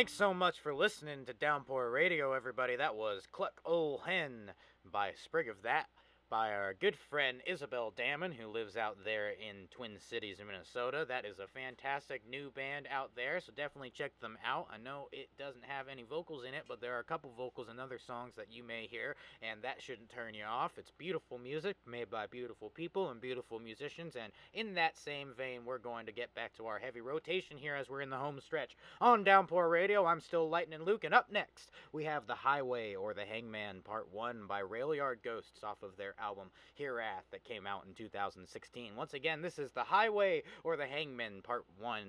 S1: Thanks so much for listening to Downpour Radio, everybody. That was Cluck Ol' Hen by Sprig of That, by our good friend Isabel Damon, who lives out there in Twin Cities, Minnesota. That is a fantastic new band out there, so definitely check them out. I know it doesn't have any vocals in it, but there are a couple vocals in other songs that you may hear, and that shouldn't turn you off. It's beautiful music made by beautiful people and beautiful musicians, and in that same vein, we're going to get back to our heavy rotation here as we're in the home stretch. On Downpour Radio, I'm still Lightning Luke, and up next, we have The Highway or The Hangman Part 1 by Railyard Ghosts off of their album Hereath that came out in 2016. Once again, this is The Highway or The Hangman Part 1,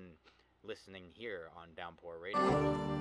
S1: listening here on Downpour Radio.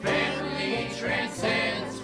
S4: Family transcends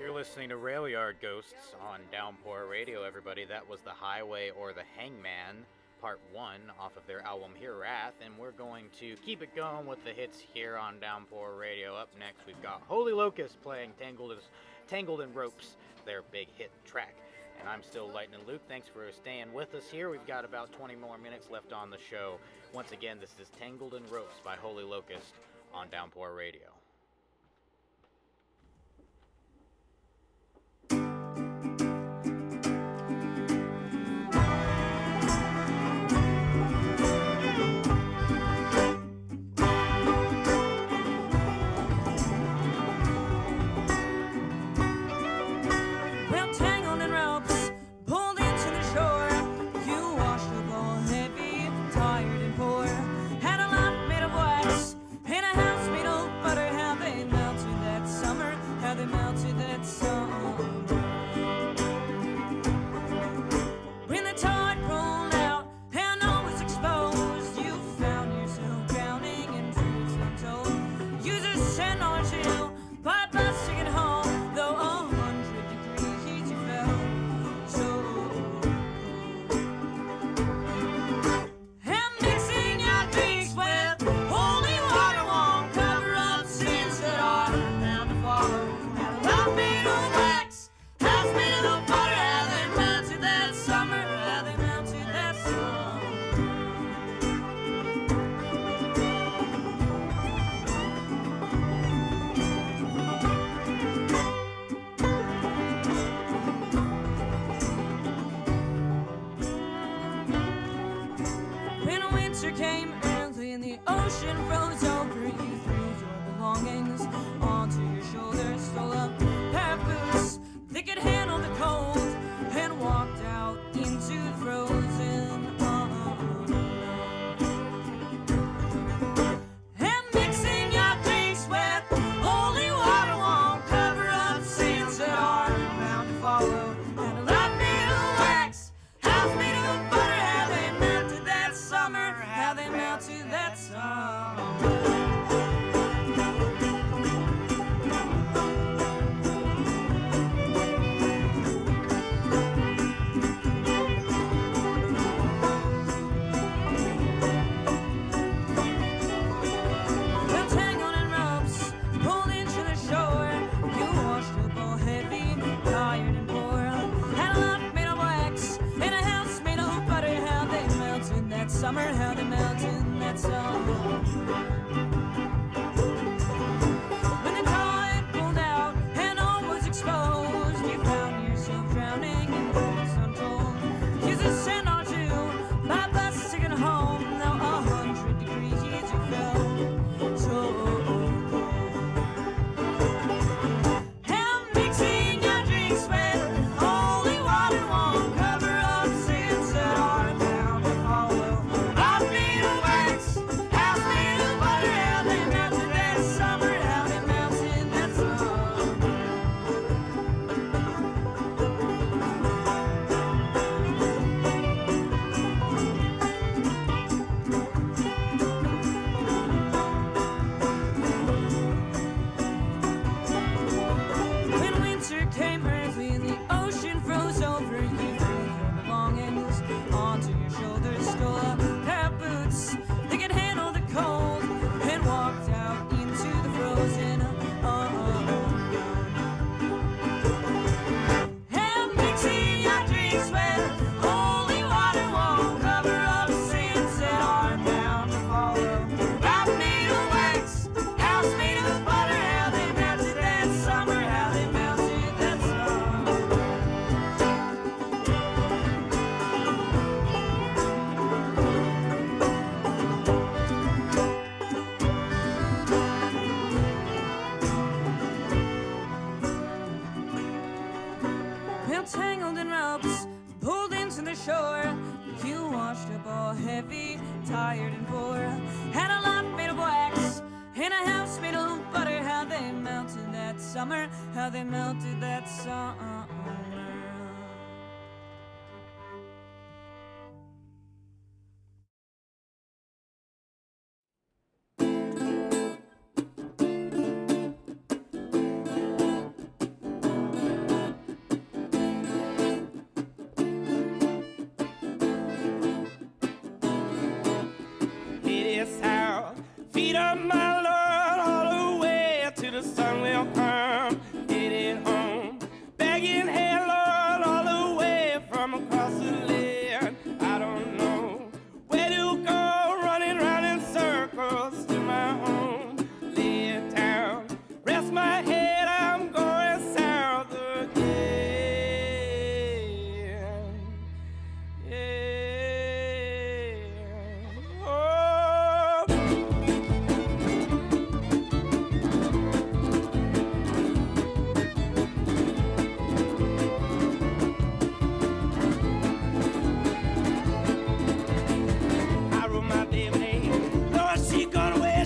S1: You're listening to Rail Yard Ghosts on Downpour Radio, everybody. That was The Highway or The Hangman, Part 1, off of their album Hereath, and we're going to keep it going with the hits here on Downpour Radio. Up next, we've got Holy Locust playing Tangled in Ropes, their big hit track. And I'm still Lightning Luke. Thanks for staying with us here. We've got about 20 more minutes left on the show. Once again, this is Tangled in Ropes by Holy Locust on Downpour Radio.
S8: feet up, my Lord, all the way to the sun will come. Headed home, begging, hey Lord, all the way from across the land. I don't know where to go, running round in circles to my home. Lay it down, rest my head, I'm going south again.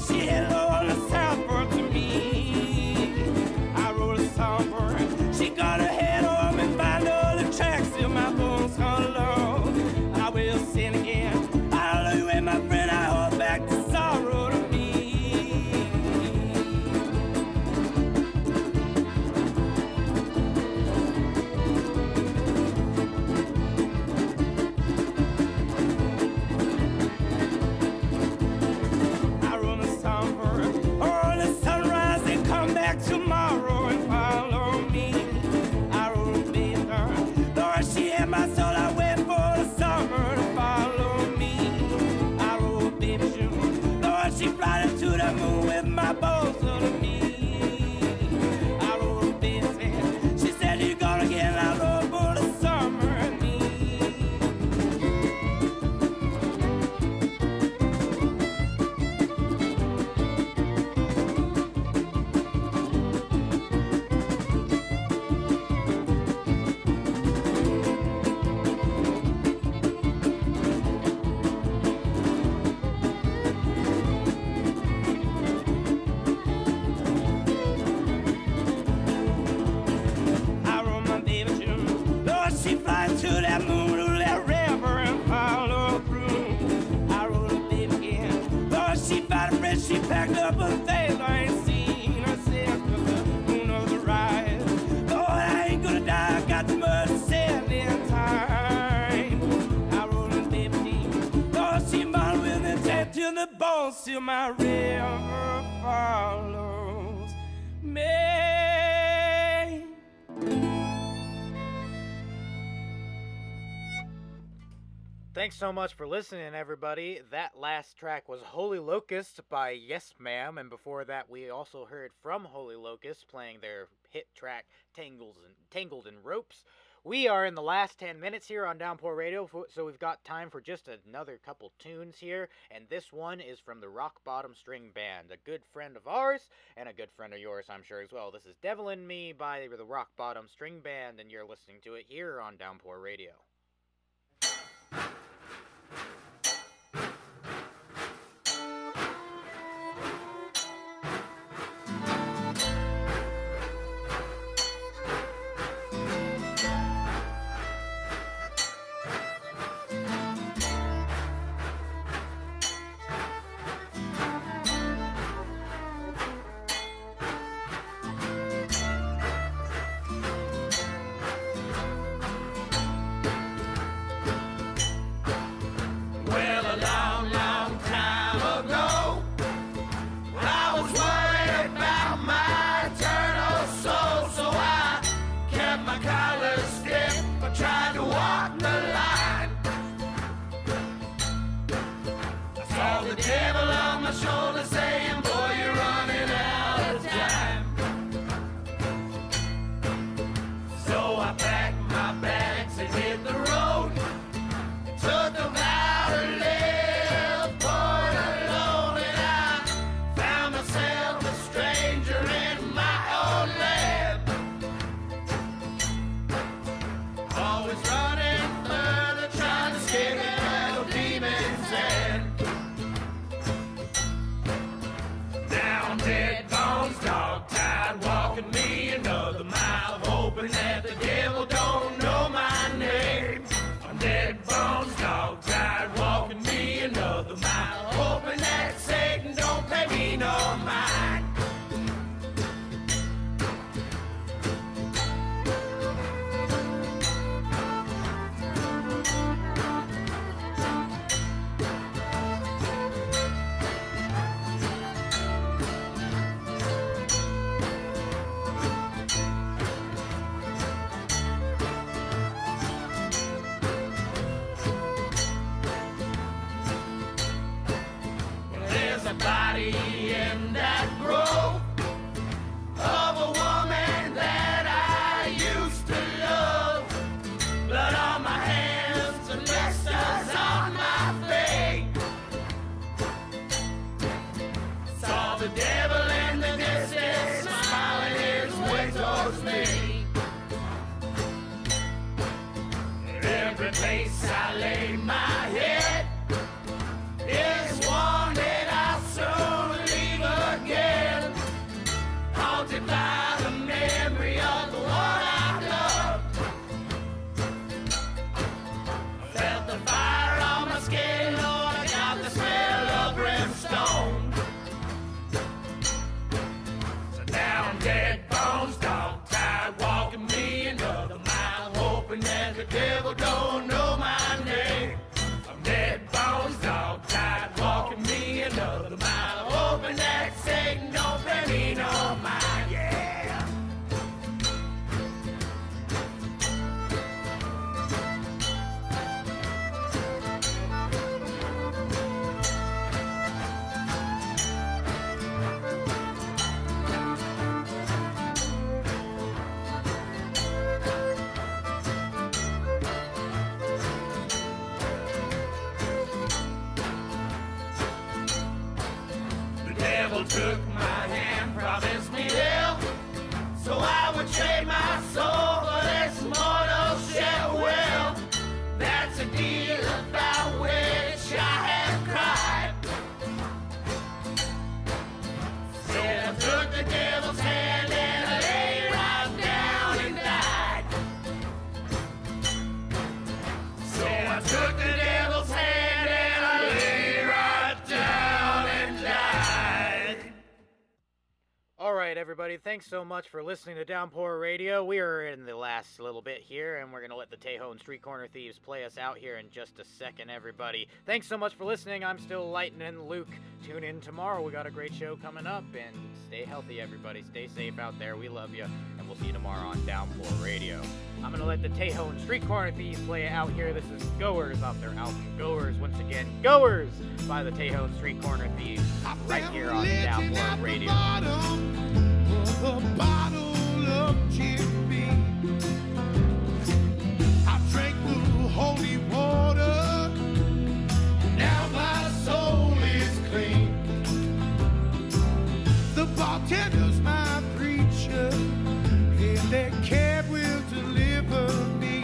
S8: She had low on the southboard to me. I wrote a song for her. She got her head home and find all the tracks till my bones hollow. I will sing again. Hallelujah, my friend, I hold back the sorrow to me. Tomorrow and follow me. I wrote a big girl. Lord, she had my soul. I wait for the summer to follow me. I wrote a baby June. Lord, she fly to the moon with my bones to me. I wrote a baby Sam. She said you gonna get out of for the summer and me. To that moon, to that river and follow through. I wrote a baby again. Lord, she found a friend, she packed up her things. I ain't seen her since the moon of the rise. Lord, I ain't gonna die, I got too much sand in time. I wrote a baby again. Lord, she modeled with intent till the bones, till my river follows me.
S1: Thanks so much for listening, everybody. That last track was Holy Locust by Yes Ma'am, and before that we also heard from Holy Locust playing their hit track Tangled in Ropes. We are in the last 10 minutes here on Downpour Radio, so we've got time for just another couple tunes here, and this one is from the Rock Bottom String Band, a good friend of ours, and a good friend of yours, I'm sure, as well. This is Devil in Me by the Rock Bottom String Band, and you're listening to it here on Downpour Radio.
S4: the devil don't know my name. I'm dead bones, dog tied, walking me another mile. Hoping that Satan don't pay me no mind, yeah. The devil took my hand, promised me hell, so I would trade my soul for this mortal shell. Well, that's a deal about which I have cried. Said I took the devil's hand and I lay right down and died. So I took the devil's hand and I lay right down and died.
S1: All right, everybody, thanks so much for listening to Downpour Radio. We are in the last little bit here, and we're going to let the Tejon Street Corner Thieves play us out here in just a second, everybody. Thanks so much for listening. I'm still Lightning Luke. Tune in tomorrow. We got a great show coming up, and stay healthy, everybody. Stay safe out there. We love you, and we'll see you tomorrow on Downpour Radio. I'm going to let the Tejon Street Corner Thieves play it out here. This is Goers off their album Goers. Once again, Goers by the Tejon Street Corner Thieves right here on Downpour Radio.
S14: A bottle of Jimmy. I drank the holy water. Now my soul is clean. The bartender's my preacher, and that cab will deliver me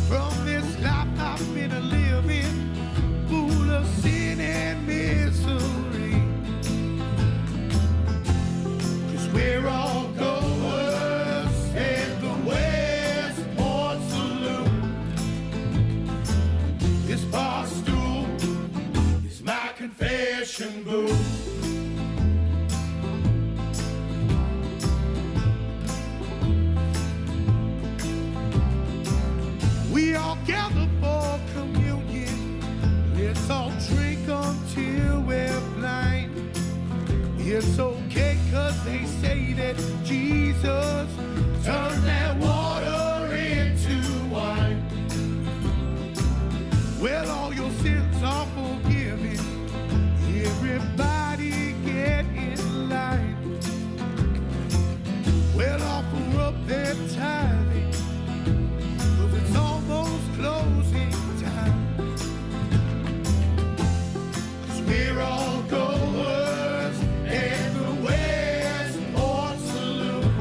S14: from this life I've been a living, full of sin and misery. We're all goers at the Westport Saloon. This bar stool is my confession booth. We all gather for communion. Let's all drink until we're blind. It's okay, 'cause they say that Jesus turned that water into wine. Well, all your sins are forgiven. Everybody get in line. Well, offer up their tithing, 'cause it's almost closing time. 'Cause we're all goers at the Westport Saloon.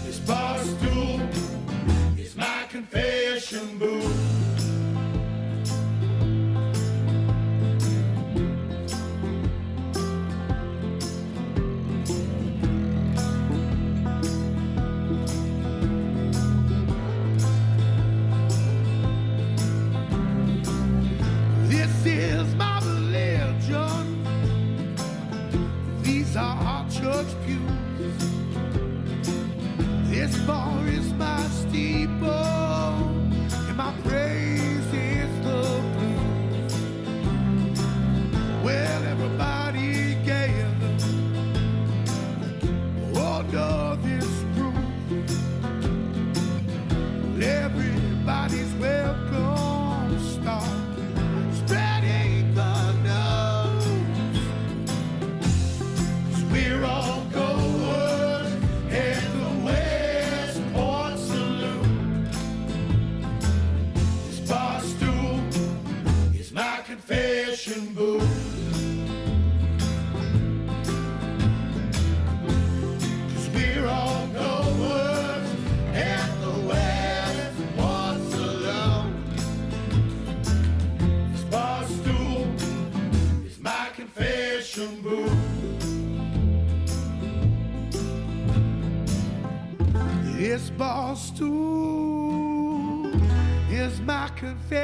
S14: This bar stool is my confession booth. This is my religion. These are our church pews. This bar is my steeple, and my praise is the blues. Well, everybody gather under this roof. Everybody's welcome. Start spreading the news. 'Cause we're all goers at the Westport Saloon. This bar stool is my confession booth. 'Cause we're all goers at the Westport Saloon. This bar stool is my confession booth. This bar stool is my confession.